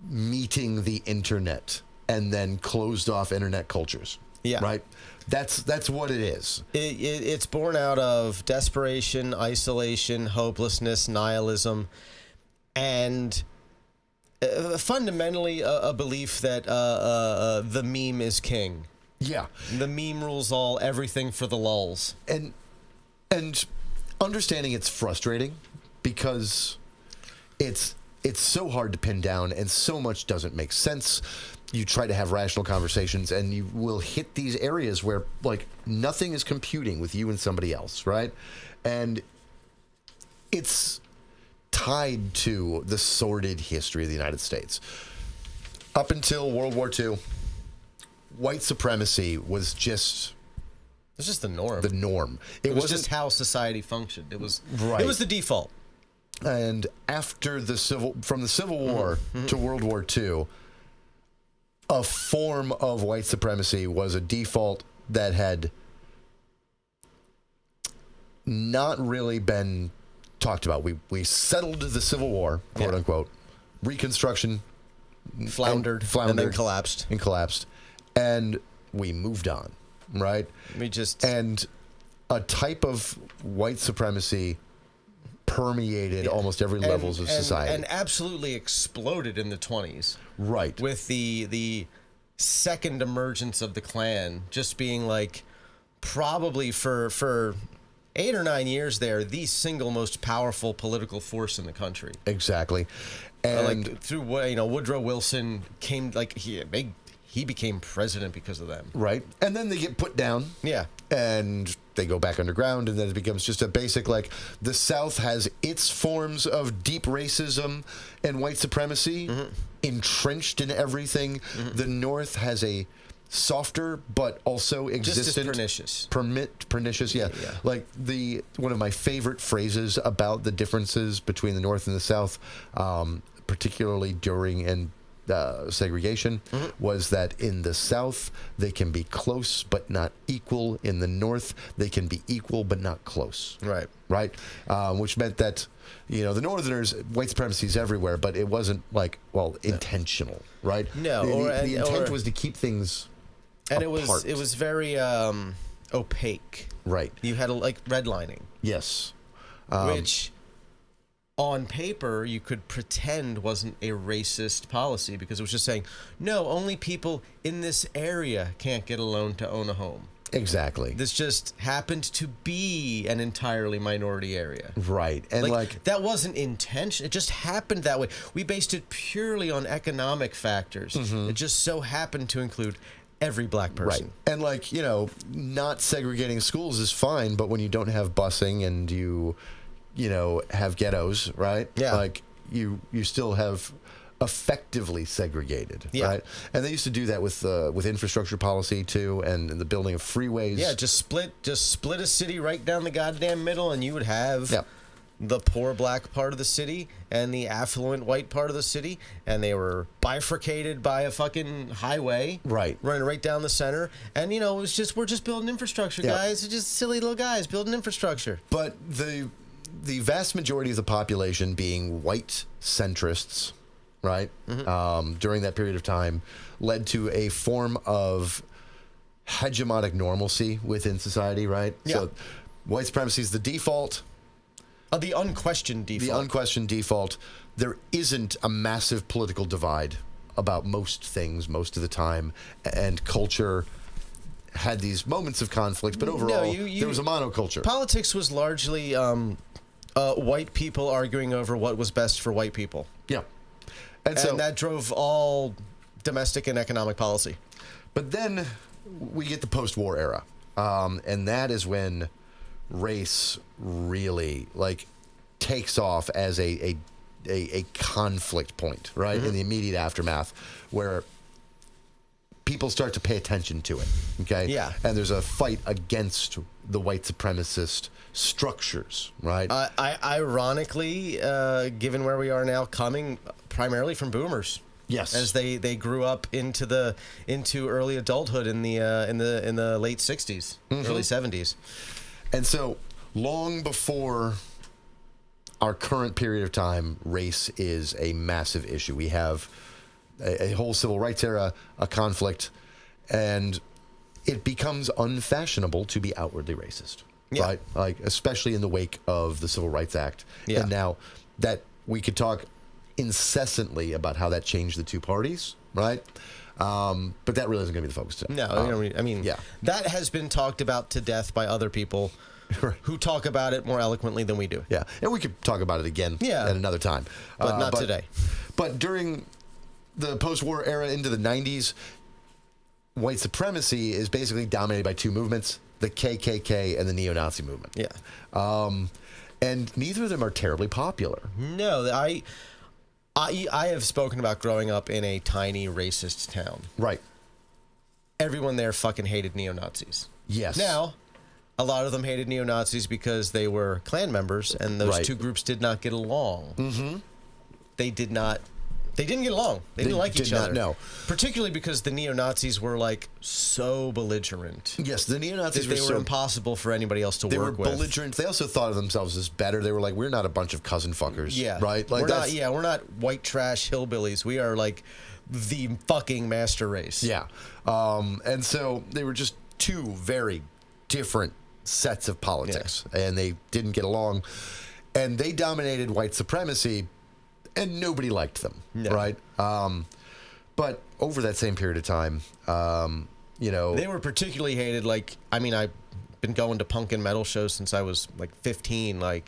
meeting the internet and then closed off internet cultures. Yeah. Right? That's what it is. It's born out of desperation, isolation, hopelessness, nihilism, and fundamentally a belief that the meme is king. Yeah. The meme rules all, everything for the lulz. And understanding it's frustrating because it's so hard to pin down and so much doesn't make sense. You try to have rational conversations and you will hit these areas where like nothing is computing with you and somebody else, right? And it's tied to the sordid history of the United States. Up until World War II, white supremacy was just... It was just the norm. The norm. It was just how society functioned. It was right. It was the default. And after from the Civil War to World War II, a form of white supremacy was a default that had not really been talked about. We settled the Civil War, quote unquote. Reconstruction floundered and then collapsed. And we moved on, right? And a type of white supremacy permeated almost every levels of society. And absolutely exploded in the 20s. Right. With the second emergence of the Klan just being like probably for 8 or 9 years there, the single most powerful political force in the country. Exactly. And like through Woodrow Wilson came like he became president because of them. Right. And then they get put down. Yeah. And they go back underground, and then it becomes just a basic, like, the South has its forms of deep racism and white supremacy entrenched in everything. The North has a softer but also existent... Just as pernicious, yeah. Like, one of my favorite phrases about the differences between the North and the South, particularly during segregation, was that in the South they can be close but not equal. In the North they can be equal but not close. Right. Which meant that the Northerners, white supremacy is everywhere, but it wasn't intentional, right? No, the intent was to keep things and apart. it was very opaque. Right. You had redlining. Yes. Which on paper, you could pretend wasn't a racist policy because it was just saying, no, only people in this area can't get a loan to own a home. Exactly. This just happened to be an entirely minority area. Right. And that wasn't intention. It just happened that way. We based it purely on economic factors. It just so happened to include every black person. Right. And not segregating schools is fine, but when you don't have busing and you have ghettos, right? Yeah. You still have effectively segregated, right? And they used to do that with infrastructure policy too, and the building of freeways. Yeah, just split a city right down the goddamn middle, and you would have the poor black part of the city and the affluent white part of the city, and they were bifurcated by a fucking highway, right, running right down the center. And it was just we're just building infrastructure, guys. It's just silly little guys building infrastructure. But the vast majority of the population being white centrists, right, during that period of time, led to a form of hegemonic normalcy within society, right? Yeah. So white supremacy is the default. The unquestioned default. The unquestioned default. There isn't a massive political divide about most things most of the time, and culture had these moments of conflict, but overall, there was a monoculture. Politics was largely white people arguing over what was best for white people. Yeah. And that drove all domestic and economic policy. But then we get the post-war era, and that is when race really takes off as a conflict point, right? In the immediate aftermath, where people start to pay attention to it, okay? Yeah. And there's a fight against the white supremacist structures, right? Ironically, given where we are now, coming primarily from boomers. Yes. As they grew up into early adulthood in the late 60s, early 70s. And so long before our current period of time, race is a massive issue. We have a whole civil rights era, a conflict, and it becomes unfashionable to be outwardly racist, right? Especially in the wake of the Civil Rights Act. Yeah. And now that we could talk incessantly about how that changed the two parties, right? But that really isn't going to be the focus today. No, that has been talked about to death by other people who talk about it more eloquently than we do. Yeah, and we could talk about it again at another time. But not today. But during the post-war era into the 90s, white supremacy is basically dominated by two movements, the KKK and the neo-Nazi movement. Yeah. And neither of them are terribly popular. No, I have spoken about growing up in a tiny racist town. Right. Everyone there fucking hated neo-Nazis. Yes. Now, a lot of them hated neo-Nazis because they were Klan members, and those two groups did not get along. Mm-hmm. They didn't get along. They didn't like each other. No. Particularly because the neo-Nazis were so belligerent. Yes, the neo-Nazis were impossible for anybody else to work with. They were belligerent. They also thought of themselves as better. They were like, we're not a bunch of cousin fuckers. Yeah. Right? We're not white trash hillbillies. We are the fucking master race. Yeah. And so they were just two very different sets of politics, and they didn't get along, and they dominated white supremacy, and nobody liked them, right? But over that same period of time, they were particularly hated. I've been going to punk and metal shows since I was 15.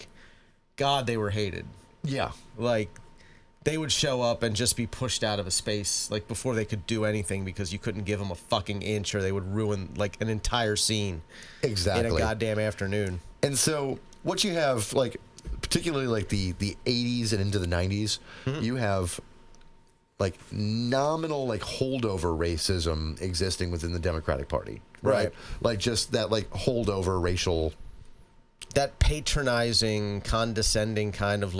God, they were hated. Yeah. They would show up and just be pushed out of a space before they could do anything because you couldn't give them a fucking inch, or they would ruin an entire scene. Exactly. In a goddamn afternoon. And so what you have, particularly the 80s and into the 90s, you have nominal holdover racism existing within the Democratic Party, right? Just that holdover racial, that patronizing, condescending kind of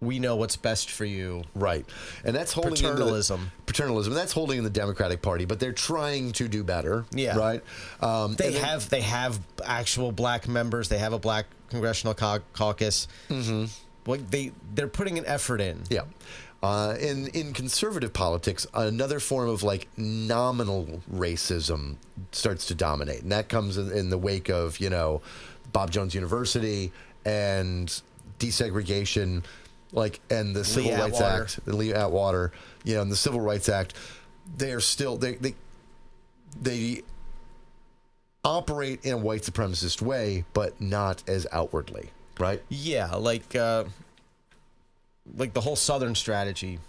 we know what's best for you. Right. And that's holding paternalism. Paternalism. That's holding in the Democratic Party, but they're trying to do better. Yeah. Right. They have actual black members. They have a black congressional caucus. Mm-hmm. They're putting an effort in. Yeah. In conservative politics, another form of nominal racism starts to dominate, and that comes in the wake of Bob Jones University and desegregation. And the Civil Rights Act, the Lee Atwater, and the Civil Rights Act, they're still, they operate in a white supremacist way, but not as outwardly, right? Yeah, the whole Southern strategy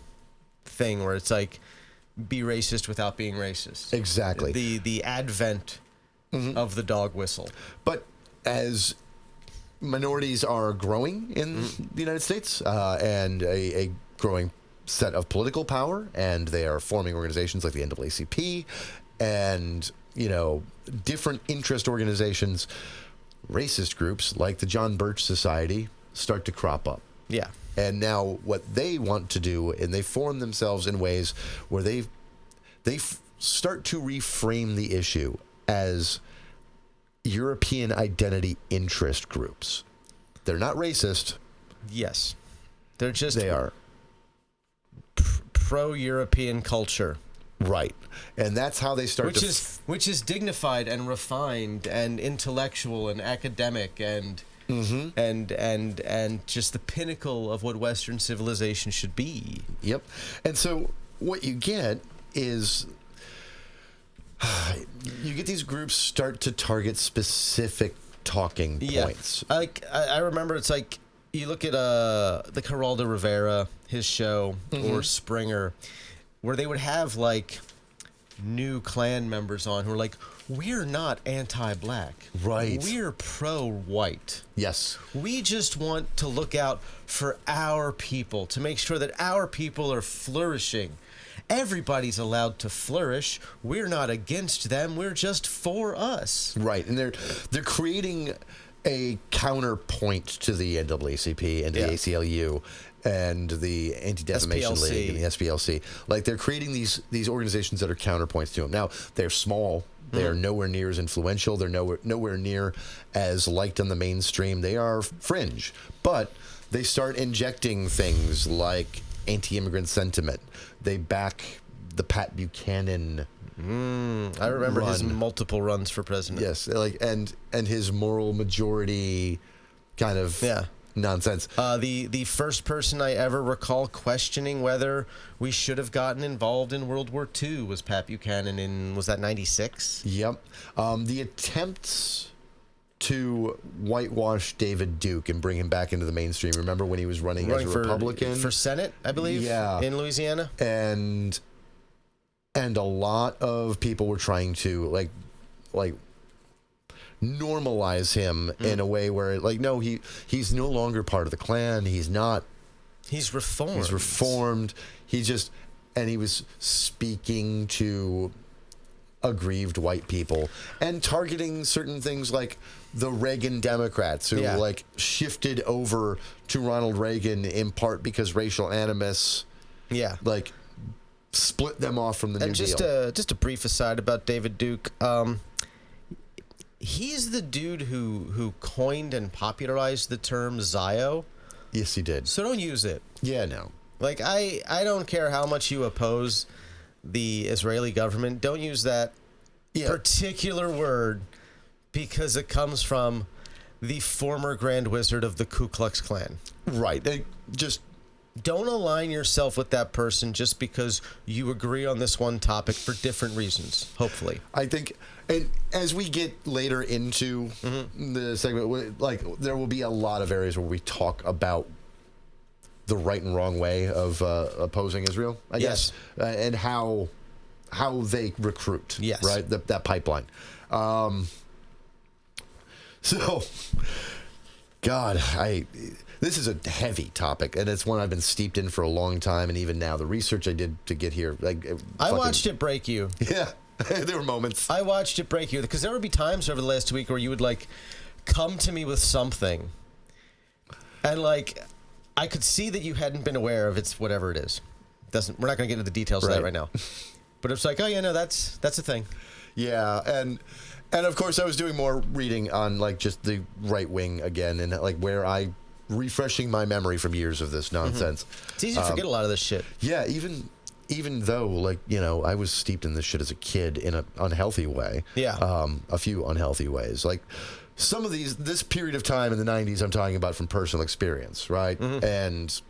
thing where it's be racist without being racist. Exactly. The advent of the dog whistle. But as minorities are growing in the United States, and a growing set of political power, and they are forming organizations like the NAACP and different interest organizations. Racist groups like the John Birch Society start to crop up. Yeah. And now what they want to do, and they form themselves in ways where they start to reframe the issue as European identity interest groups. They're not racist. Yes. They are pro-European culture. Right. And that's how they start which is dignified and refined and intellectual and academic and and just the pinnacle of what Western civilization should be. Yep. And so what you get is you get these groups start to target specific talking points. Like I remember, it's like you look at the Geraldo Rivera, his show, or Springer, where they would have like new Klan members on who are like, we're not anti-black. Right. We're pro-white. Yes. We just want to look out for our people, to make sure that our people are flourishing. Everybody's allowed to flourish. We're not against them. We're just for us. Right. And they're creating a counterpoint to the NAACP and the ACLU and the Anti-Defamation SPLC. League and the SPLC. Like, they're creating these organizations that are counterpoints to them. Now, they're small. They are nowhere near as influential. They're nowhere near as liked on the mainstream. They are fringe. But they start injecting things like anti-immigrant sentiment. They back the Pat Buchanan I remember his multiple runs for president. Yes, like and his moral majority kind of nonsense. The first person I ever recall questioning whether we should have gotten involved in World War II was Pat Buchanan in, was that 96? Yep. The attempts to whitewash David Duke and bring him back into the mainstream. Remember when he was running as a Republican? For Senate, I believe, in Louisiana? And a lot of people were trying to like normalize him in a way where no, he's no longer part of the Klan. He's not. He's reformed. He's reformed. He was speaking to aggrieved white people and targeting certain things like the Reagan Democrats who shifted over to Ronald Reagan in part because racial animus split them off from the New Deal. Just a brief aside about David Duke. He's the dude who coined and popularized the term Zio. Yes, he did. So don't use it. Yeah, no. Like, I don't care how much you oppose the Israeli government. Don't use that particular word because it comes from the former Grand Wizard of the Ku Klux Klan. Right. Don't align yourself with that person just because you agree on this one topic for different reasons, hopefully. I think, and as we get later into the segment, there will be a lot of areas where we talk about the right and wrong way of opposing Israel, I guess, and how they recruit, right? That pipeline. So, God, this is a heavy topic, and it's one I've been steeped in for a long time, and even now, the research I did to get here, I watched it break you. Yeah, there were moments. I watched it break you, because there would be times over the last week where you would, come to me with something, and, I could see that you hadn't been aware of it's whatever it is. We're not going to get into the details of that right now. But it's like, oh, yeah, no, that's a thing. Yeah, and of course, I was doing more reading on, just the right wing again, and, where I refreshing my memory from years of this nonsense. It's easy to forget a lot of this shit. Yeah, even though I was steeped in this shit as a kid in an unhealthy way. Yeah. A few unhealthy ways. Some of this period of time in the 90s I'm talking about from personal experience, right? And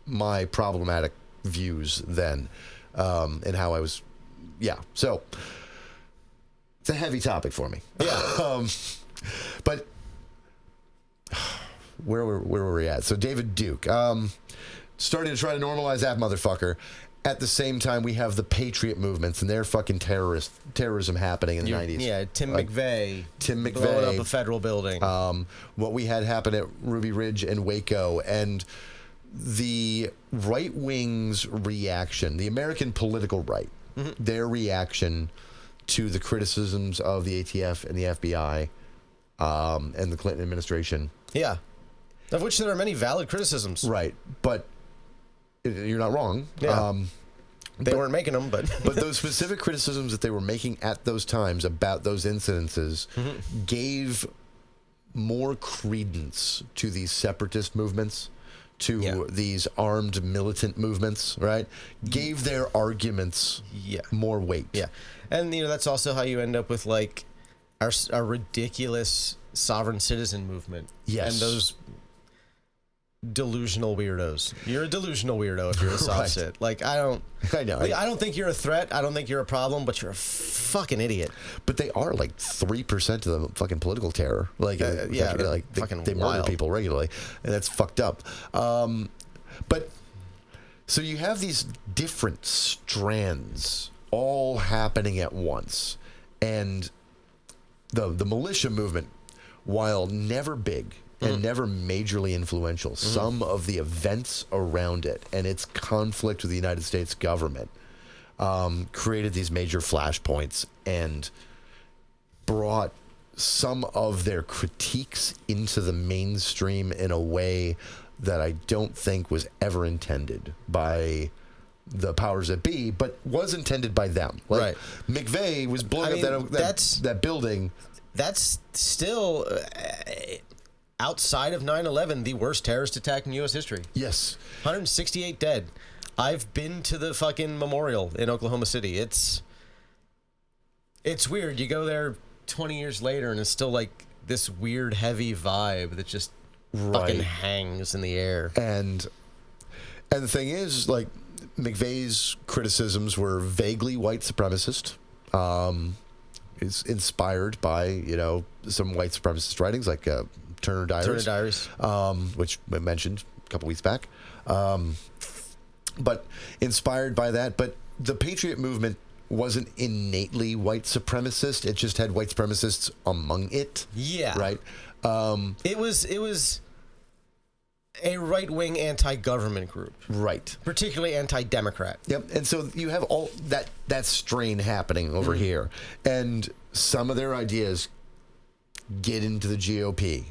my problematic views then, and how I was so it's a heavy topic for me. Yeah. But where were we at? So David Duke, starting to try to normalize that motherfucker. At the same time, we have the patriot movements and their fucking terrorism happening in the 90s. Yeah, Tim McVeigh blowing up a federal building. What we had happen at Ruby Ridge and Waco, and the right wing's reaction, the American political right, their reaction to the criticisms of the ATF and the FBI and the Clinton administration. Yeah. Of which there are many valid criticisms. Right. But you're not wrong. Yeah. They weren't making them, but... but those specific criticisms that they were making at those times about those incidences gave more credence to these separatist movements, to these armed militant movements, right? Gave their arguments more weight. Yeah. And, that's also how you end up with, our ridiculous sovereign citizen movement. Yes. And those delusional weirdos. You're a delusional weirdo if you're a soft sit. Like, I know. I don't think you're a threat. I don't think you're a problem, but you're a fucking idiot. But they are like 3% of the fucking political terror. Like, they murder people regularly, and that's fucked up. But so you have these different strands all happening at once, and the militia movement, while never big and never majorly influential, some of the events around it and its conflict with the United States government created these major flashpoints and brought some of their critiques into the mainstream in a way that I don't think was ever intended by the powers that be, but was intended by them. Like, right. McVeigh was blowing up that building. That's still, outside of 9/11, the worst terrorist attack in U.S. history. Yes. 168 dead. I've been to the fucking memorial in Oklahoma City. It's weird. You go there 20 years later, and it's still like this weird, heavy vibe that just fucking hangs in the air. And the thing is, like, McVeigh's criticisms were vaguely white supremacist. Is inspired by, some white supremacist writings like Turner Diaries. Which I mentioned a couple weeks back. But inspired by that. But the Patriot movement wasn't innately white supremacist. It just had white supremacists among it. Yeah. Right? It was a right-wing anti-government group. Right. Particularly anti-democrat. Yep. And so you have all that strain happening over here. And some of their ideas get into the GOP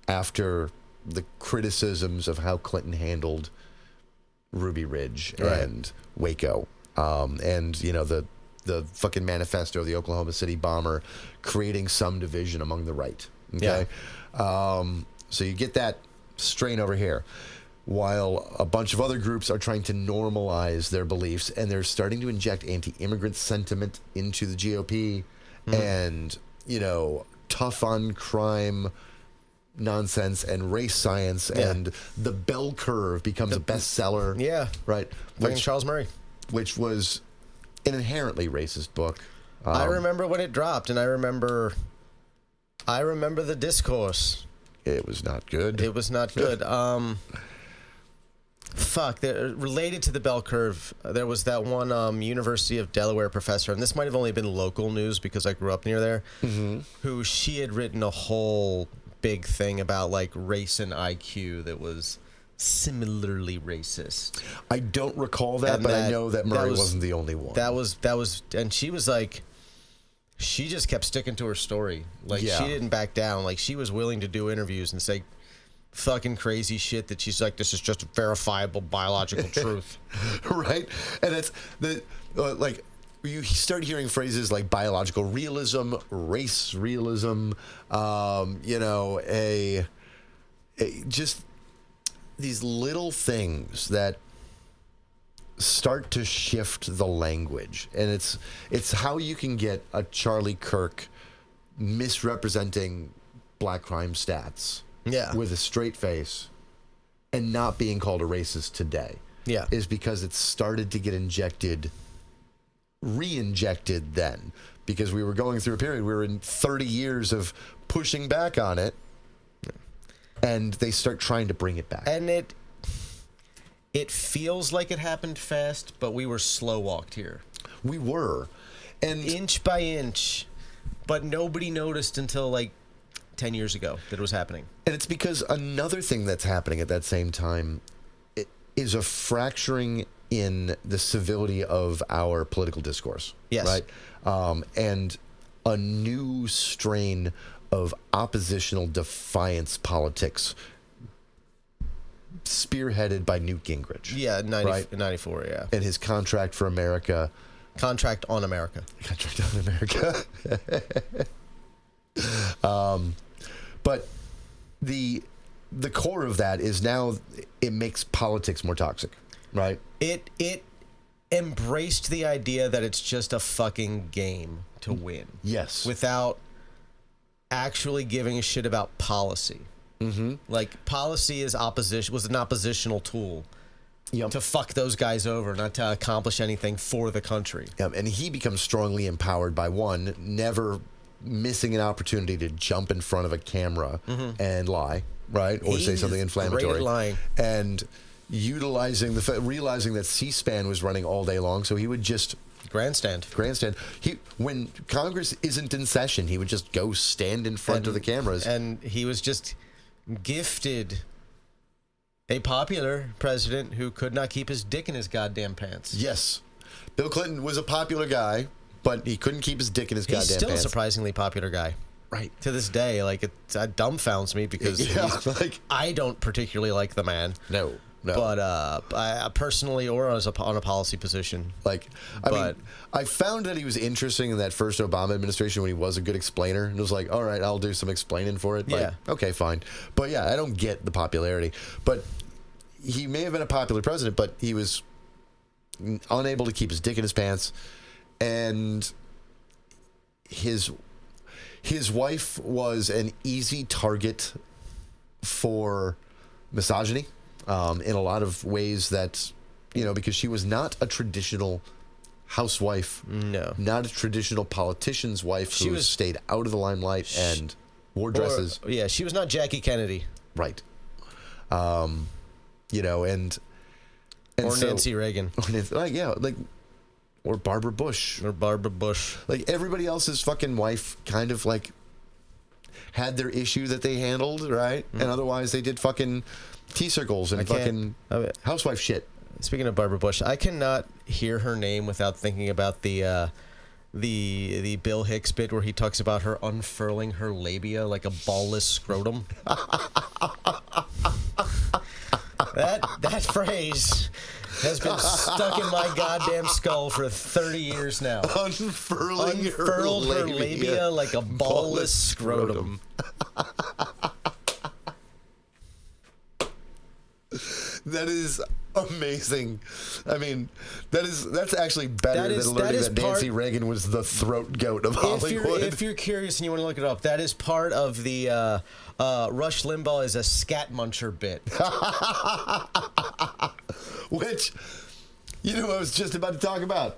after the criticisms of how Clinton handled Ruby Ridge and Waco. And, the fucking manifesto of the Oklahoma City bomber creating some division among the right. Okay? Yeah. So you get that strain over here, while a bunch of other groups are trying to normalize their beliefs, and they're starting to inject anti-immigrant sentiment into the GOP and, tough on crime nonsense and race science, and the bell curve becomes a bestseller. Yeah. Right. Charles Murray. Which was an inherently racist book. I remember when it dropped, and I remember the discourse. It was not good. It was not good. Related to the bell curve, there was that one University of Delaware professor, and this might have only been local news because I grew up near there, who she had written a whole big thing about like race and IQ that was similarly racist. I don't recall that, but I know that Murray wasn't the only one. That was, and she was like, she just kept sticking to her story. Like, she didn't back down. Like, she was willing to do interviews and say fucking crazy shit that she's like, this is just verifiable biological truth. Right? And it's like, you start hearing phrases like biological realism, race realism, just these little things that start to shift the language. And it's how you can get a Charlie Kirk misrepresenting black crime stats with a straight face and not being called a racist today. Yeah. Is because it started to get re-injected then, because we were going through a period, we were in 30 years of pushing back on it, and they start trying to bring it back. And it feels like it happened fast, but we were slow walked here. We were. And inch by inch, but nobody noticed until like 10 years ago that it was happening. And it's because another thing that's happening at that same time is a fracturing in the civility of our political discourse. Yes. Right? And a new strain of oppositional defiance politics spearheaded by Newt Gingrich. Yeah, 94, yeah. And his Contract for America. Contract on America. Contract on America. But the core of that is now it makes politics more toxic, right? It embraced the idea that it's just a fucking game to win. Yes. Without actually giving a shit about policy. Mm-hmm. Like, policy was an oppositional tool to fuck those guys over, not to accomplish anything for the country. Yeah, and he becomes strongly empowered by one, never missing an opportunity to jump in front of a camera and lie, right? Or say something inflammatory. Great at lying. And utilizing realizing that C-SPAN was running all day long, so he would just grandstand. When Congress isn't in session, he would just go stand in front of the cameras. And he was just gifted a popular president who could not keep his dick in his goddamn pants. Yes. Bill Clinton was a popular guy, but he couldn't keep his dick in his goddamn pants. He's still a surprisingly popular guy. Right. To this day, like, it dumbfounds me because I don't particularly like the man. No. But I personally, or as on a policy position. I mean, I found that he was interesting in that first Obama administration when he was a good explainer. And it was like, all right, I'll do some explaining for it. Like, okay, fine. But yeah, I don't get the popularity. But he may have been a popular president, but he was unable to keep his dick in his pants. And his wife was an easy target for misogyny. In a lot of ways that, because she was not a traditional housewife. No. Not a traditional politician's wife who stayed out of the limelight and wore dresses. She was not Jackie Kennedy. Right. And or Nancy Reagan. Or Barbara Bush. Like, everybody else's fucking wife kind of, like, had their issue that they handled, right? And otherwise they did fucking tea circles and fucking housewife shit. Speaking of Barbara Bush, I cannot hear her name without thinking about the Bill Hicks bit where he talks about her unfurling her labia like a ballless scrotum. That phrase has been stuck in my goddamn skull for 30 years now. Unfurled her labia like a ballless scrotum. That is amazing. I mean, that's actually better than learning that Nancy Reagan was the throat goat of Hollywood. If you're curious and you want to look it up, that is part of the Rush Limbaugh is a scat muncher bit. Which, I was just about to talk about.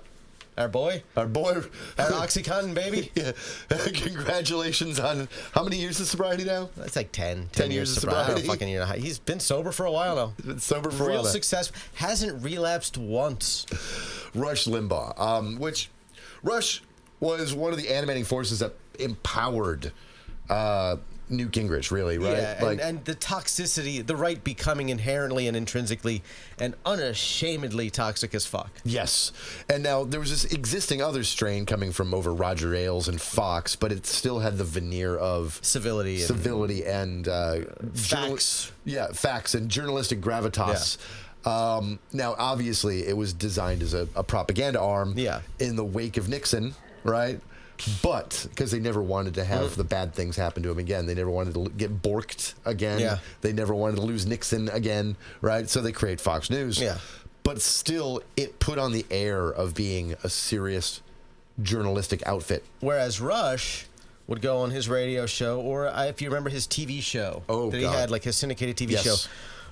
Our boy. Our Oxycontin, baby. Yeah. Congratulations on how many years of sobriety now? It's like 10 years of sobriety. I don't fucking know. He's been sober for a while now. Been sober for a while. Real success. Hasn't relapsed once. Rush Limbaugh, which Rush was one of the animating forces that empowered Newt Gingrich, really, right? Yeah, and the toxicity, the right becoming inherently and intrinsically and unashamedly toxic as fuck. Yes. And now there was this existing other strain coming from over Roger Ailes and Fox, but it still had the veneer of civility and facts. Facts and journalistic gravitas. Yeah. Now, obviously, it was designed as a propaganda arm in the wake of Nixon, right? But because they never wanted to have the bad things happen to him again, they never wanted to get borked again. They never wanted to lose Nixon again, right? So they create Fox News. But still, it put on the air of being a serious journalistic outfit. Whereas Rush would go on his radio show, or if you remember his TV show that he had, like his syndicated TV show,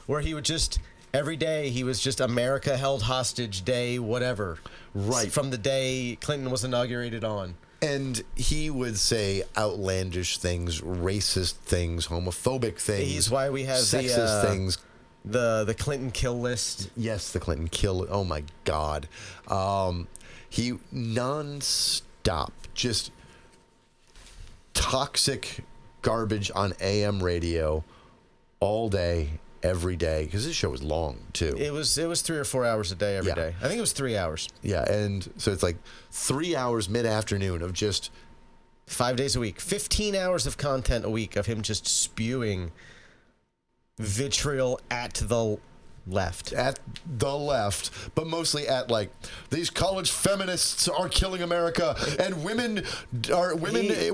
where he would just every day he was just America held hostage day, whatever. Right. From the day Clinton was inaugurated on. And he would say outlandish things, racist things, homophobic things. He's why we have sexist things. The Clinton kill list. Yes, the Clinton kill. Oh my God, he nonstop just toxic garbage on AM radio all day. Every day, because this show was long too. It was 3 or 4 hours a day every day. I think it was 3 hours. Yeah, and so it's like 3 hours mid-afternoon of just 5 days a week, 15 hours of content a week of him just spewing vitriol at the left. But mostly at like these college feminists are killing America, and women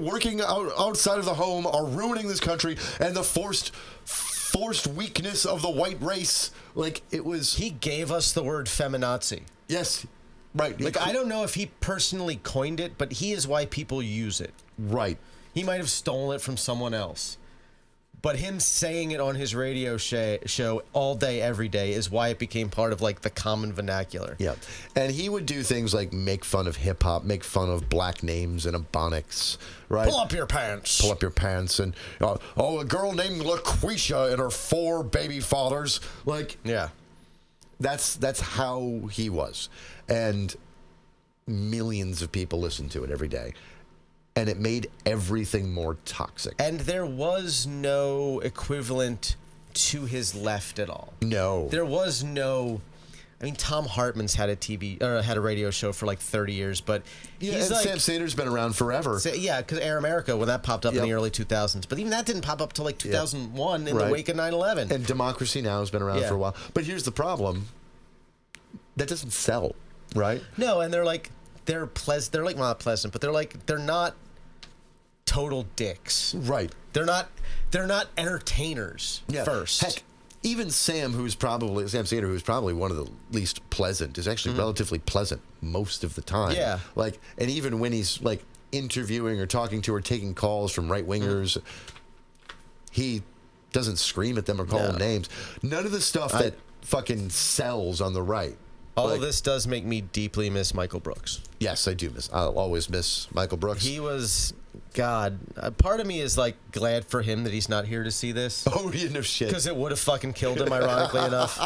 working outside of the home are ruining this country, and the forced weakness of the white race. Like, it was... He gave us the word feminazi. Yes. Right. Like, I don't know if he personally coined it, but he is why people use it. Right. He might have stolen it from someone else. But him saying it on his radio show all day, every day is why it became part of, like, the common vernacular. Yeah. And he would do things like make fun of hip-hop, make fun of black names and ebonics, right? Pull up your pants. Pull up your pants. And, a girl named LaQuisha and her 4 baby fathers. Like, yeah. That's how he was. And millions of people listen to it every day. And it made everything more toxic. And there was no equivalent to his left at all. No. There was no... I mean, Tom Hartman's had a radio show for like 30 years, but he's like... Sam Sanders been around forever. Yeah, because Air America, when that popped up in the early 2000s. But even that didn't pop up till like 2001 in the wake of 9/11. And Democracy Now! Has been around for a while. But here's the problem. That doesn't sell, right? No, and they're like not pleasant, but they're not total dicks. Right. They're not entertainers first. Heck, even Sam Sanders, who's probably one of the least pleasant, is actually relatively pleasant most of the time. Yeah. Like, and even when he's like interviewing or talking to or taking calls from right wingers, he doesn't scream at them or call them names. None of the stuff that fucking sells on the right. All of this does make me deeply miss Michael Brooks. Yes, I do I'll always miss Michael Brooks. He was, God, part of me is like glad for him that he's not here to see this. Oh, yeah, no shit. Because it would have fucking killed him, ironically enough.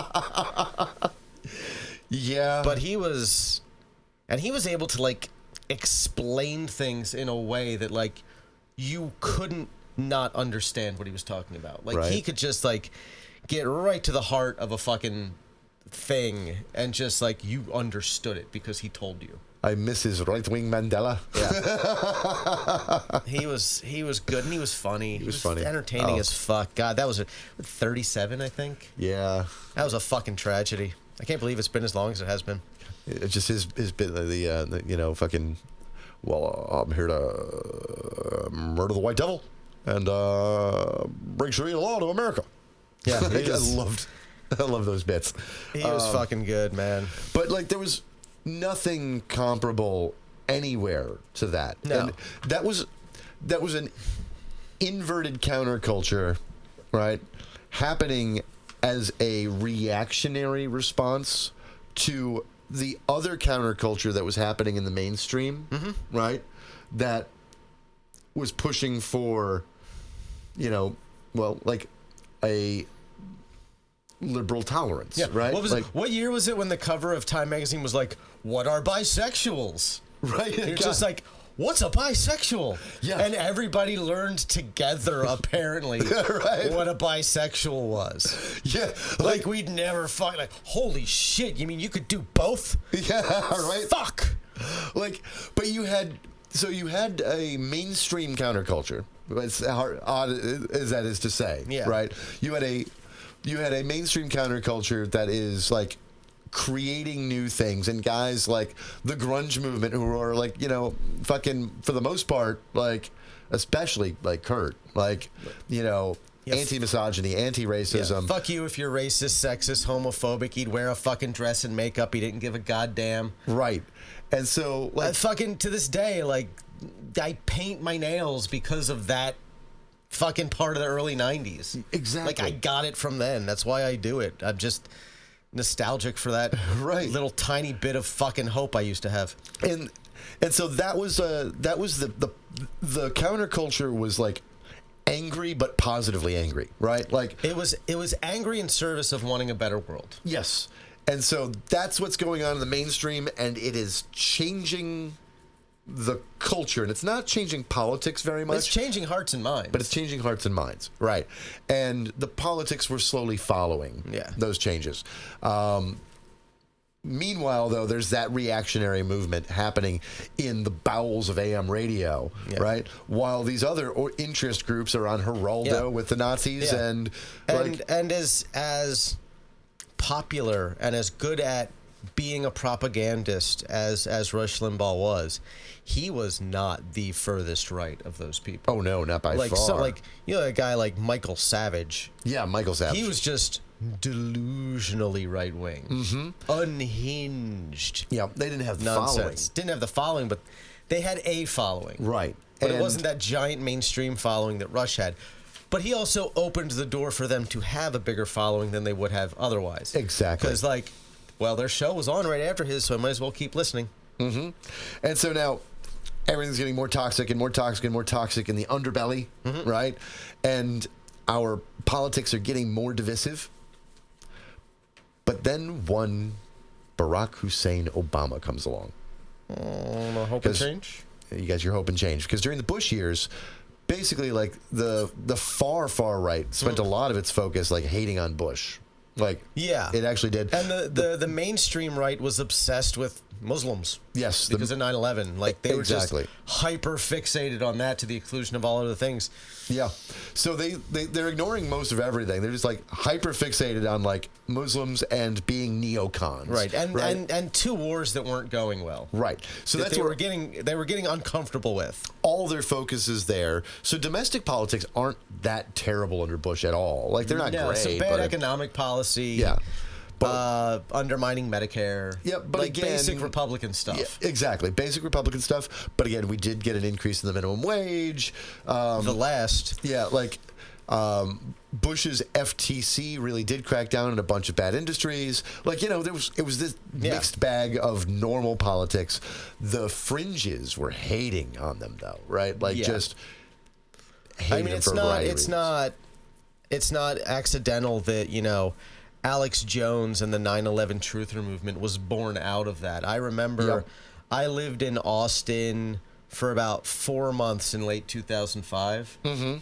Yeah. But he was able to like explain things in a way that like you couldn't not understand what he was talking about. Like he could just like get right to the heart of a fucking thing and just like you understood it because he told you. I miss his right-wing Mandela. Yeah. he was good and he was funny. He was funny. Entertaining as fuck. God, that was 37, I think. Yeah. That was a fucking tragedy. I can't believe it's been as long as it has been. It's just his bit, fucking, I'm here to murder the white devil and bring Sharia law to America. Yeah. I love those bits. He was fucking good, man. But like there was nothing comparable anywhere to that. No. And that was an inverted counterculture, right? Happening as a reactionary response to the other counterculture that was happening in the mainstream, right? That was pushing for, like a liberal tolerance, right? What year was it when the cover of Time magazine was like, "What are bisexuals?" Right? You're just like, "What's a bisexual?" Yeah. And everybody learned together, apparently, what a bisexual was. Yeah. Like we'd never fuck. Like, holy shit! You mean you could do both? Yeah. Right. Fuck. Like, but you had a mainstream counterculture. As odd as that is to say, right? You had a mainstream counterculture that is like creating new things, and guys like the grunge movement who are like, fucking for the most part, like especially like Kurt, like, anti-misogyny, anti-racism. Yeah. Fuck you if you're racist, sexist, homophobic. He'd wear a fucking dress and makeup. He didn't give a goddamn. Right. And so like fucking to this day, like I paint my nails because of that fucking part of the early 90s. Exactly. Like I got it from then. That's why I do it. I'm just nostalgic for that little tiny bit of fucking hope I used to have. And so that was the counterculture was like angry but positively angry, right? Like it was angry in service of wanting a better world. Yes. And so that's what's going on in the mainstream, and it is changing the culture, and it's not changing politics very much. It's changing hearts and minds. But it's changing hearts and minds, right? And the politics were slowly following those changes. Meanwhile, though, there's that reactionary movement happening in the bowels of AM radio, right? While these other interest groups are on Geraldo with the Nazis and as popular and as good at being a propagandist as Rush Limbaugh was, he was not the furthest right of those people. Oh no, not by far. So a guy like Michael Savage. Yeah, Michael Savage. He was just delusionally right wing, unhinged. Yeah, they didn't have the nonsense. following. Didn't have the following, but they had a following. Right. But it wasn't that giant mainstream following that Rush had. But he also opened the door for them to have a bigger following than they would have otherwise. Exactly. Because, their show was on right after his, so I might as well keep listening. Mm-hmm. And so now everything's getting more toxic and more toxic and more toxic in the underbelly, right? And our politics are getting more divisive. But then one Barack Hussein Obama comes along. Hope and change? You guys, your hope and change. Because during the Bush years, basically, the far right spent a lot of its focus, hating on Bush. It actually did. And the mainstream right was obsessed with Muslims. Yes. Because of 9/11. They were just hyper fixated on that to the exclusion of all other things. Yeah. So they're ignoring most of everything. They're just hyper fixated on Muslims and being neocons. Right. And two wars that weren't going well. Right. So that's what they were getting uncomfortable with. All their focus is there. So domestic politics aren't that terrible under Bush at all. They're not great. Some bad economic policy. Yeah. Undermining Medicare. Yeah, but again, basic Republican stuff. Yeah, exactly. Basic Republican stuff. But again, we did get an increase in the minimum wage. The last. Yeah, Bush's FTC really did crack down on a bunch of bad industries. It was this mixed bag of normal politics. The fringes were hating on them, though, right? Just hating them for a variety of reasons. It's not accidental that, Alex Jones and the 9/11 truther movement was born out of that. I remember I lived in Austin for about 4 months in late 2005. Mm-hmm.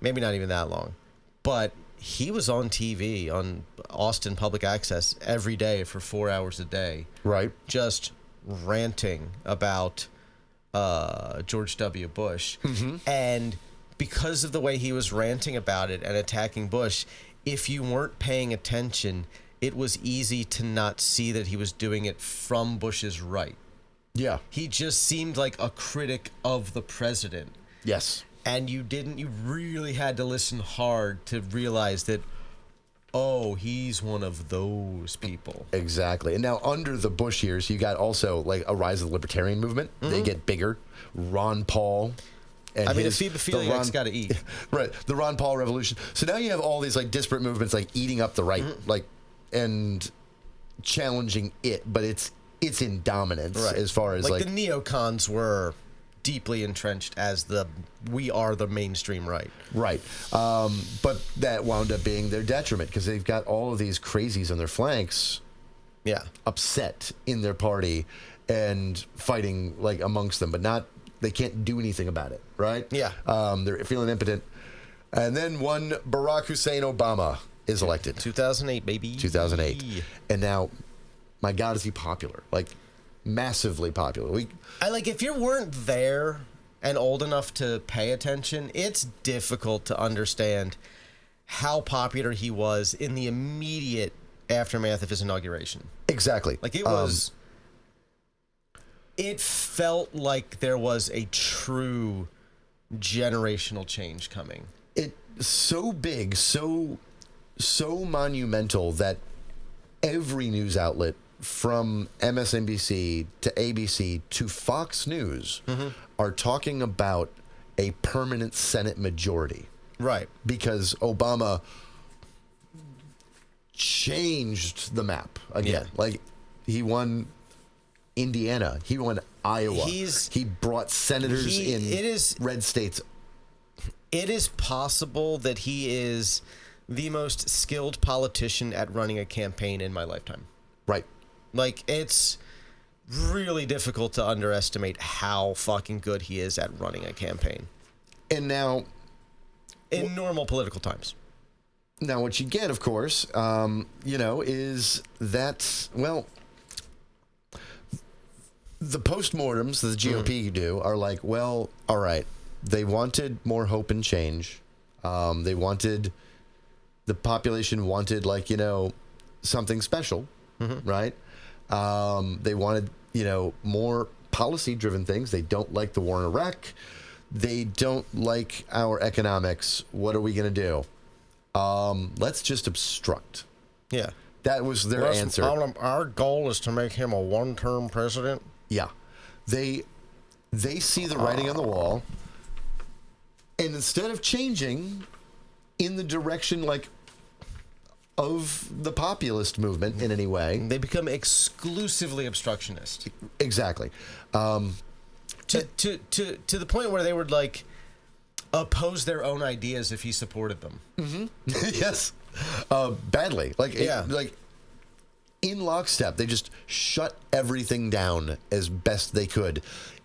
Maybe not even that long. But he was on TV, on Austin Public Access, every day for 4 hours a day. Right. Just ranting about George W. Bush. Mm-hmm. And because of the way he was ranting about it and attacking Bush, if you weren't paying attention, it was easy to not see that he was doing it from Bush's right. Yeah. He just seemed like a critic of the president. Yes. And you really had to listen hard to realize that, he's one of those people. Exactly. And now under the Bush years, you got also a rise of the libertarian movement. Mm-hmm. They get bigger. Ron Paul. And to feed the celiac's got to eat. Right. The Ron Paul revolution. So now you have all these disparate movements eating up the right, and challenging it, but it's in dominance as far as the neocons were deeply entrenched as we are the mainstream right. Right. But that wound up being their detriment because they've got all of these crazies on their flanks. Yeah. Upset in their party and fighting amongst them, but they can't do anything about it, right? Yeah. They're feeling impotent. And then one Barack Hussein Obama is elected. 2008, baby. 2008. And now, my God, is he popular? Massively popular. If you weren't there and old enough to pay attention, it's difficult to understand how popular he was in the immediate aftermath of his inauguration. Exactly. It was... It felt like there was a true generational change coming. It's so big, so monumental that every news outlet from MSNBC to ABC to Fox News are talking about a permanent Senate majority. Right. Because Obama changed the map again. Yeah. He won Indiana. He won Iowa. He brought senators in red states. It is possible that he is the most skilled politician at running a campaign in my lifetime. Right. It's really difficult to underestimate how fucking good he is at running a campaign. And now... in normal political times. Now, what you get, of course, is that, the postmortems that the GOP do are all right, they wanted more hope and change. The population wanted, something special, right? They wanted, more policy-driven things. They don't like the war in Iraq. They don't like our economics. What are we going to do? Let's just obstruct. Yeah. That was their answer. Our goal is to make him a one-term president. Yeah. They see the writing on the wall, and instead of changing in the direction of the populist movement in any way, they become exclusively obstructionist. Exactly. To the point where they would oppose their own ideas if he supported them. Mm-hmm. Yes. Badly. In lockstep, they just shut everything down as best they could.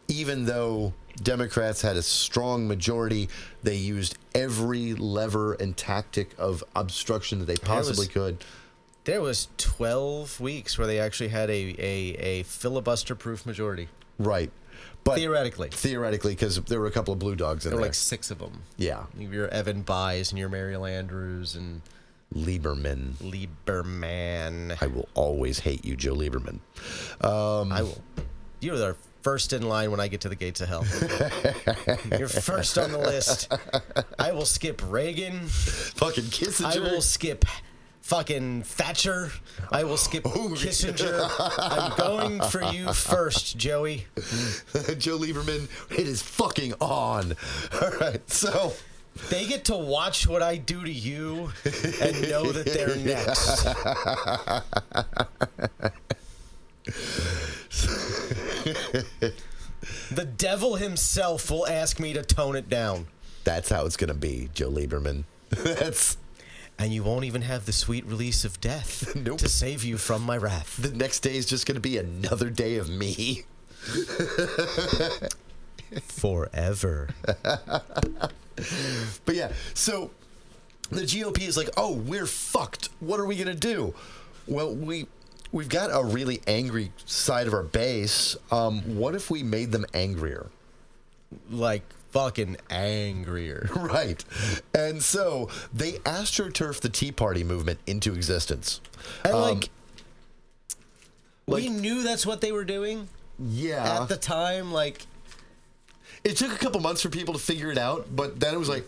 Even though Democrats had a strong majority, they used every lever and tactic of obstruction that they possibly could. There was 12 weeks where they actually had a filibuster-proof majority. Right. But theoretically, because there were a couple of blue dogs in there. There were 6 of them. Yeah. Your Evan Bayes and your Mariel Andrews and... Lieberman. I will always hate you, Joe Lieberman. I will. You're the first in line when I get to the gates of hell. You're first on the list. I will skip Reagan. Fucking Kissinger. I will skip fucking Thatcher. I will skip Kissinger. I'm going for you first, Joey. Joe Lieberman, it is fucking on. All right, so... They get to watch what I do to you and know that they're next. The devil himself will ask me to tone it down. That's how it's going to be, Joe Lieberman. And you won't even have the sweet release of death to save you from my wrath. The next day is just going to be another day of me. Forever. But yeah, so the GOP is like, oh, we're fucked. What are we going to do? Well, we've got a really angry side of our base. What if we made them angrier? Fucking angrier. Right. And so they astroturfed the Tea Party movement into existence. And we knew that's what they were doing. Yeah. At the time, it took a couple months for people to figure it out, but then it was like...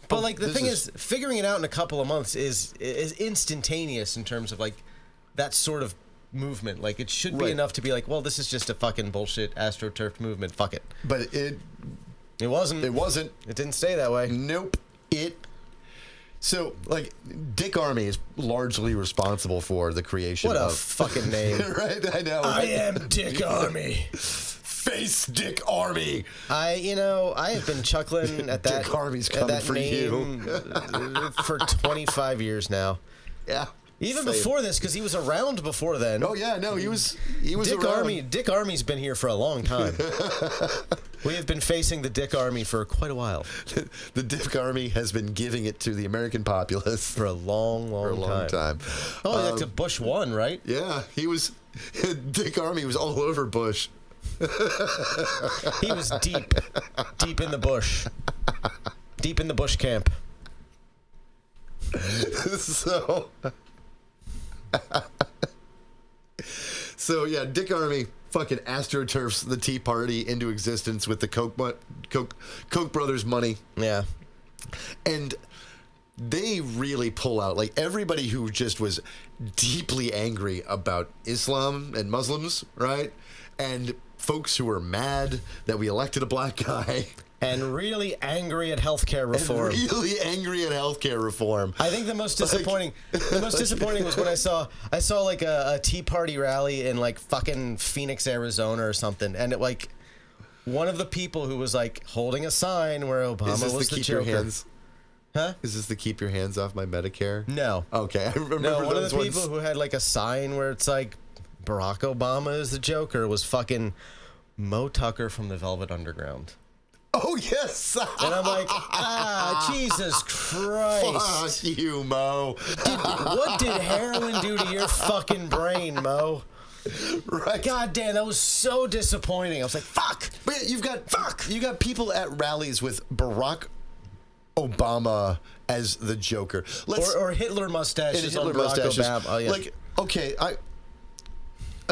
But, the thing is, figuring it out in a couple of months is instantaneous in terms of, that sort of movement. It should be enough to be well, this is just a fucking bullshit astroturf movement. Fuck it. But it wasn't. It wasn't. It didn't stay that way. Nope. So, Dick Armey is largely responsible for the creation of... What a fucking name. Right? I know. I am Dick Armey. Face Dick Armey. I have been chuckling at that. Dick Armey's coming for you. For 25 years now. Yeah. Even before this, because he was around before then. Oh yeah, no, he was Dick around. Dick Armey's been here for a long time. We have been facing the Dick Armey for quite a while. The Dick Armey has been giving it to the American populace for a long time. Oh, like to Bush 1, right? Yeah, he was. Dick Armey was all over Bush. He was deep in the bush. Deep in the bush camp. So yeah, Dick Armey fucking astroturfs the Tea Party into existence with the Koch brothers' money. Yeah. And they really pull out, everybody who just was deeply angry about Islam and Muslims, right? And folks who were mad that we elected a black guy. And really angry at healthcare reform. I think the most disappointing was when I saw a Tea Party rally in fucking Phoenix, Arizona or something, and one of the people who was holding a sign where Obama was the Joker. Huh? Is this the keep your hands off my Medicare? No. Okay, I remember one those of the ones. people who had a sign where it's Barack Obama is the Joker was fucking Mo Tucker from the Velvet Underground. Oh, yes. And I'm Jesus Christ. Fuck you, Mo. What did heroin do to your fucking brain, Mo? Right. God damn, that was so disappointing. I was like, fuck. But you got people at rallies with Barack Obama as the Joker. Or Hitler mustaches on Barack Obama. Oh, yeah. Okay,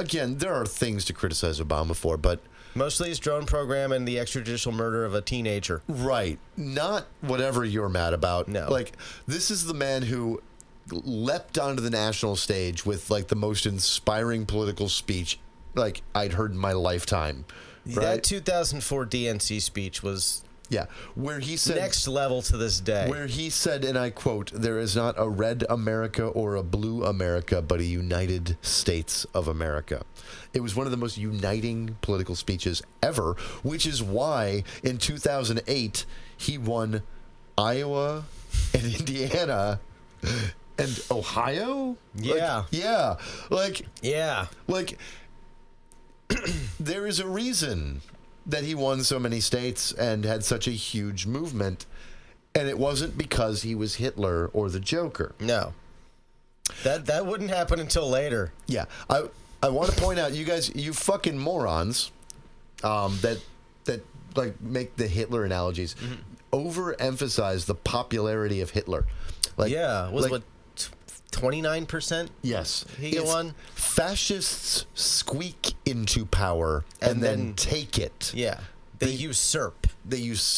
again, there are things to criticize Obama for, but mostly his drone program and the extrajudicial murder of a teenager. Right. Not whatever you're mad about. No. Like, this is the man who leapt onto the national stage with, like, the most inspiring political speech, like, I'd heard in my lifetime. Right? That 2004 DNC speech was... Yeah, where he said... next level to this day. Where he said, and I quote, "There is not a red America or a blue America, but a United States of America." It was one of the most uniting political speeches ever, which is why in 2008 he won Iowa and Indiana and Ohio? Yeah. Like, there is a reason that he won so many states and had such a huge movement, and it wasn't because he was Hitler or the Joker. No. That wouldn't happen until later. Yeah. I want to point out, you guys, you fucking morons, that like make the Hitler analogies, overemphasize the popularity of Hitler. Like, yeah, was what 29%? Yes. He won. Fascists squeak into power and then take it. Yeah. They usurp. They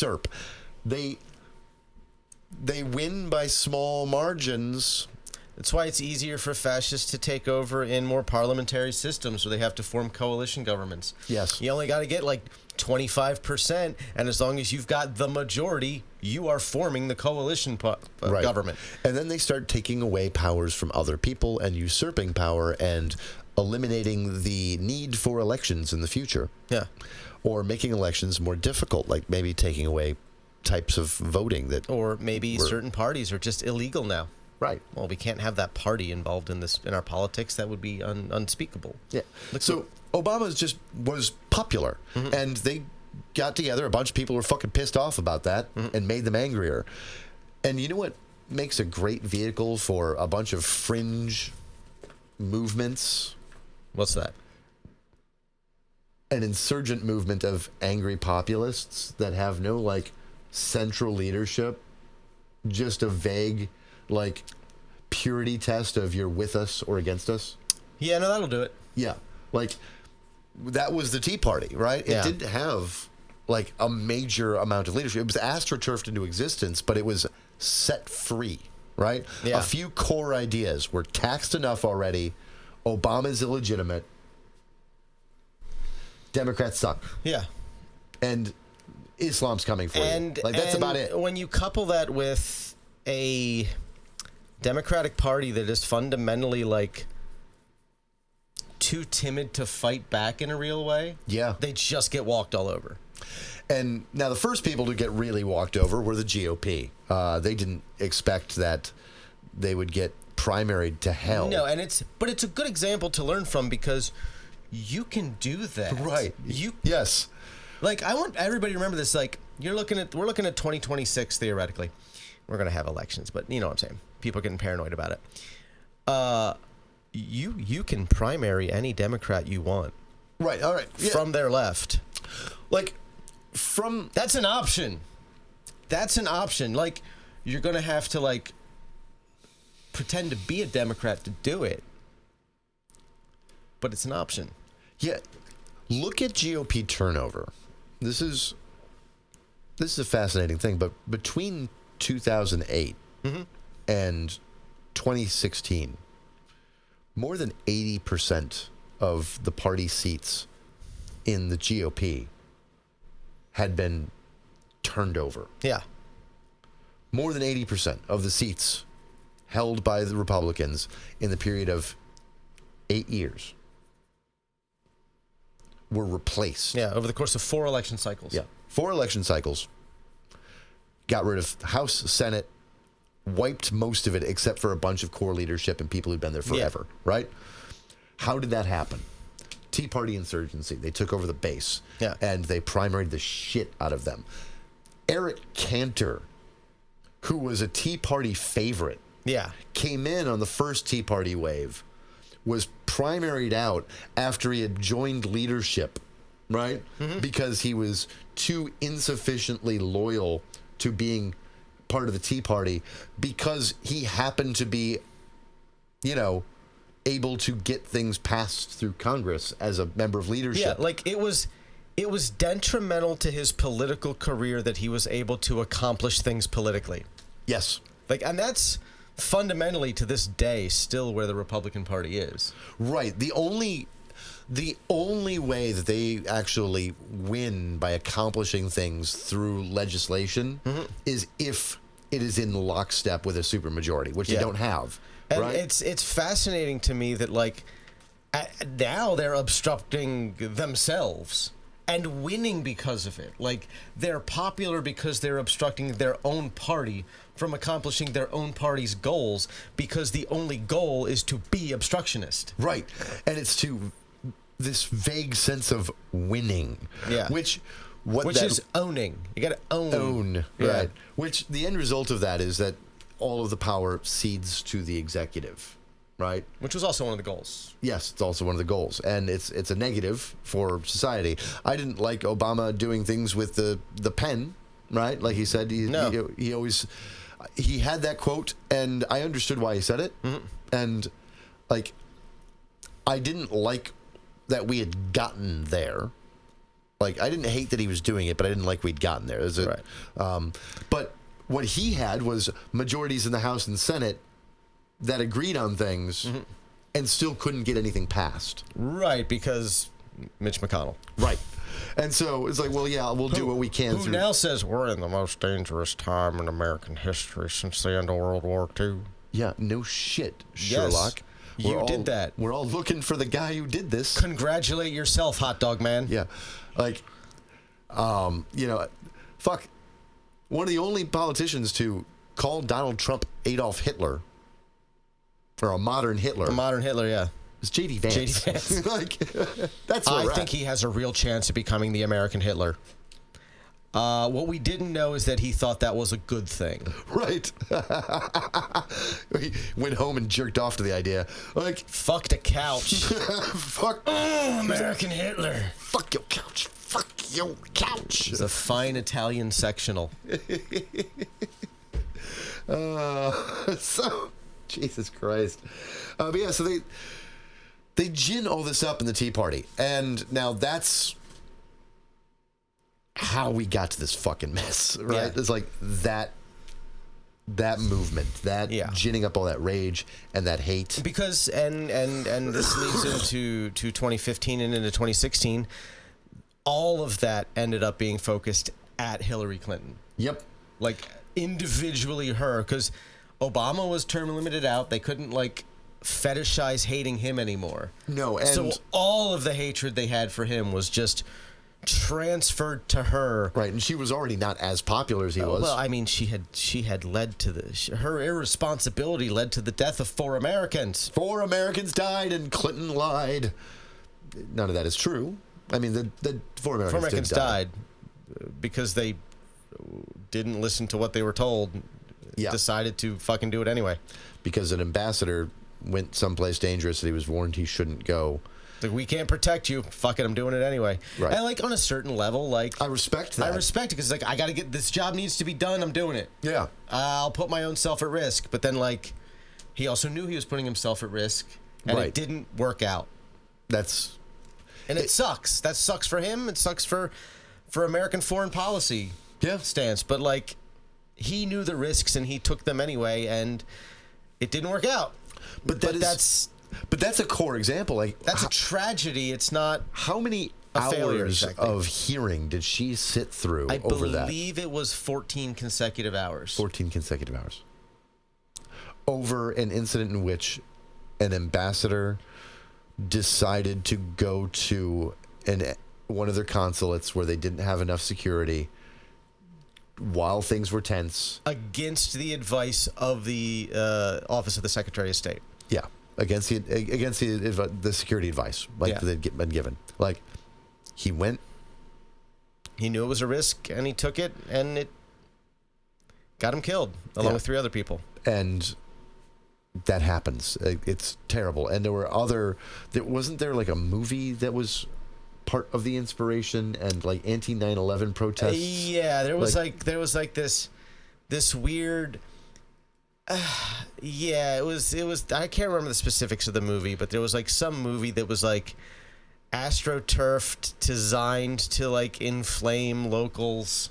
win by small margins. That's why it's easier for fascists to take over in more parliamentary systems where they have to form coalition governments. Yes. You only got to get like 25%, and as long as you've got the majority, you are forming the coalition government. And then they start taking away powers from other people and usurping power and eliminating the need for elections in the future. Yeah. Or making elections more difficult, like maybe taking away types of voting that... Or maybe certain parties are just illegal now. Right. Well, we can't have that party involved in our politics. That would be unspeakable. Yeah. So Obama was popular, and they got together. A bunch of people were fucking pissed off about that and made them angrier. And you know what makes a great vehicle for a bunch of fringe movements? What's that? An insurgent movement of angry populists that have no, like, central leadership, just a vague, like, purity test of you're with us or against us. Yeah, no, that'll do it. Yeah. Like, that was the Tea Party, right? Yeah. It didn't have, like, a major amount of leadership. It was astroturfed into existence, but it was set free, right? Yeah. A few core ideas. We're taxed enough already. Obama's illegitimate. Democrats suck. Yeah. And Islam's coming for you. Like, that's about it. When you couple that with a Democratic Party that is fundamentally, like, too timid to fight back in a real way, yeah, they just get walked all over. And now the first people to get really walked over were the GOP. They didn't expect that they would get primaried to hell. No, but it's a good example to learn from because you can do that. Right. Yes. Like, I want everybody to remember this. Like, we're looking at 2026 theoretically. We're going to have elections, but you know what I'm saying. People are getting paranoid about it. You can primary any Democrat you want. Right. All right. Yeah. From their left. Like, that's an option. Like, you're going to have to, like, pretend to be a Democrat to do it. But it's an option. Yeah. Look at GOP turnover. This is a fascinating thing, but between 2008 and 2016, more than 80% of the party seats in the GOP had been turned over. Yeah. More than 80% of the seats held by the Republicans in the period of 8 years were replaced. Yeah, over the course of 4 election cycles. Yeah, 4 election cycles. Got rid of House, Senate, wiped most of it except for a bunch of core leadership and people who'd been there forever, right? How did that happen? Tea Party insurgency. They took over the base, and they primaried the shit out of them. Eric Cantor, who was a Tea Party favorite, came in on the first Tea Party wave, was primaried out after he had joined leadership, right? Because he was too insufficiently loyal to being part of the Tea Party because he happened to be, you know, able to get things passed through Congress as a member of leadership. Yeah, like it was detrimental to his political career that he was able to accomplish things politically. Yes. Like, and that's fundamentally to this day still where the Republican Party is. Right. The only way that they actually win by accomplishing things through legislation is if it is in lockstep with a supermajority, which they don't have. And right? it's fascinating to me that, like, now they're obstructing themselves and winning because of it. Like, they're popular because they're obstructing their own party from accomplishing their own party's goals, because the only goal is to be obstructionist. Right. And it's to this vague sense of winning. Yeah. Which is owning. You got to own. Yeah. Right. Which the end result of that is that all of the power cedes to the executive. Right. Which was also one of the goals. Yes, it's also one of the goals, and it's a negative for society. I didn't like Obama doing things with the pen, right? Like he said, he always had that quote, and I understood why he said it, and like I didn't like that we had gotten there. Like I didn't hate that he was doing it, but I didn't like we'd gotten there. Right. But what he had was majorities in the House and Senate that agreed on things and still couldn't get anything passed. Right, because Mitch McConnell. Right. And so it's like, well, yeah, we'll do what we can. Who now says we're in the most dangerous time in American history since the end of World War II? Yeah, no shit, Sherlock. Yes, you did that. We're all looking for the guy who did this. Congratulate yourself, hot dog man. Yeah. Like, fuck. One of the only politicians to call Donald Trump Adolf Hitler, or a modern Hitler. A modern Hitler, yeah. It's J.D. Vance. J.D. Vance. Like, that's where I think he has a real chance of becoming the American Hitler. What we didn't know is that he thought that was a good thing. Right. He went home and jerked off to the idea. Like, fucked a couch. Fuck. Oh, American Hitler. Fuck your couch. Fuck your couch. It's a fine Italian sectional. So, Jesus Christ. But yeah, so they gin all this up in the Tea Party. And now that's how we got to this fucking mess, right? Yeah. It's like that movement, ginning up all that rage and that hate. Because, and this leads into 2015 and into 2016, all of that ended up being focused at Hillary Clinton. Yep. Like, individually her, because Obama was term limited out. They couldn't, like, fetishize hating him anymore. No, and so all of the hatred they had for him was just transferred to her. Right, and she was already not as popular as he was. Well, I mean, she had led to her irresponsibility led to the death of 4 Americans. 4 Americans died, and Clinton lied. None of that is true. I mean, the 4 Americans died because they didn't listen to what they were told. Yeah. Decided to fucking do it anyway. Because an ambassador went someplace dangerous that he was warned he shouldn't go. Like, we can't protect you. Fuck it, I'm doing it anyway. Right. And, like, on a certain level, like, I respect that. I respect it because, like, I got to get this job needs to be done. I'm doing it. Yeah. I'll put my own self at risk. But then, like, he also knew he was putting himself at risk, and it didn't work out. And it sucks. That sucks for him. It sucks for American foreign policy stance. But, like, he knew the risks and he took them anyway, and it didn't work out. But that's a core example. Like, that's a tragedy. It's not. How many hours of hearing did she sit through over that? I believe it was 14 consecutive hours. 14 consecutive hours. Over an incident in which an ambassador decided to go to one of their consulates where they didn't have enough security while things were tense. Against the advice of the Office of the Secretary of State. Yeah. Against the security advice that they'd been given. Like, he went. He knew it was a risk, and he took it, and it got him killed, along with 3 other people. And that happens. It's terrible. And wasn't there like a movie that was part of the inspiration and like anti 9/11 protests? Yeah, there was like this weird Yeah, it was. I can't remember the specifics of the movie, but there was like some movie that was like astroturfed, designed to like inflame locals.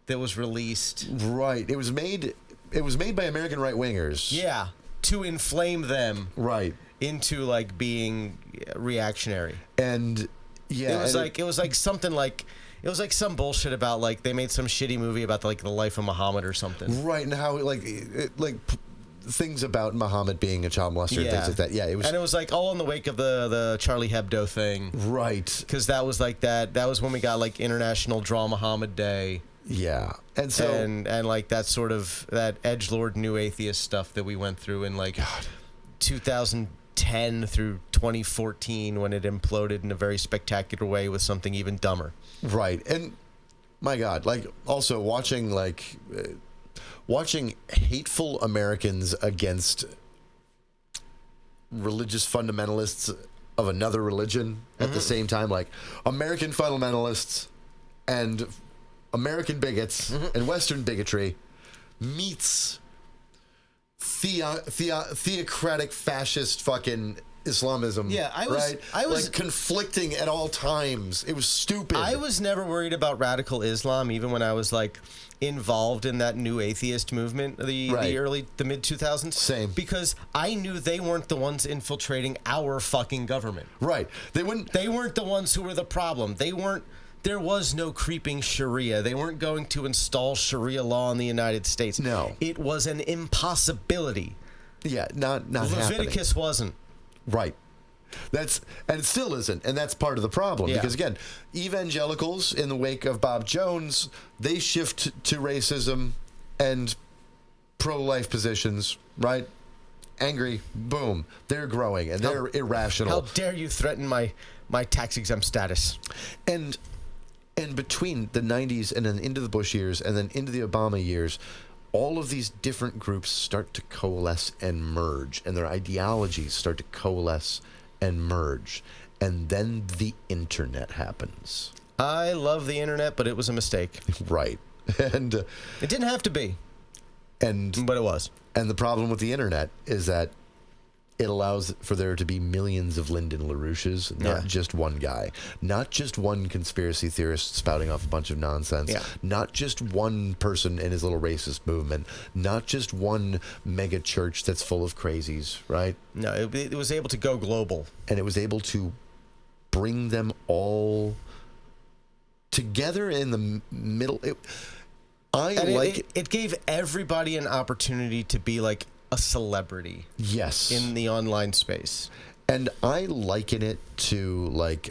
That was released. Right. It was made by American right wingers. Yeah, to inflame them. Right. Into like being reactionary. And yeah, it was like something like. It was like some bullshit about like they made some shitty movie about like the life of Muhammad or something. Right, and how things about Muhammad being a child molester and things like that. Yeah, it was, and it was like all in the wake of the Charlie Hebdo thing. Right, because that was like that. That was when we got like International Draw Muhammad Day. Yeah, and so and like that sort of that edgelord new atheist stuff that we went through in like 2010 through 2014 when it imploded in a very spectacular way with something even dumber. Right, and my God, like also watching hateful Americans against religious fundamentalists of another religion at the same time, like American fundamentalists and American bigots and Western bigotry meets theocratic fascist fucking Islamism. Yeah, I was like conflicting at all times. It was stupid. I was never worried about radical Islam, even when I was like involved in that new atheist movement, the mid 2000s. Same, because I knew they weren't the ones infiltrating our fucking government. Right. They weren't the ones who were the problem. There was no creeping Sharia. They weren't going to install Sharia law in the United States. No, it was an impossibility. Yeah, not Leviticus happening. Wasn't. Right. And it still isn't, and that's part of the problem. Yeah. Because again, evangelicals in the wake of Bob Jones, they shift to racism and pro-life positions, right? Angry, boom, they're growing and they're irrational. How dare you threaten my tax-exempt status? And between the 90s and then into the Bush years and then into the Obama years, all of these different groups start to coalesce and merge, and their ideologies start to coalesce and merge. And then the internet happens. I love the internet, but it was a mistake. Right. And it didn't have to be. But it was. And the problem with the internet is that it allows for there to be millions of Lyndon LaRouches, not just one guy, not just one conspiracy theorist spouting off a bunch of nonsense, not just one person in his little racist movement, not just one mega church that's full of crazies, right? No, it was able to go global. And it was able to bring them all together in the middle. It gave everybody an opportunity to be like a celebrity. Yes. In the online space. And I liken it to like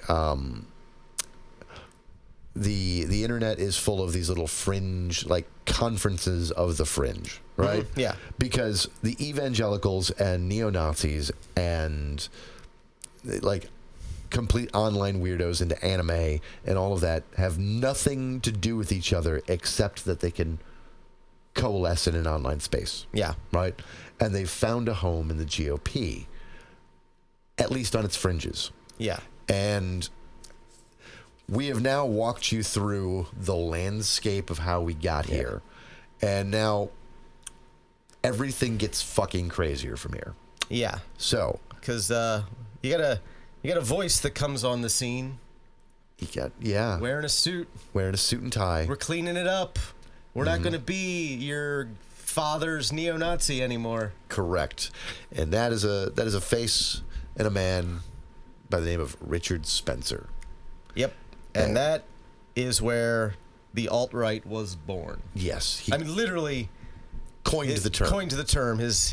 the internet is full of these little fringe, like conferences of the fringe, right? Mm-hmm. Yeah. Because the evangelicals and neo-Nazis and like complete online weirdos into anime and all of that have nothing to do with each other except that they can coalesce in an online space. Yeah. Right? And they've found a home in the GOP, at least on its fringes. Yeah. And we have now walked you through the landscape of how we got here. And now everything gets fucking crazier from here. Yeah. So, because you got a voice that comes on the scene. Wearing a suit and tie. We're cleaning it up. We're not going to be your father's neo-Nazi anymore. Correct. And that is a face and a man by the name of Richard Spencer. Yep. And that is where the alt-right was born. Yes. I mean, literally coined the term. His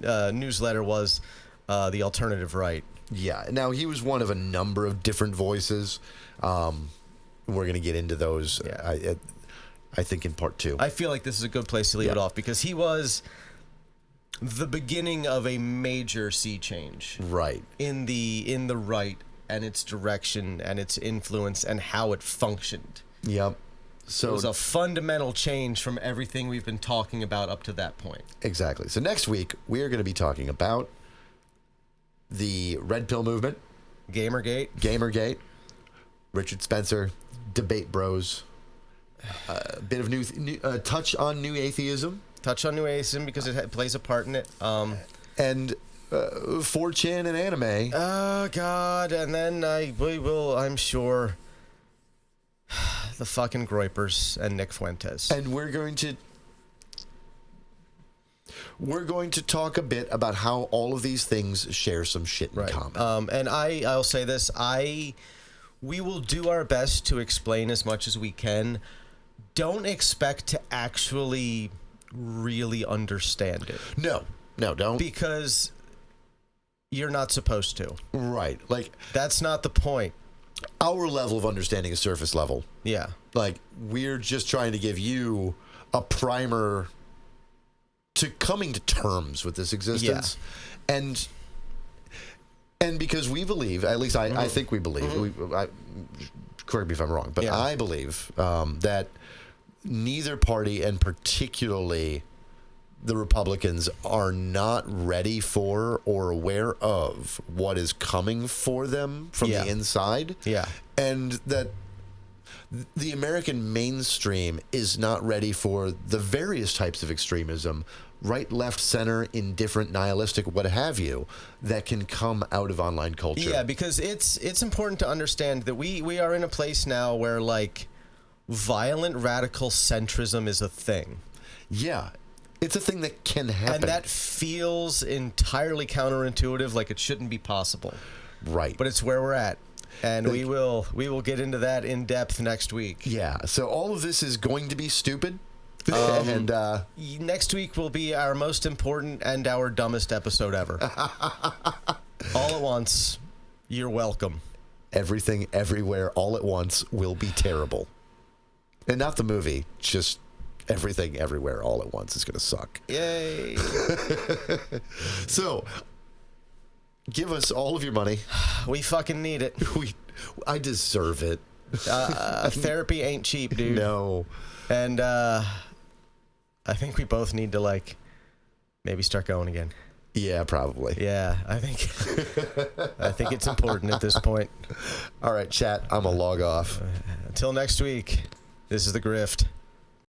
newsletter was the alternative right. Yeah. Now, he was one of a number of different voices. We're going to get into those. Yeah. I think in part 2. I feel like this is a good place to leave it off because he was the beginning of a major sea change. Right. In the right and its direction and its influence and how it functioned. Yep. So it was a fundamental change from everything we've been talking about up to that point. Exactly. So next week we are going to be talking about the Red Pill movement, Gamergate, Richard Spencer, Debate Bros, a bit of new touch on new atheism. touch on nudism because it plays a part in it. And 4chan and anime. Oh God! And then we will, I'm sure, the fucking Groypers and Nick Fuentes. And we're going to talk a bit about how all of these things share some shit in common. And I'll say this: we will do our best to explain as much as we can. Don't expect to actually really understand it. No, don't. Because you're not supposed to. Right. Like, that's not the point. Our level of understanding is surface level. Yeah. Like, we're just trying to give you a primer to coming to terms with this existence. Yeah. And because we believe, at least I think we believe, correct me if I'm wrong, but I believe that neither party, and particularly the Republicans, are not ready for or aware of what is coming for them from the inside. Yeah. And that the American mainstream is not ready for the various types of extremism, right, left, center, indifferent, nihilistic, what have you, that can come out of online culture. Yeah, because it's important to understand that we are in a place now where, like, violent radical centrism is a thing. Yeah. It's a thing that can happen. And that feels entirely counterintuitive, like it shouldn't be possible. Right. But it's where we're at. And we will get into that in depth next week. Yeah. So all of this is going to be stupid. And next week will be our most important and our dumbest episode ever. All at once. You're welcome. Everything, everywhere, all at once will be terrible. And not the movie, just everything, everywhere, all at once is going to suck. Yay. So, give us all of your money. We fucking need it. I deserve it. Therapy ain't cheap, dude. No. And I think we both need to, like, maybe start going again. Yeah, probably. Yeah, I think it's important at this point. All right, chat, I'm going to log off. Until next week, this is The Grift.